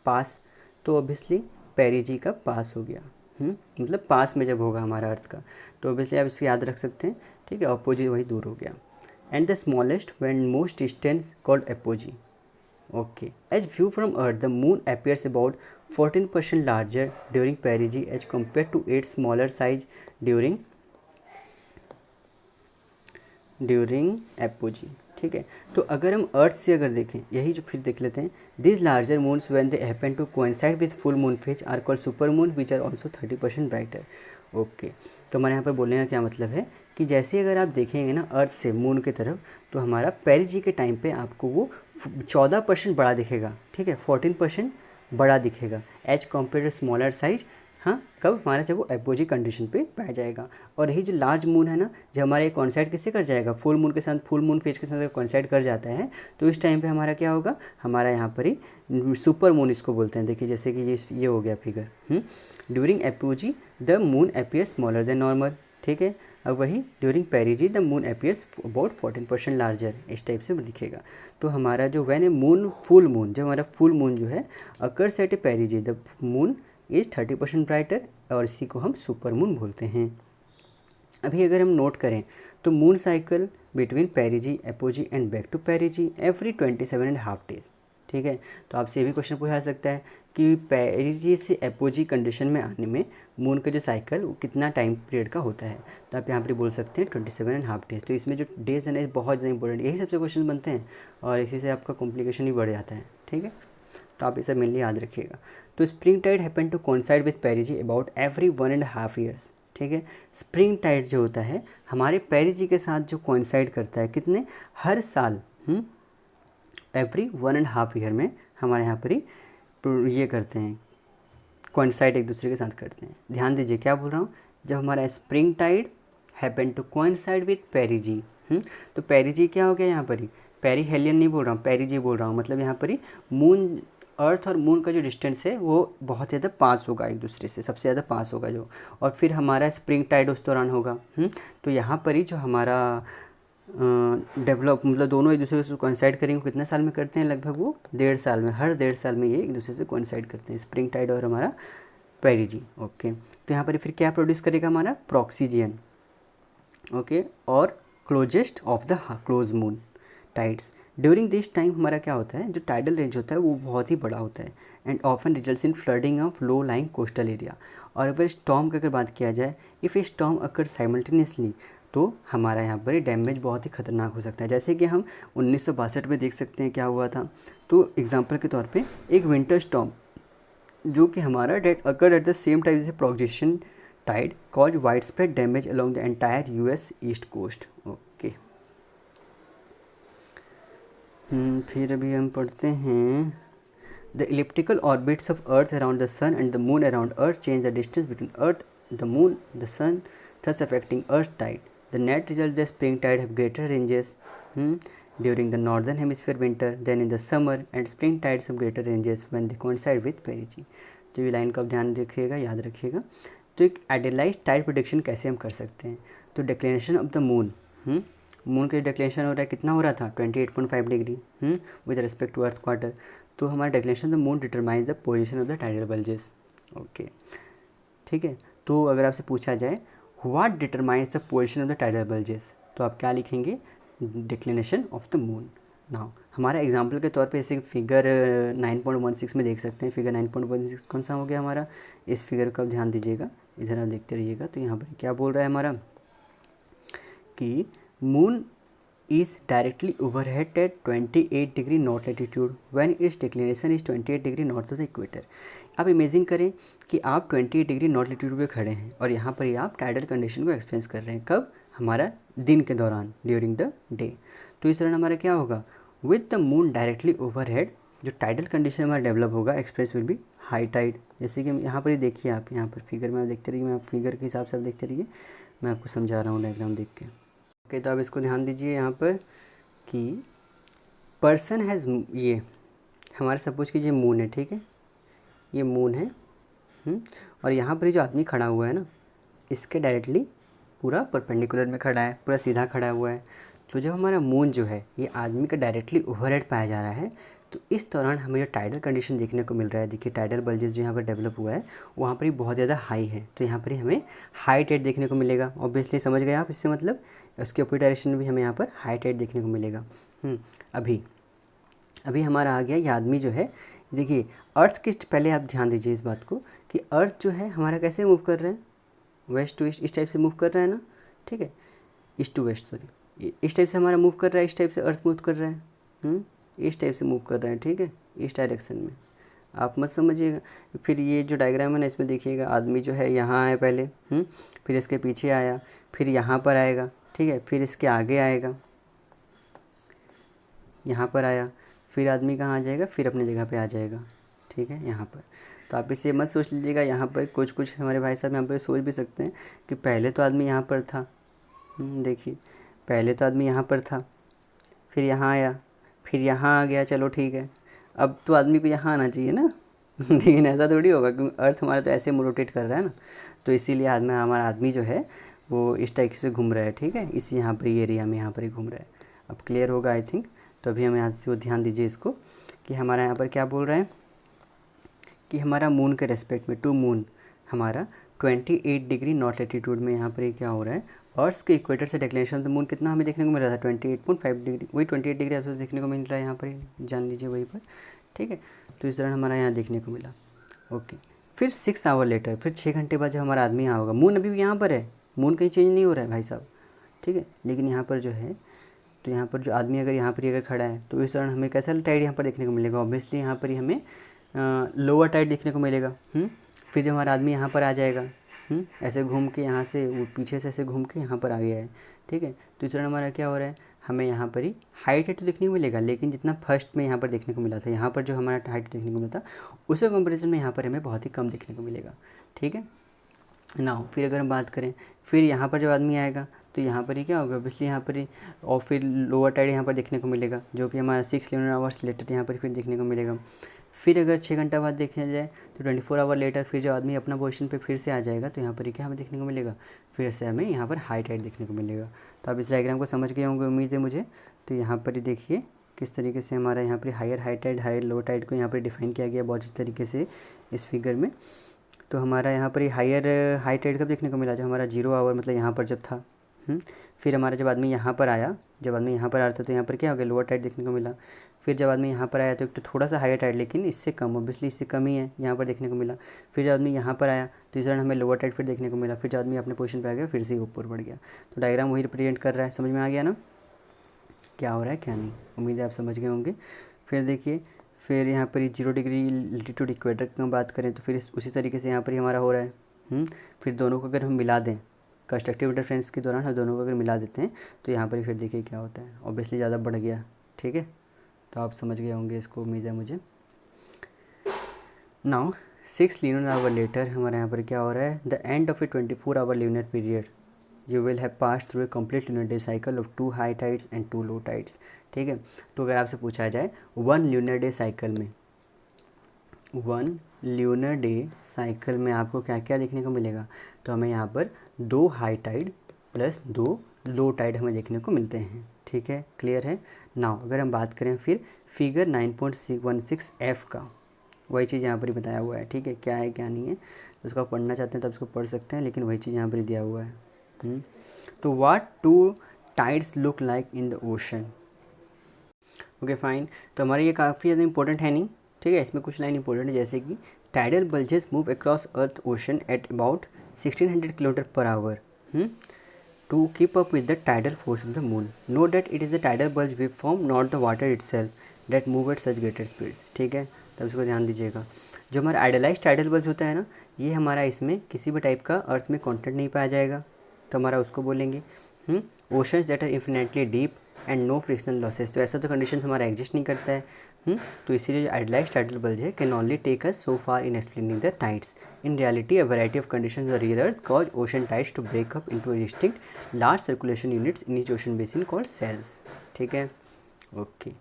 पास, तो ऑब्वियसली पेरिजी का पास हो गया. मतलब पास में जब होगा हमारा अर्थ का, तो ऑब्वियसली आप इसको याद रख सकते हैं. ठीक है, अपोजी वही दूर हो गया. And the smallest when most distance called apogee. Okay, as view from earth the moon appears about 14% larger during perigee as compare to its smaller size during apogee. ठीक है, तो अगर हम अर्थ से अगर देखें, यही जो फिर देख लेते हैं, this larger moons when they happen to coincide with full moon phase are called super moon which are also 30% brighter. Okay, तो हमारे यहाँ पर बोलने का क्या मतलब है कि जैसे अगर आप देखेंगे ना अर्थ से मून की तरफ, तो हमारा पेरिजी के टाइम पे आपको वो 14% बड़ा दिखेगा. ठीक है, 14% बड़ा दिखेगा as compare to smaller size हाँ कब हमारा, जब वो एपोजी कंडीशन पे पाया जाएगा। और यही जो लार्ज मून है ना, जब हमारा ये कॉन्साइड किससे कर जाएगा, फुल मून के साथ, फुल मून फेज के साथ कॉन्साइड कर जाता है, तो इस टाइम पे हमारा क्या होगा, हमारा यहाँ पर ही सुपर मून इसको बोलते हैं। देखिए जैसे कि ये हो गया figure. During apogee the moon appear smaller than normal, ठीक है। अब वही during पेरिजी the moon appears about 14% larger, इस टाइप से दिखेगा। तो हमारा जो when A moon full moon, जब हमारा फुल मून जो है occurs at A पेरिजी the moon is 30% brighter, और इसी को हम सुपर मून बोलते हैं। अभी अगर हम नोट करें तो moon cycle between perigee apogee and back to perigee every 27.5 days, ठीक है। तो आपसे ये भी क्वेश्चन पूछा जा सकता है कि पेरिजी से एपोजी कंडीशन में आने में मून का जो साइकिल वो कितना टाइम पीरियड का होता है, तो आप यहाँ पर बोल सकते हैं 27.5 डेज। तो इसमें जो डेज है ना बहुत ज़्यादा इंपॉर्टेंट, यही सबसे क्वेश्चन बनते हैं और इसी से आपका कॉम्प्लिकेशन ही बढ़ जाता है, ठीक है। तो आप इसे मेनली याद रखिएगा। तो spring tide happen to coincide with perigee about every 1.5 years, ठीक है। स्प्रिंग टाइड जो होता है हमारे पेरिजी के साथ जो कोइंसाइड करता है, कितने, हर साल एवरी 1.5 ईयर में हमारे यहाँ पर ही ये करते हैं, कोइंसाइड एक दूसरे के साथ करते हैं। ध्यान दीजिए क्या बोल रहा हूँ, जब हमारा spring tide happen to coincide with perigee, तो पेरिजी क्या हो गया यहाँ पर ही, पेरीहेलियन नहीं बोल रहा हूँ, पेरिजी बोल रहा हूँ, मतलब यहाँ पर ही मून, अर्थ और मून का जो डिस्टेंस है वो बहुत ज़्यादा पास होगा एक दूसरे से, सबसे ज़्यादा पास होगा जो, और फिर हमारा स्प्रिंग टाइड उस दौरान होगा। तो यहाँ पर ही जो हमारा डेवलप, मतलब दोनों एक दूसरे से कोइंसाइड करेंगे, कितने साल में करते हैं, लगभग वो 1.5 साल में, हर 1.5 साल में ये एक दूसरे से कोइंसाइड करते हैं, स्प्रिंग टाइड और हमारा पेरिजी। ओके, तो यहाँ पर फिर क्या प्रोड्यूस करेगा हमारा प्रॉक्सीजियन, ओके, और closest of the close moon tides. During this time हमारा क्या होता है, जो टाइडल रेंज होता है वो बहुत ही बड़ा होता है and often results in flooding of low lying coastal area. और अगर स्टॉर्म की अगर बात किया जाए, if A storm occur simultaneously, तो हमारा यहाँ पर डैमेज बहुत ही खतरनाक हो सकता है। जैसे कि हम 1962 में देख सकते हैं क्या हुआ था। तो एग्जांपल के तौर पे एक विंटर स्टॉर्म जो कि हमारा that occur at the same time जैसे projection tide cause widespread damage along the entire US east coast. Okay, फिर अभी हम पढ़ते हैं the elliptical orbits of earth around the sun and the moon around earth change the distance between earth, the moon, the sun, thus affecting earth tide. The net result, the spring tide have greater ranges during the northern hemisphere winter than in the summer, and spring tides have greater ranges when they coincide with perigee. तो ये line का ध्यान रखिएगा, याद रखिएगा। तो एक idealise Tide prediction कैसे हम कर सकते हैं, तो डिक्लेनेशन ऑफ द मून, मून का डिक्लेनेशन हो रहा है, कितना हो रहा था 28.5 degree with respect to earth quarter. तो हमारा declination of the moon determines the position of the tidal bulges. Okay, ठीक है। तो अगर आपसे पूछा जाए what determines the position of the tidal bulges, तो आप क्या लिखेंगे, declination of the moon. Now हमारा एग्जांपल के तौर पे जैसे फिगर 9.16 में देख सकते हैं। फिगर 9.16 कौन सा हो गया हमारा, इस फिगर का ध्यान दीजिएगा, इधर आप देखते रहिएगा। तो यहाँ पर क्या बोल रहा है हमारा कि moon is directly overhead at 28 degree north latitude when its declination is 28 degree north of the equator. आप इमेजिन करें कि आप 28 डिग्री नॉर्थ लैटिट्यूड पे खड़े हैं और यहाँ पर ही आप टाइडल कंडीशन को एक्सपीरियंस कर रहे हैं, कब, हमारा दिन के दौरान, ड्यूरिंग द डे। तो इस दौरान हमारा क्या होगा, with the moon directly overhead जो टाइडल कंडीशन हमारा डेवलप होगा, express will be high tide. जैसे कि यहाँ पर ही देखिए, आप यहाँ पर फिगर में आप देखते रहिए, मैं आप फिगर के हिसाब से आप देखते रहिए, मैं आपको समझा रहा हूँ डायग्राम देख के। ओके, तो आप इसको ध्यान दीजिए यहाँ पर कि पर्सन हैज़, ये हमारा सपोज कीजिए मून है, ठीक है, ये मून है और यहाँ पर जो आदमी खड़ा हुआ है ना, इसके डायरेक्टली पूरा परपेंडिकुलर में खड़ा है, पूरा सीधा खड़ा हुआ है। तो जब हमारा मून जो है ये आदमी का डायरेक्टली ओवरहेड पाया जा रहा है, तो इस दौरान हमें जो टाइडल कंडीशन देखने को मिल रहा है, देखिए टाइडल बल्जेस जो यहाँ पर डेवलप हुआ है वहाँ पर ही बहुत ज़्यादा हाई है, तो यहाँ पर ही हमें हाई टाइड देखने को मिलेगा। ऑब्वियसली समझ गए आप, इससे मतलब उसके अपोजिट डायरेक्शन में भी हमें यहाँ पर हाई टाइड देखने को मिलेगा। अभी हमारा आ गया ये आदमी जो है, देखिए अर्थ की, पहले आप ध्यान दीजिए इस बात को कि अर्थ जो है हमारा कैसे मूव कर रहे हैं, वेस्ट टू ईस्ट, इस टाइप से मूव कर रहा है ना, ठीक है, ईस्ट टू वेस्ट, सॉरी, इस टाइप से हमारा मूव कर रहा है, इस टाइप से अर्थ मूव कर रहा है, इस टाइप से मूव कर रहे हैं, ठीक है, इस डायरेक्शन में। आप मत समझिएगा। फिर ये जो डायग्राम है ना, इसमें देखिएगा आदमी जो है यहाँ आया पहले, फिर इसके पीछे आया, फिर यहाँ पर आएगा, ठीक है, फिर इसके आगे आएगा, यहाँ पर आया, फिर आदमी कहाँ आ जाएगा, फिर अपनी जगह पे आ जाएगा, ठीक है, यहाँ पर। तो आप इसे मत सोच लीजिएगा। यहाँ पर कुछ कुछ हमारे भाई साहब यहाँ पर सोच भी सकते हैं कि पहले तो आदमी यहाँ पर था, देखिए पहले तो आदमी यहाँ पर था, फिर यहाँ आया, फिर यहाँ आ गया, चलो ठीक है, अब तो आदमी को यहाँ आना चाहिए ना। लेकिन ऐसा थोड़ी होगा क्योंकि अर्थ हमारा तो ऐसे रोटेट कर रहा है ना, तो इसीलिए हमारा आदमी जो है वो इस टाइप से घूम रहा है, ठीक है, इसी यहाँ पर एरिया में यहाँ पर ही घूम रहा है। अब क्लियर होगा आई थिंक। तो अभी हम यहाँ से वो ध्यान दीजिए इसको कि हमारा यहाँ पर क्या बोल रहा है कि हमारा मून के रेस्पेक्ट में टू मून हमारा 28 डिग्री नॉर्थ लैटिट्यूड में यहाँ पर ये क्या हो रहा है, अर्थ के इक्वेटर से डिक्लेनेशन तो मून कितना हमें देखने को मिल रहा था 28.5 डिग्री, वही 28 डिग्री आपसे देखने को मिल रहा है यहाँ पर, जान लीजिए वहीं पर, ठीक है। तो इस दौरान हमारा यहाँ देखने को मिला। ओके, फिर 6 आवर लेटर, फिर 6 घंटे बाद जब हमारा आदमी यहाँ होगा, मून अभी भी यहाँ पर है, मून कहीं चेंज नहीं हो रहा है भाई साहब, ठीक है। लेकिन यहाँ पर जो है, तो यहाँ पर जो आदमी अगर यहाँ पर अगर खड़ा है तो इस दौरान हमें कैसा टाइड यहाँ पर देखने को मिलेगा, ऑब्वियसली यहाँ पर ही हमें लोअर टाइड देखने को मिलेगा। फिर जब हमारा आदमी यहाँ पर आ जाएगा, ऐसे घूम के यहाँ से वो पीछे से ऐसे घूम के यहाँ पर आ गया है, ठीक है। तो इस दौरान हमारा क्या हो रहा है, हमें यहाँ पर ही हाइट तो देखने को मिलेगा, लेकिन जितना फर्स्ट में यहाँ पर देखने को मिला था, यहाँ पर जो हमारा हाइट देखने को मिला था उसके कंपेरिजन में यहाँ पर हमें बहुत ही कम देखने को मिलेगा, ठीक है ना। फिर अगर हम बात करें, फिर यहाँ पर जब आदमी आएगा तो यहाँ पर ही क्या होगा, ऑब्वियसली यहाँ पर ही, और फिर लोअर टाइड यहाँ पर देखने को मिलेगा, जो कि हमारा 6 लूनर आवर्स लेटर यहाँ पर फिर देखने को मिलेगा। फिर अगर 6 घंटा बाद देखा जाए तो 24 आवर लेटर फिर जो आदमी अपना पोजीशन पे फिर से आ जाएगा, तो यहाँ पर ही क्या हमें देखने को मिलेगा, फिर से हमें यहाँ पर हाई टाइड देखने को मिलेगा। तो आप इस डायग्राम को समझ गए होंगे उम्मीद है मुझे। तो यहाँ पर ही देखिए किस तरीके से हमारा यहाँ पर higher high tide higher low tide को यहाँ पर डिफाइन किया गया बहुत अच्छी तरीके से इस फिगर में। तो हमारा यहाँ पर हायर हाई टाइड कब देखने को मिला, जब हमारा 0 आवर मतलब यहाँ पर जब था। फिर हमारा जब आदमी यहाँ पर आया, जब आदमी यहाँ पर आ रहा था तो यहाँ पर क्या हो गया, लोअर टाइड देखने को मिला। फिर जब आदमी यहाँ पर आया तो एक तो थोड़ा सा हायर टाइड, लेकिन इससे कम, ऑब्वियसली इससे कम ही है, यहाँ पर देखने को मिला। फिर जब आदमी यहाँ पर आया तो इस दौरान हमें लोअर टाइड फिर देखने को मिला। फिर जब आदमी अपने पोजीशन पे आ गया फिर से ऊपर बढ़ गया। तो डायग्राम वही रिप्रेजेंट कर रहा है, समझ में आ गया ना क्या हो रहा है क्या नहीं, उम्मीद है आप समझ गए होंगे। फिर देखिए, फिर यहाँ पर 0 डिग्री लैटिट्यूड इक्वेटर की हम बात करें तो फिर उसी तरीके से यहाँ पर हमारा हो रहा है। फिर दोनों को अगर हम मिला दें कंस्ट्रक्टिव इंटरफेरेंस के दौरान हम दोनों को अगर मिला देते हैं तो यहाँ पर फिर देखिए क्या होता है, ऑब्वियसली ज़्यादा बढ़ गया, ठीक है। तो आप समझ गए होंगे इसको, उम्मीद है मुझे। नाउ 6 लूनर आवर लेटर हमारे यहाँ पर क्या हो रहा है, the end of a 24 hour lunar period you will have pass through a complete lunar day cycle of 2 high tides and 2 low tides, ठीक है। तो अगर आपसे पूछा जाए 1 लूनर डे साइकिल में, 1 लूनर डे साइकिल में आपको क्या क्या देखने को मिलेगा, तो हमें यहाँ पर 2 high tide plus 2 low tide हमें देखने को मिलते हैं, ठीक है, क्लियर है। नाउ अगर हम बात करें फिर फिगर 9.16F का, वही चीज़ यहाँ पर ही बताया हुआ है, ठीक है, क्या है क्या नहीं है, तो उसको पढ़ना चाहते हैं तो उसको पढ़ सकते हैं, लेकिन वही चीज़ यहाँ पर दिया हुआ है। तो what 2 tides look like in the ocean, okay fine. तो हमारे ये काफ़ी ज़्यादा इंपॉर्टेंट है नहीं, ठीक है, इसमें कुछ लाइन इंपॉर्टेंट है, जैसे कि tidal bulges move across earth ocean at about 1600 kilometre per hour to keep up with the tidal force of the moon. Note that it is the tidal bulge wave form not the water itself that move at such greater speeds, ठीक है। तब इसको ध्यान दीजिएगा, जो हमारा idealise tidal bulge होता है ना, ये हमारा इसमें किसी भी टाइप का अर्थ में कॉन्टेंट नहीं पाया जाएगा, तो हमारा उसको बोलेंगे oceans that are infinitely deep and no frictional losses. तो ऐसा तो कंडीशन हमारा एग्जिस्ट नहीं करता है। तो इसीलिए जो आइडियलाइज टाइडल बल्ज है can only take us so far in explaining the tides. In reality a variety of conditions on real earth cause ocean tides to break up into distinct large circulation units in each ocean basin called cells, ठीक है, okay.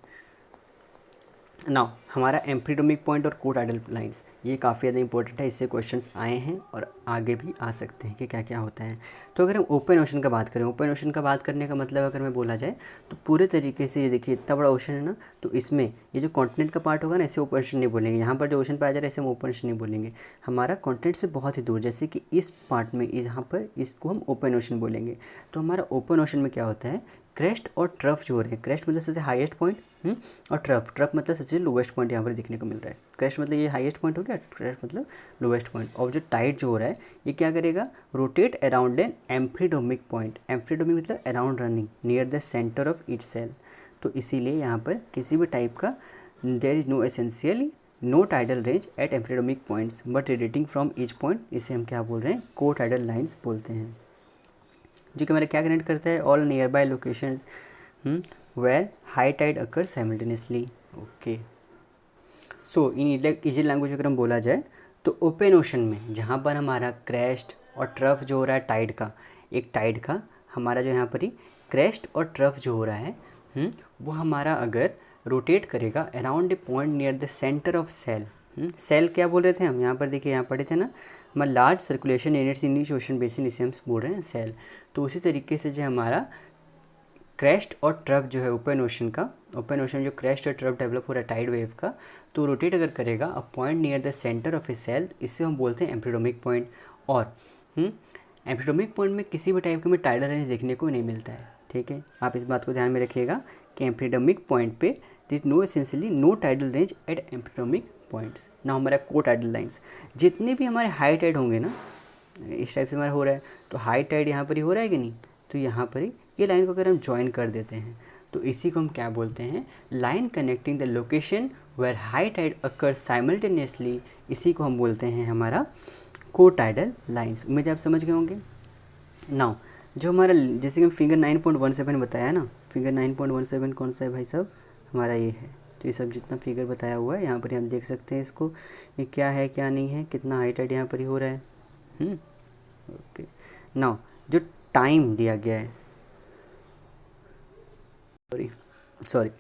Now हमारा एम्प्रीडोमिक point और कोटाइडल lines, ये काफ़ी ज़्यादा important है, इससे questions आए हैं और आगे भी आ सकते हैं कि क्या क्या होता है। तो अगर हम ओपन ओशन का बात करें, ओपन ओशन का बात करने का मतलब अगर मैं बोला जाए तो पूरे तरीके से ये देखिए इतना बड़ा ओशन है ना, तो इसमें ये जो कॉन्टिनेंट का पार्ट होगा ना, इसे ओपन ओशन नहीं बोलेंगे, यहाँ पर जो ओशन पाया जा रहा है इसे हम ओपन ओशन नहीं बोलेंगे, हमारा कॉन्टिनेंट से बहुत ही दूर, जैसे कि इस पार्ट में यहाँ पर इसको हम ओपन ओशन बोलेंगे। तो हमारा ओपन ओशन में क्या होता है, क्रेस्ट और ट्रफ जो हो रहे हैं, क्रेस्ट मतलब सबसे हाईएस्ट पॉइंट और ट्रफ मतलब सबसे लोवेस्ट पॉइंट यहाँ पर दिखने को मिल रहा है। क्रेस्ट मतलब ये हाईएस्ट पॉइंट हो गया, क्रेस्ट मतलब लोवेस्ट पॉइंट। और जो टाइड जो हो रहा है ये क्या करेगा, rotate around an amphidromic point, amphidromic मतलब around running near the centre of each cell. तो इसीलिए यहाँ पर किसी भी टाइप का there is no essentially no tidal range at amphidromic points but radiating from each point, इसे हम क्या बोल रहे हैं, को टाइडल लाइन्स बोलते हैं, जो कि हमारे क्या कनेक्ट करता है, all nearby locations where high tide occur simultaneously, okay. So in easy language अगर हम बोला जाए तो ओपन ओशन में जहाँ पर हमारा क्रेस्ट और ट्रफ जो हो रहा है टाइड का, एक टाइड का हमारा जो यहाँ पर ही क्रेस्ट और ट्रफ जो हो रहा है वो हमारा अगर रोटेट करेगा around a point near the centre of cell. Cell क्या बोल रहे थे हम, यहाँ पर देखिए, यहाँ पढ़े थे ना, हमारा large circulation units in each ocean basin, इसे हम बोल रहे हैं सेल। तो उसी तरीके से जो हमारा क्रेस्ट और ट्रफ जो है ओपन ओशन का, ओपन ओशन जो क्रेस्ट और ट्रफ डेवलप हो रहा है टाइड वेव का, तो रोटेट अगर करेगा a point near the centre of a cell, इससे हम बोलते हैं एम्फीडोमिक पॉइंट। और एम्फीडोमिक पॉइंट में किसी भी टाइप का में टाइडल रेंज देखने को नहीं मिलता है, ठीक है। आप इस बात को ध्यान में रखिएगा कि एम्फीडोमिक पॉइंट पे this no essentially no tidal range at amphidromic points. ना हमारा को टाइडल लाइन्स जितने भी हमारे हाई टाइड होंगे ना, इस टाइप से हमारा हो रहा है, तो हाई टाइड यहाँ पर ही हो रहा है कि नहीं, तो यहाँ पर ही ये लाइन को अगर हम ज्वाइन कर देते हैं तो इसी को हम क्या बोलते हैं, line connecting the location where high tide occur simultaneously, इसी को हम बोलते हैं हमारा को टाइडल लाइन्स। उम्मीद आप समझ गए होंगे। नाउ जो हमारा, जैसे कि हम फिगर 9.17 बताया ना, फिगर 9.17 कौन सा है भाई साहब, हमारा ये है। तो ये सब जितना फिगर बताया हुआ है यहाँ पर हम देख सकते हैं इसको, ये क्या है क्या नहीं है, कितना हाई टाइड यहाँ पर ही हो रहा है। ओके, नाउ जो टाइम दिया गया है, sorry,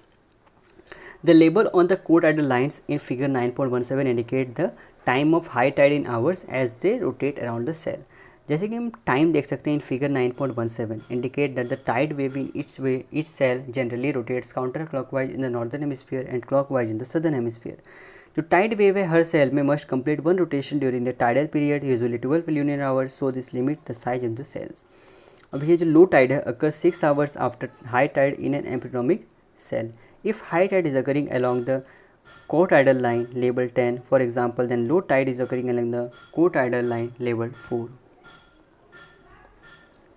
the label on the co-tidal lines in figure 9.17 indicate the time of high tide in hours as they rotate around the cell। जैसे कि हम टाइम देख सकते हैं in figure 9.17 indicate that the tide wave in each cell generally rotates counter clockwise in the northern hemisphere and clockwise in the southern hemisphere. जो tide wave है हर cell में must complete one rotation during the tidal period, usually 12 lunar hours, so this limit the size of the cells. अब ये जो low tide है occur 6 hours after high tide in N एम्फीडोमिक cell. If high tide is occurring along the co-tidal line labeled 10, for example, then low tide is occurring along the co-tidal line labeled 4।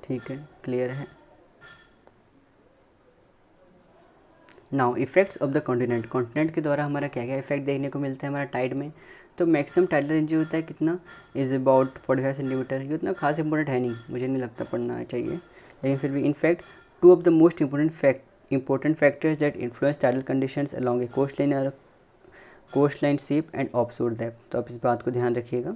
ठीक है, clear है। Now effects of the continent, continent के द्वारा हमारा क्या क्या effect देखने को मिलता है हमारा टाइड में। तो मैक्सिमम टाइडल रेंज जो होता है कितना, इज़ अबाउट 45 सेंटीमीटर। ये उतना खास इंपॉर्टेंट है नहीं, मुझे नहीं लगता पढ़ना चाहिए, लेकिन फिर भी in fact two of the most important factors that influence tidal conditions along a coastline are coastline shape and offshore depth। तो आप इस बात को ध्यान रखिएगा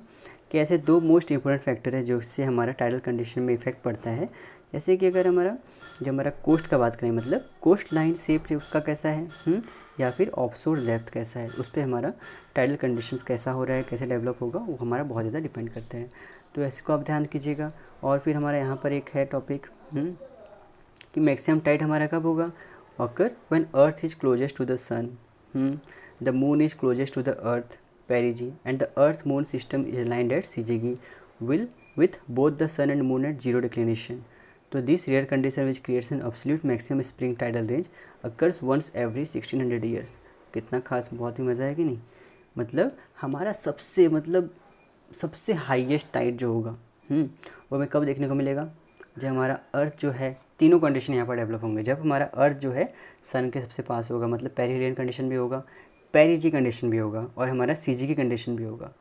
कि ऐसे दो मोस्ट इंपॉर्टेंट फैक्टर है जो इससे हमारा टाइडल कंडीशन में इफेक्ट पड़ता है। जैसे कि अगर हमारा, जब हमारा कोस्ट का बात करें, मतलब कोस्ट लाइन शेप उसका कैसा है, या फिर ऑफशोर डेप्थ कैसा है, उस पर हमारा टाइडल कंडीशंस कैसा हो रहा है, कैसे डेवलप होगा, वो हमारा बहुत ज़्यादा डिपेंड करते हैं। तो ऐसे को आप ध्यान कीजिएगा। और फिर हमारा यहाँ पर एक है टॉपिक कि मैक्सिमम टाइड हमारा कब होगा, occur when earth is closest to the sun, the moon is closest to the earth perigee, and the earth moon system is aligned at syzygy will with both the sun and moon at zero declination। तो this rare condition which creates an absolute maximum spring tidal range occurs once every 1600 years। कितना खास, बहुत ही मज़ा है कि नहीं। मतलब हमारा सबसे हाईएस्ट टाइड जो होगा वो हमें कब देखने को मिलेगा, जब हमारा अर्थ जो है, तीनों कंडीशन यहाँ पर डेवलप होंगे। जब हमारा अर्थ जो है सन के सबसे पास होगा, मतलब पेरिहेलियन कंडीशन भी होगा, पेरिजी कंडीशन भी होगा, और हमारा सीजी की कंडीशन भी होगा।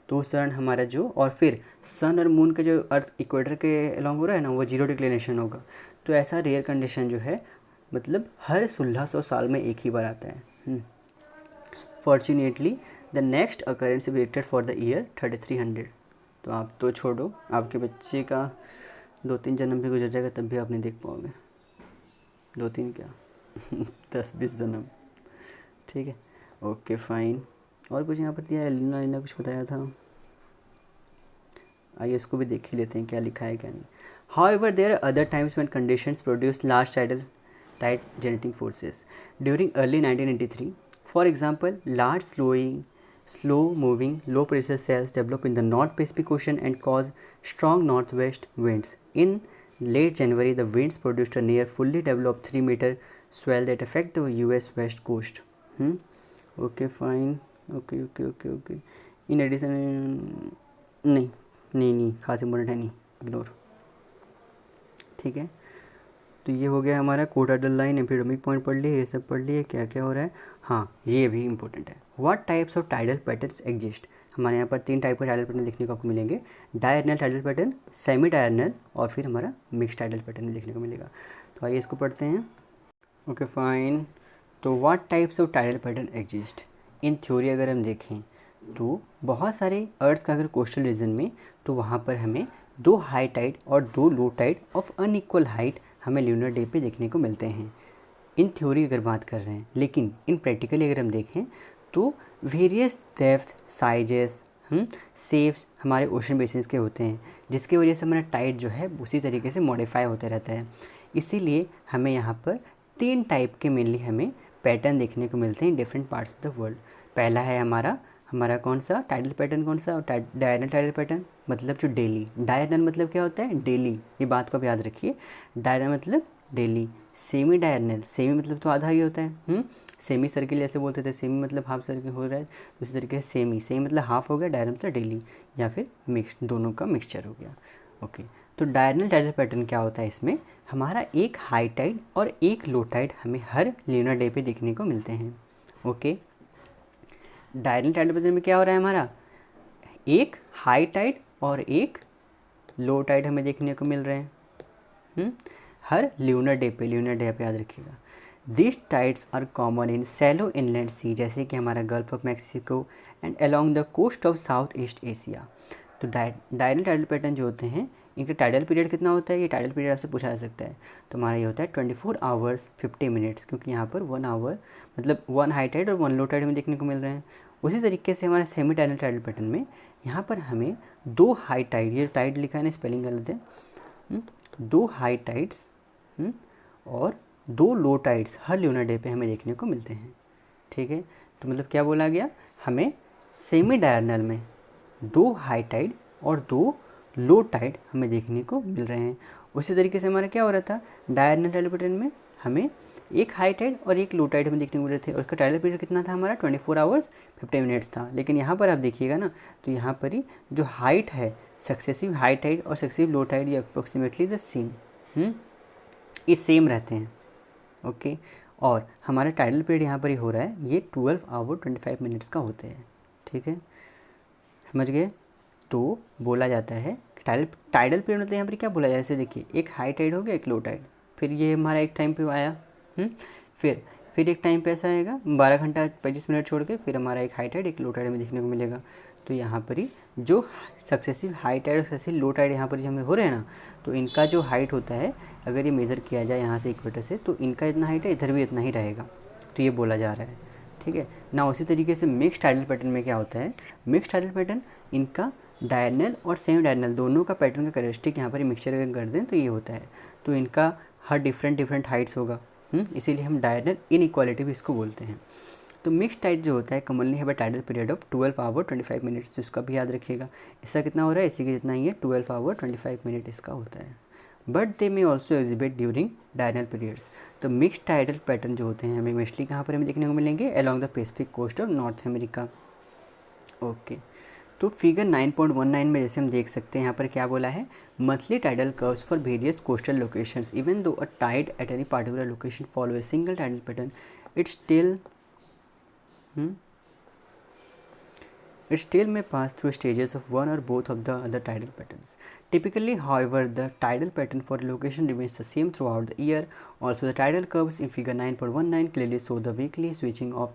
तो उस दौरान हमारा जो, और फिर सन और मून का जो अर्थ इक्वेटर के अलॉन्ग हो रहा है ना, वो जीरो डिक्लिनेशन होगा। तो ऐसा रेयर कंडीशन जो है, मतलब हर 1600 साल में एक ही बार आता है। Fortunately the next occurrence predicted for the year 3300। तो आप तो छोड़ो, आपके बच्चे का 2-3 जन्म भी गुजर जाएगा तब भी आप नहीं देख पाओगे, 2-3 क्या 10-20 जन्म। ठीक है, ओके फाइन। और कुछ यहाँ पर दिया है, लीना कुछ बताया था, आइए इसको भी देख ही लेते हैं क्या लिखा है क्या नहीं। However, there are other times when conditions produce large tide generating forces. During early 1983, for example, large slow moving low pressure cells develop in the North Pacific Ocean and cause strong northwest winds। In late January, the winds produced a near fully developed 3-meter swell that affect the US west coast। Okay fine, okay। In addition, नहीं खास important है, नहीं, ignore. ठीक है, तो ये हो गया हमारा कोटाइडल लाइन, एम्फीडोमिक पॉइंट पढ़ लिए, ये सब पढ़ लिए, क्या क्या हो रहा है। हाँ, ये भी इंपॉर्टेंट है, what types of tidal patterns exist. हमारे यहाँ पर 3 टाइप के टाइडल पैटर्न देखने को आपको मिलेंगे, diurnal tidal pattern, semi diurnal, और फिर हमारा मिक्स टाइडल पैटर्न देखने को मिलेगा। तो आइए इसको पढ़ते हैं। ओके फाइन, तो what types of tidal pattern exist. In theory अगर हम देखें तो बहुत सारे अर्थ का अगर कोस्टल रीजन में, तो वहाँ पर हमें 2 हाई टाइड और 2 low tide of unequal height हमें ल्यूनर डे पे देखने को मिलते हैं। इन थ्योरी अगर बात कर रहे हैं, लेकिन इन प्रैक्टिकली अगर हम देखें तो वेरियस डेप्थ साइजेस सेप्स हमारे ओशन बेसिन्स के होते हैं, जिसकी वजह से हमारा टाइड जो है उसी तरीके से मॉडिफाई होता रहता है। इसीलिए हमें यहाँ पर 3 टाइप के मेनली हमें पैटर्न देखने को मिलते हैं different parts of the world. पहला है हमारा कौन सा टाइडल पैटर्न, कौन सा डायरनल टाइडल पैटर्न, मतलब जो डेली। डायरनल मतलब क्या होता है, डेली, ये बात को आप याद रखिए। डायरनल मतलब डेली। सेमी डायरनल, सेमी मतलब तो आधा ही होता है, सेमी सर्किल ऐसे बोलते थे, सेमी मतलब हाफ सर्किल हो रहा है, तो इसी तरीके से सेमी मतलब हाफ हो गया, डायरनल मतलब डेली, या फिर मिक्स, दोनों का मिक्सचर हो गया। ओके, तो डायरनल टाइडल पैटर्न क्या होता है, इसमें हमारा एक हाई टाइड और एक लो टाइड हमें हर ल्यूनर डे पे देखने को मिलते हैं। ओके, डायरनल टाइडल पैटर्न में क्या हो रहा है, हमारा एक हाई टाइड और एक लो टाइड हमें देखने को मिल रहे हैं हर ल्यूनर डे पे याद रखिएगा। This tides are common in shallow inland sea, जैसे कि हमारा gulf of Mexico and along the coast of south east Asia. तो डायरनल टाइडल पैटर्न जो होते हैं, इनका टाइडल पीरियड कितना होता है, ये टाइडल पीरियड आपसे पूछा जा सकता है। तो हमारा ये होता है 24 आवर्स 50 मिनट्स, क्योंकि यहाँ पर 1 आवर मतलब 1 हाई टाइड और 1 लो टाइड में देखने को मिल रहे हैं। उसी तरीके से हमारे सेमी टाइडल टाइडल पैटर्न में यहाँ पर हमें 2 हाई टाइड, ये टाइड लिखा है ना, स्पेलिंग गलत है, 2 हाई टाइड्स और 2 लो टाइड्स हर ल्यूनर डे पे हमें देखने को मिलते हैं। ठीक है, तो मतलब क्या बोला गया, हमें सेमी डायरनल में 2 हाई टाइड और 2 लो टाइड हमें देखने को मिल रहे हैं। उसी तरीके से हमारा क्या हो रहा था, डायरनल टाइडल पैटर्न में हमें एक हाई टाइड और एक लो टाइड हमें देखने को मिल रहे थे, और उसका टाइडल पीरियड कितना था, हमारा 24 आवर्स 50 मिनट्स था। लेकिन यहाँ पर आप देखिएगा ना, तो यहाँ पर ही जो हाइट है, सक्सेसिव हाई टाइड और सक्सेसिव लो टाइड, ये अप्रोक्सीमेटली द सेम, ये सेम रहते हैं। ओके, और हमारा टाइडल पीरियड यहाँ पर ही हो रहा है, ये 12 आवर 25 मिनट्स का होते हैं। ठीक है, समझ गए। तो बोला जाता है कि टाइडल पीरियड मतलब यहाँ पर क्या बोला जाए, जैसे देखिए एक हाई टाइड हो गया, एक लो टाइड, फिर ये हमारा एक टाइम पे आया, फिर एक टाइम पे ऐसा आएगा 12 घंटा 25 मिनट छोड़ के, फिर हमारा एक हाई टाइड एक लो टाइड में देखने को मिलेगा। तो यहाँ पर ही जो सक्सेसिव हाई टाइड और सक्सेसिव लो टाइड यहाँ पर जो हमें हो रहे हैं ना, तो इनका जो हाइट होता है, अगर ये मेज़र किया जाए यहाँ से इक्वेटर से, तो इनका इतना हाइट है, इधर भी इतना ही रहेगा, तो ये बोला जा रहा है। ठीक है ना। उसी तरीके से मिक्स टाइडल पैटर्न में क्या होता है, मिक्स टाइडल पैटर्न इनका डायरनल और सेमी डायरनल दोनों का पैटर्न का कैरेक्टरिस्टिक यहाँ पर मिक्सचर अगर कर दें तो ये होता है। तो इनका हर डिफरेंट हाइट्स होगा, इसीलिए हम डायरनल इनइक्वालिटी भी इसको बोलते हैं। तो मिक्स टाइड जो होता है कॉमनली है tidal period of 12 hour 25 minutes, तो इसका भी याद रखिएगा। इसका कितना हो रहा है, इसी के जितना ही है, 12 आवर 25 मिनट इसका होता है। बट दे में also exhibit during diurnal periods. तो मिक्स टाइडल पैटर्न जो होते हैं हमें मोस्टली कहाँ पर हमें देखने को मिलेंगे, along the Pacific coast of North America. Okay, तो फिगर 9.19 में जैसे हम देख सकते हैं, यहाँ पर क्या बोला है, monthly tidal curves for various coastal locations, even though a tied at any particular location follow a single tidal pattern, it still may pass through stages of one or both of the other tidal patterns. Typically, however, the tidal pattern for a location remains the same throughout the year. Also, the tidal curves in figure 9.19 clearly show the weekly switching of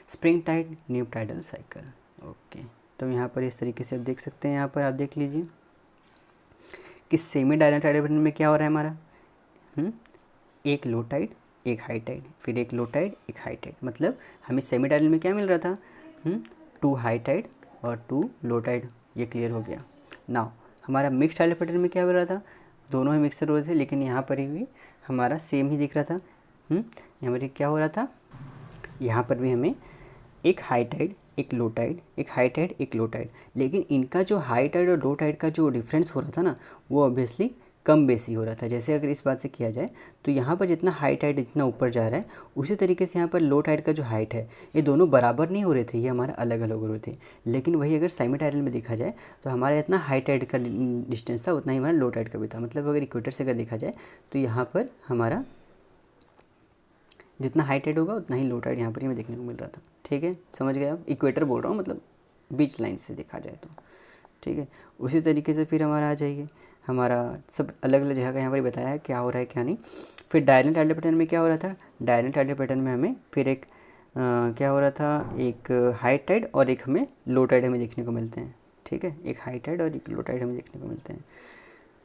spring tide new tidal cycle. Okay, तो यहाँ पर इस तरीके से आप देख सकते हैं, यहाँ पर आप देख लीजिए कि सेमी डायरनल टाइडल पैटर्न में क्या हो रहा है हमारा, एक लो टाइड एक हाई टाइड, फिर एक लो टाइड एक हाई टाइड। मतलब हमें सेमी डायरनल में क्या मिल रहा था, 2 हाई टाइड और 2 लो टाइड, ये क्लियर हो गया। नाउ हमारा मिक्स टाइडल पैटर्न में क्या हो रहा था, दोनों ही मिक्सर हो रहे थे, लेकिन यहाँ पर भी हमारा सेम ही दिख रहा था। यहाँ पर क्या हो रहा था, यहाँ पर भी हमें एक हाई टाइड एक लो टाइड, एक हाई टाइड एक लो टाइड, लेकिन इनका जो हाई टाइड और लो टाइड का जो डिफरेंस हो रहा था ना, वो ऑब्वियसली कम बेसी हो रहा था। जैसे अगर इस बात से किया जाए तो यहाँ पर जितना हाई टाइड इतना ऊपर जा रहा है, उसी तरीके से यहाँ पर लो टाइड का जो हाइट है, ये दोनों बराबर नहीं हो रहे थे, ये हमारा अलग अलग हो रहे थे। लेकिन वही अगर सेमी टाइडल में देखा जाए तो हमारा जितना हाई टाइड का डिस्टेंस था उतना ही हमारा लो टाइड का भी था। मतलब अगर इक्वेटर से अगर देखा जाए तो यहाँ पर हमारा जितना हाई टाइड होगा उतना ही लो टाइड यहाँ पर ही हमें देखने को मिल रहा था। ठीक है, समझ गए आप, इक्वेटर बोल रहा हूँ, मतलब बीच लाइन से देखा जाए तो। ठीक है, उसी तरीके से फिर हमारा आ जाइए, हमारा सब अलग अलग जगह का यहाँ पर बताया है क्या हो रहा है क्या नहीं। फिर डायरनल टाइडल पैटर्न में क्या हो रहा था, डायरनल टाइडल पैटर्न में हमें फिर एक क्या हो रहा था, एक हाई टाइड और एक हमें लो टाइड हमें देखने को मिलते हैं। ठीक है, एक हाई टाइड और एक लो टाइड हमें देखने को मिलते हैं।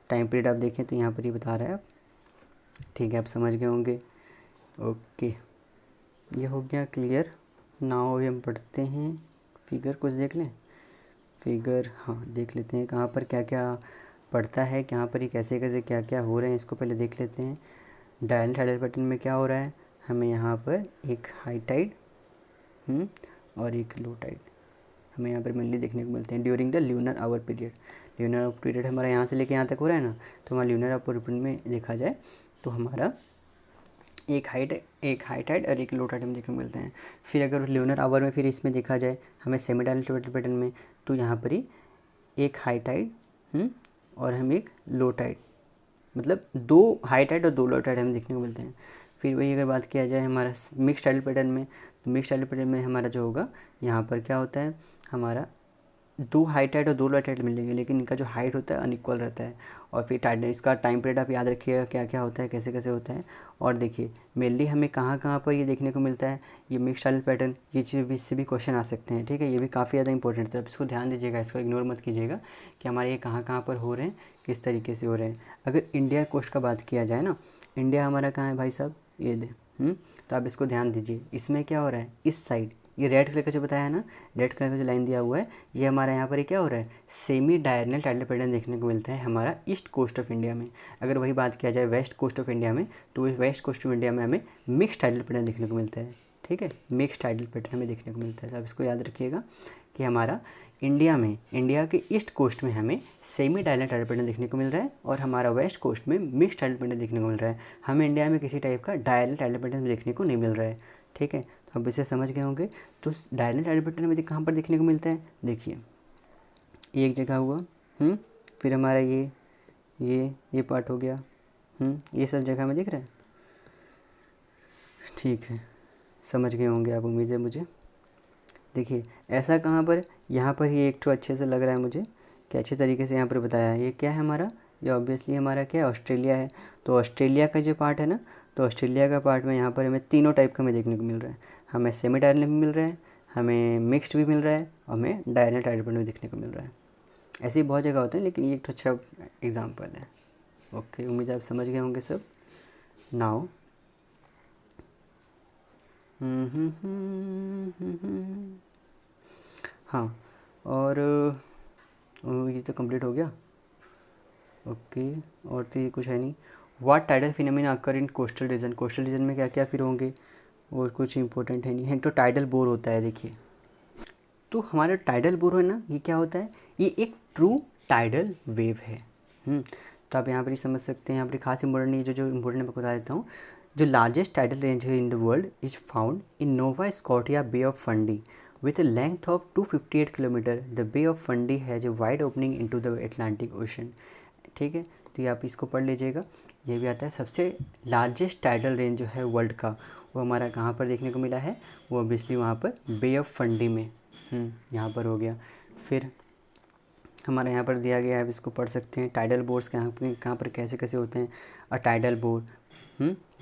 टाइम पीरियड आप देखें तो यहाँ पर ये बता रहा है आप। ठीक है, आप समझ गए होंगे। ओके, ये हो गया क्लियर। नाउ अभी हम पढ़ते हैं फिगर, कुछ देख लें फिगर। हाँ, देख लेते हैं कहाँ पर क्या क्या पढ़ता है, कहाँ पर ये कैसे कैसे क्या क्या हो रहे हैं, इसको पहले देख लेते हैं। डायल टाइडल पैटर्न में क्या हो रहा है, हमें यहाँ पर एक हाई टाइड और एक लो टाइड हमें यहाँ पर मेनली देखने को मिलते हैं during the lunar our period. Lunar our period हमारा यहाँ से लेके यहाँ तक हो रहा है ना, तो हमारा ल्यूनर आवर पीरियड में देखा जाए तो हमारा एक हाई टाइड और एक लो टाइड में देखने को मिलते हैं। फिर अगर ल्यूनर आवर में फिर इसमें देखा जाए हमें सेमी डायलेटरल पैटर्न में, तो यहाँ पर ही एक हाई टाइड और हम एक लो टाइड, मतलब 2 हाई टाइड और 2 लो टाइड हमें देखने को मिलते हैं। फिर वही अगर बात किया जाए हमारा मिक्स टाइडल पैटर्न में, तो मिक्स टाइडल पैटर्न में हमारा जो होगा यहाँ पर क्या होता है, हमारा 2 हाई टाइड और 2 लो टाइड मिलेंगे, लेकिन इनका जो हाइट होता है अनइक्वल रहता है। और फिर टाइड इसका टाइम पीरियड आप याद रखिएगा क्या क्या होता है, कैसे कैसे होता है। और देखिए मेनली हमें कहाँ कहाँ पर ये देखने को मिलता है, ये मिक्स टाइडल पैटर्न, ये चीज़ भी, इससे भी क्वेश्चन आ सकते हैं। ठीक है, ये भी काफ़ी ज़्यादा इंपॉर्टेंट है, तो इसको ध्यान दीजिएगा, इसको इग्नोर मत कीजिएगा कि हमारे ये कहाँ कहाँ पर हो रहे हैं, किस तरीके से हो रहे हैं। अगर इंडिया कोस्ट का बात किया जाए ना, इंडिया हमारा कहाँ है भाई साहब, ये दे तो आप इसको ध्यान दीजिए। इसमें क्या हो रहा है, इस साइड ये रेड कलर का जो बताया है ना, रेड कलर का जो लाइन दिया हुआ है, ये हमारा यहाँ पर क्या हो रहा है, सेमी डायरनल टाइडल पैटर्न देखने को मिलता है हमारा ईस्ट कोस्ट ऑफ इंडिया में। अगर वही बात किया जाए वेस्ट कोस्ट ऑफ इंडिया में, तो वेस्ट कोस्ट ऑफ इंडिया में हमें मिक्स टाइडल पैटर्न देखने को मिलता है। ठीक है, मिक्स टाइडल पैटर्न हमें देखने को मिलता है। तो आप इसको याद रखिएगा कि हमारा इंडिया में, इंडिया के ईस्ट कोस्ट में हमें सेमी डायरनल टाइडल पैटर्न देखने को मिल रहा है, और हमारा वेस्ट कोस्ट में मिक्स टाइडल पैटर्न देखने को मिल रहा है। हमें इंडिया में किसी टाइप का डायरनल टाइडल पैटर्न देखने को नहीं मिल रहा है। ठीक है, तो अब इसे समझ गए होंगे। तो डायरनल टाइडल पैटर्न में कहाँ पर देखने को मिलता है, देखिए एक जगह हुआ, फिर हमारा ये पार्ट हो गया, ये सब जगह में दिख रहा है। ठीक है, समझ गए होंगे आप, उम्मीद है मुझे। देखिए ऐसा कहाँ पर, यहाँ पर ही एक तो अच्छे से लग रहा है मुझे कि अच्छे तरीके से यहाँ पर बताया है। ये क्या है हमारा, ये ऑब्वियसली हमारा क्या है, ऑस्ट्रेलिया है। तो ऑस्ट्रेलिया का जो पार्ट है ना, तो ऑस्ट्रेलिया का पार्ट में यहाँ पर हमें तीनों टाइप का हमें देखने को मिल रहा है। हमें सेमी डायरनल भी मिल रहा है, हमें मिक्स्ड भी मिल रहा है, और हमें डायरनल टाइडल पैटर्न भी देखने को मिल रहा है। ऐसे ही बहुत जगह होते हैं, लेकिन ये एक तो अच्छा एग्जाम्पल है। ओके, उम्मीद आप समझ गए होंगे सब। नाउ हाँ, और ये तो कंप्लीट हो गया। ओके, और तो ये कुछ है नहीं। What tidal phenomena occur in coastal reason, coastal region में क्या क्या फिर होंगे, और कुछ इंपॉर्टेंट है नहीं है। तो टाइडल बोर होता है, देखिए तो हमारा टाइडल बोर है ना, ये क्या होता है, ये एक ट्रू टाइडल वेव है। तो आप यहाँ पर ही समझ सकते हैं। यहाँ पर खास इंपॉर्टेंट नहीं, जो इंपॉर्टेंट मैं बता देता हूँ। जो लार्जेस्ट टाइडल रेंज है in the world is found in Nova Scotia Bay of Fundy with a length of 258 kilometre. The Bay of Fundy has a wide opening into the Atlantic Ocean. ठीक है, तो ये आप इसको पढ़ लीजिएगा। ये भी आता है सबसे लार्जेस्ट टाइडल रेंज जो है वर्ल्ड का, वो हमारा कहाँ पर देखने को मिला है, वो ऑब्वियसली वहाँ पर बे ऑफ फंडी में, यहाँ पर हो गया। फिर हमारे यहाँ पर दिया गया है, आप इसको पढ़ सकते हैं। टाइडल बोर्स कहाँ पर कैसे कैसे होते हैं। अ टाइडल बोर,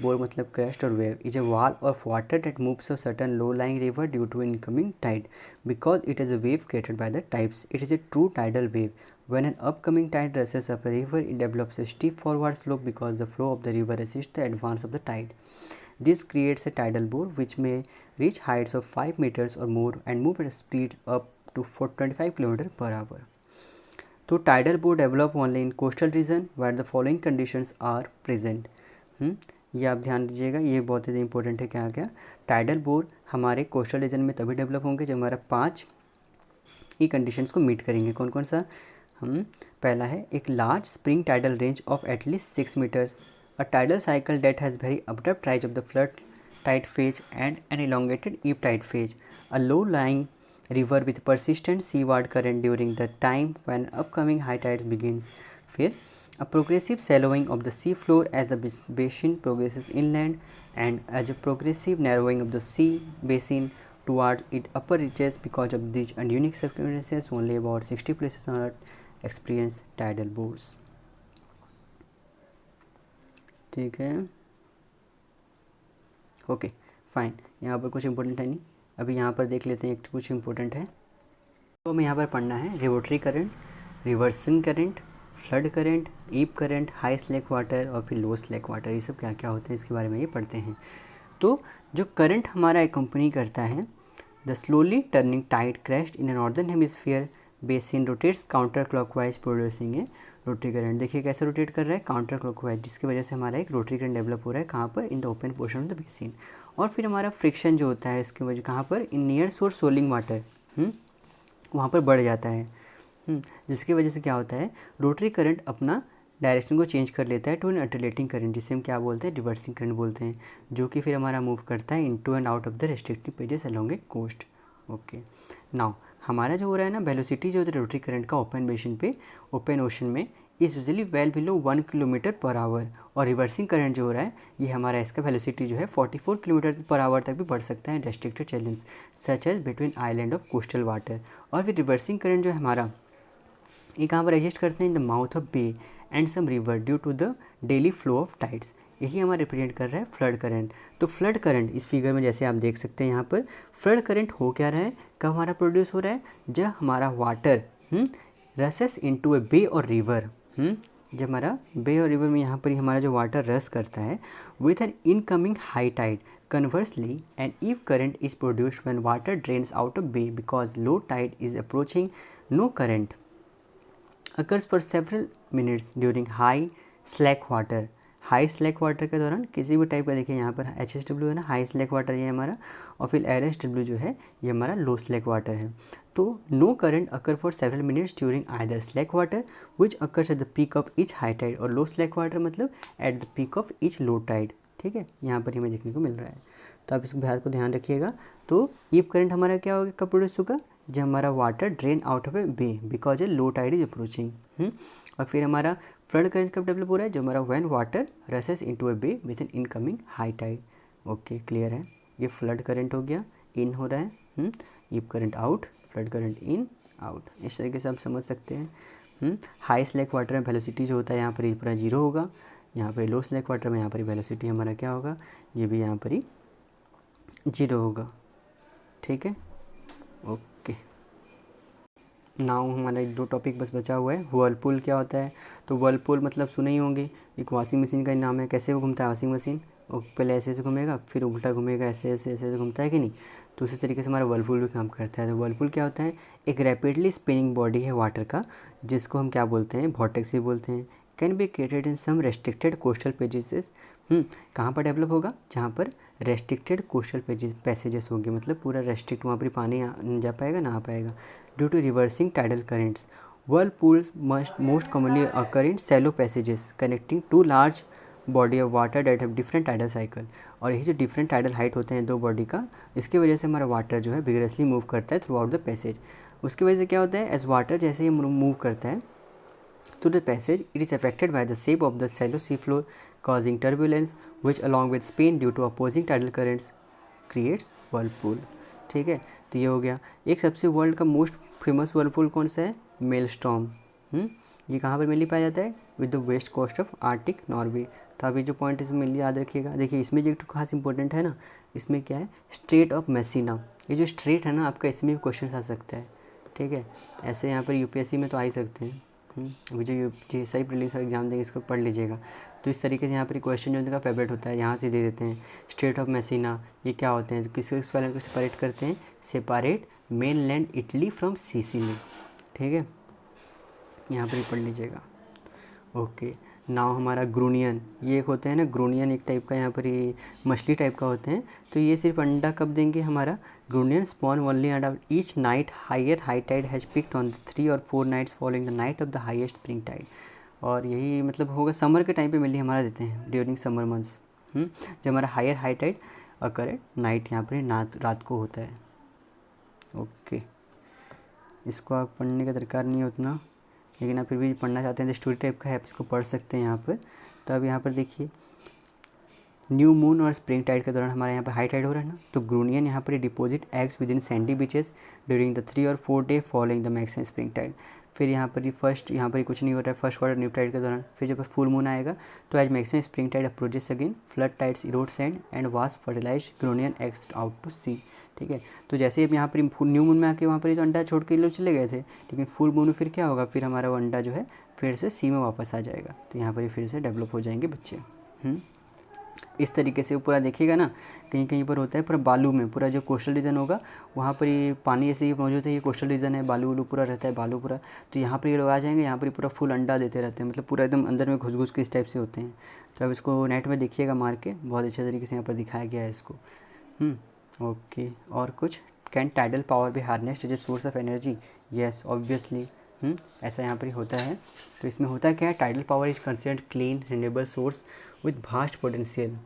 बोर मतलब क्रेस्ट और wave, is a wall of water that moves a certain low lying river due to incoming tide because it is a wave created by the tides. It is a true tidal wave. When an upcoming tide rushes up a river, it develops a steep forward slope because the flow of the river assists the advance of the tide. This creates a tidal bore which may reach heights of 5 meters or more and move at a speed up to 25 km per hour. तो tidal bore develop only in coastal region where the following conditions are present. ये आप ध्यान दीजिएगा, ये बहुत ही important है। क्या क्या, टाइडल बोर हमारे कोस्टल रीजन में तभी डेवलप होंगे जब हमारा 5 ही कंडीशंस को मीट करेंगे। कौन कौन सा, पहला है एक large spring tidal range of at least 6 metres, a tidal cycle that has very abrupt rise of the flood tide phase and an elongated eve tide phase, a low lying river with persistent seaward current during the time when upcoming high tides begins. फिर a progressive shallowing of the sea floor as the basin progresses inland and as a progressive narrowing of the sea basin toward its upper reaches. Because of these and unique circumstances, only about 60 places on earth experience tidal bores. ठीक है, okay. Fine, यहाँ पर कुछ important है नहीं, अभी यहाँ पर देख लेते हैं एक कुछ इंपॉर्टेंट है। तो हमें यहाँ पर पढ़ना है rotary current, reversing current, flood current, ebb current, high slack water और फिर लो स्लैक वाटर, ये सब क्या क्या होते हैं इसके बारे में ये पढ़ते हैं। तो जो करंट हमारा एक्कम्पनी करता है, the slowly turning tide crest in a northern hemisphere basin rotates counter clockwise producing a rotary current. देखिए कैसे रोटेट कर रहा है, काउंटर क्लॉकवाइज, जिसकी वजह से हमारा एक रोटरी करंट डेवलप हो रहा है कहाँ पर, in the open portion of the basin. और फिर हमारा फ्रिक्शन जो होता है इसकी वजह कहाँ पर, in near source soling water वहाँ पर बढ़ जाता है, जिसकी वजह से क्या होता है, रोटरी करंट अपना डायरेक्शन को चेंज कर लेता है टू एन अल्टरनेटिंग करंट, जिसे हम क्या बोलते हैं, रिवर्सिंग करंट बोलते हैं, जो कि फिर हमारा मूव करता है into and out of the restrictive passages along a coast. Okay, now हमारा जो हो रहा है ना वेलोसिटी जो होता है रोटरी करंट का ओपन बेसिन पे, ओपन ओशन में, is usually well below 1 kilometre per our. और रिवर्सिंग करंट जो हो रहा है ये हमारा इसका वेलोसिटी जो है 44 किलोमीटर पर आवर तक भी बढ़ सकता है restricted channels such as between island of coastal water. और फिर रिवर्सिंग करंट जो है हमारा ये कहाँ पर एग्जिस्ट करते हैं, in the mouth of bay and some river due to the daily flow of tides. यही हमारा रिप्रेजेंट कर रहा है फ्लड करंट। तो फ्लड करंट इस फिगर में जैसे आप देख सकते हैं यहाँ पर फ्लड करंट हो क्या रहा है, कब हमारा प्रोड्यूस हो रहा है, जब हमारा वाटर रसेस इनटू ए बे और रिवर, जब हमारा बे और रिवर में यहाँ पर ही हमारा जो वाटर रस करता है with an incoming high tide. Conversely an ebb current is produced when water drains out of bay because low tide is approaching, no current occurs for several minutes during high slack water। High slack water के दौरान किसी भी type का, देखिए यहाँ पर HSW है ना, हाई स्लैक वाटर ये हमारा, और फिर RSW जो है ये हमारा लो स्लैक वाटर है। तो no current occur for several minutes during either slack water which occurs at the peak of each high tide, और लो स्लैक वाटर मतलब at the peak of each low tide. ठीक है, यहाँ पर हमें देखने को मिल रहा है, तो आप इस बात को ध्यान रखिएगा। तो ईप करंट हमारा क्या होगा, कब प्रोड्यूस होगा, जब हमारा water drain out of a bay because a low tide is approaching. और फिर हमारा फ्लड करंट कब डेवलप हो रहा है, जब हमारा when water rushes into a bay with an incoming high tide. Okay, clear है, ये फ्लड करंट हो गया, इन हो रहा है, ebb current out, flood current in, out, इस तरीके से आप समझ सकते हैं। हाई स्लैक वाटर में वेलोसिटी जो होता है यहाँ पर ही पूरा जीरो होगा, यहाँ पर लो स्लैक वाटर में यहाँ पर वेलोसिटी हमारा क्या होगा, ये भी यहाँ पर ही जीरो होगा। ठीक है, ओके। नाउ हमारा एक दो टॉपिक बस बचा हुआ है। वर्लपूल क्या होता है, तो वर्लपूल मतलब सुने ही होंगे, एक वॉशिंग मशीन का नाम है। कैसे वो घूमता है वॉशिंग मशीन, और पहले ऐसे ऐसे घूमेगा फिर उल्टा घूमेगा, ऐसे ऐसे ऐसे ऐसे घूमता है कि नहीं, तो उसी तरीके से हमारा वर्लपूल भी काम करता है। तो वर्लपूल क्या होता है, एक रैपिडली स्पिनिंग बॉडी है वाटर का, जिसको हम क्या बोलते हैं, वॉर्टेक्स भी बोलते हैं। Can be created in some restricted coastal passages. कहाँ पर डेवलप होगा, जहाँ पर रेस्ट्रिक्टेड कोस्टल पैसेजेस होंगे, मतलब पूरा रेस्ट्रिक्ट, वहाँ पर पानी जा पाएगा ना आ पाएगा, due to reversing tidal currents. Whirlpools most commonly occur in shallow passages connecting two large body of water that have different tidal cycle। और यही जो डिफरेंट टाइडल हाइट होते हैं दो बॉडी का, इसकी वजह से हमारा वाटर जो है विगरसली मूव करता है थ्रू आउट द पैसेज। उसकी वजह से क्या होता है, एज वाटर जैसे ही मूव करता है through the passage, it is affected by the shape of the shallow sea floor causing turbulence which along with spin due to opposing tidal currents creates whirlpool। ठीक है, तो ये हो गया। एक सबसे वर्ल्ड का मोस्ट फेमस वर्लपूल कौन सा है, मेलस्टॉर्म। ये कहाँ पर मेनली पाया जाता है, with the west coast of Arctic Norway. तो अभी जो पॉइंट इसमें मेनली याद रखिएगा, देखिए इसमें जो एक खास इंपॉर्टेंट है ना, इसमें क्या है, स्ट्रेट ऑफ मैसीना। ये जो स्ट्रेट है ना, आपका इसमें भी क्वेश्चन आ सकता है। ठीक है, ऐसे यहाँ पर यूपीएससी में तो आ ही सकते हैं। अभी जो सही प्रीलिम्स का एग्जाम देंगे इसको पढ़ लीजिएगा। तो इस तरीके से यहाँ पर क्वेश्चन जो उनका फेवरेट होता है यहाँ से दे देते हैं। स्ट्रेट ऑफ मैसीना ये क्या होते हैं, तो किस वाले को सेपरेट करते हैं, separate mainland Italy from Sicily. ठीक है, यहाँ पर ही पढ़ लीजिएगा। ओके, नाउ हमारा ग्रूनियन, ये एक होते हैं ना, ग्रूनियन एक टाइप का यहाँ पर ये मछली टाइप का होते हैं। तो ये सिर्फ अंडा कब देंगे, हमारा ग्रूनियन स्पॉन ओनली अंडा each night higher high tide has picked on 3 और 4 nights following the night of the highest spring tide. और यही मतलब होगा समर के टाइम पे मेनली हमारा देते हैं, ड्यूरिंग समर मंथ्स, जब हमारा हायर हाई टाइड अकर है नाइट, यहाँ पर रात को होता है। ओके, इसको आप पढ़ने का दरकार नहीं है उतना, लेकिन आप फिर भी पढ़ना चाहते हैं तो स्टोरी टाइप का है, आप इसको पढ़ सकते हैं यहाँ पर। तो अब यहाँ पर देखिए न्यू मून और स्प्रिंग टाइड के दौरान हमारे यहाँ पर हाई टाइड हो रहा है ना, तो ग्रूनियन यहाँ पर deposit eggs within sandy beaches during the 3 और 4 day following the maximum spring tide. फिर यहाँ पर ही फर्स्ट, यहाँ पर ही कुछ नहीं हो रहा है फर्स्ट क्वार्टर न्यू टाइड के दौरान। फिर जब फुल मून आएगा तो as maximum spring tide approaches again flood tides erode sand and wash fertilize grunion eggs out to sea. ठीक है, तो जैसे ही यहाँ पर न्यू मून में आके वहाँ पर तो अंडा छोड़ के लोग चले गए थे, लेकिन फुल मून में फिर क्या होगा, फिर हमारा वो अंडा जो है फिर से सी में वापस आ जाएगा, तो यहाँ पर ही फिर से डेवलप हो जाएंगे बच्चे। इस तरीके से पूरा देखिएगा ना, कहीं कहीं पर होता है पूरा बालू में, पूरा जो कोस्टल रीजन होगा वहाँ पर ये पानी ऐसे ही मौजूद है, ये कोस्टल रीजन है, बालू वालू पूरा रहता है, बालू पूरा, तो यहाँ पर ये लोग आ जाएंगे, यहाँ पर पूरा फुल अंडा देते रहते हैं, मतलब पूरा एकदम अंदर में घुस घुस के इस टाइप से होते हैं। तो अब इसको नेट में देखिएगा मार के, बहुत अच्छे तरीके से यहाँ पर दिखाया गया है इसको। ओके, और कुछ, कैन टाइडल पावर भी harnessed as a source of energy? Yes obviously, ऐसा यहाँ पर ही होता है। तो इसमें होता क्या है, tidal power is considered clean renewable source with vast potential.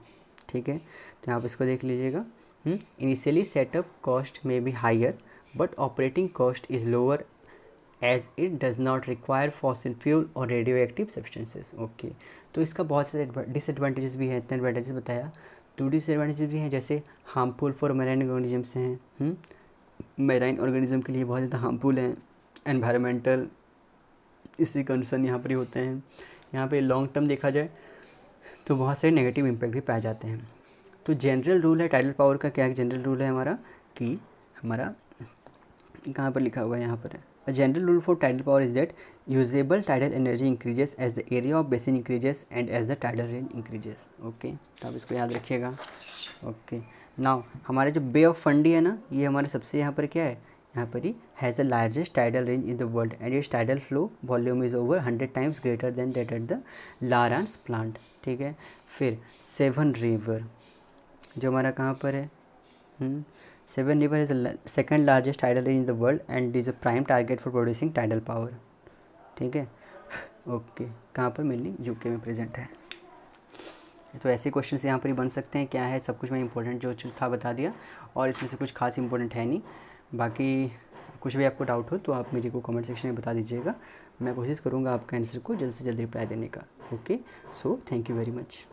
ठीक है, तो आप इसको देख लीजिएगा। इनिशियली सेटअप कॉस्ट में be higher but operating cost is lower as it does not require fossil fuel और रेडियो एक्टिव सब्सटेंसेस। ओके, तो इसका बहुत सारे डिसएडवांटेजेस भी हैं, इतने एडवांटेजेस बताया, तो डिसएडवांटेजेस भी हैं, जैसे हार्मफुल फॉर मैराइन ऑर्गेनिजम्स हैं, मैराइन ऑर्गेनिज्म के लिए बहुत ज़्यादा हार्मफुल हैं। एनवायरमेंटल इसी कंसर्न यहाँ पर ही होते हैं। यहाँ पे लॉन्ग टर्म देखा जाए तो बहुत सारे नेगेटिव इम्पैक्ट भी पाए जाते हैं। तो जनरल रूल है टाइडल पावर का, क्या जनरल रूल है हमारा, कि हमारा कहाँ पर लिखा हुआ है, यहाँ पर है, a general rule for tidal power is that usable tidal energy increases as the area of basin increases and as the tidal range increases. Okay, तो आप इसको याद रखिएगा। ओके, नाउ हमारे जो बे ऑफ फंडी है ना, ये हमारे सबसे यहाँ पर क्या है, यहाँ पर ही has the largest tidal range in the world and its tidal flow volume is over 100 times greater than that at the La Rance plant. ठीक है, फिर सेवन रिवर जो हमारा कहाँ पर है, seven river is the second largest tidal range in the world and is a prime target for producing tidal power. ठीक है, ओके, कहाँ पर, मेनली यूके में प्रेजेंट है। तो ऐसे क्वेश्चन यहाँ पर ही बन सकते हैं। क्या है, सब कुछ मैं इंपॉर्टेंट जो चीज़ था बता दिया, और इसमें से कुछ खास इंपॉर्टेंट है नहीं। बाकी कुछ भी आपको डाउट हो तो आप मेरे को कमेंट सेक्शन में बता दीजिएगा, मैं कोशिश करूँगा आपका आंसर को जल्द से जल्द रिप्लाई देने का। Okay, so thank you very much.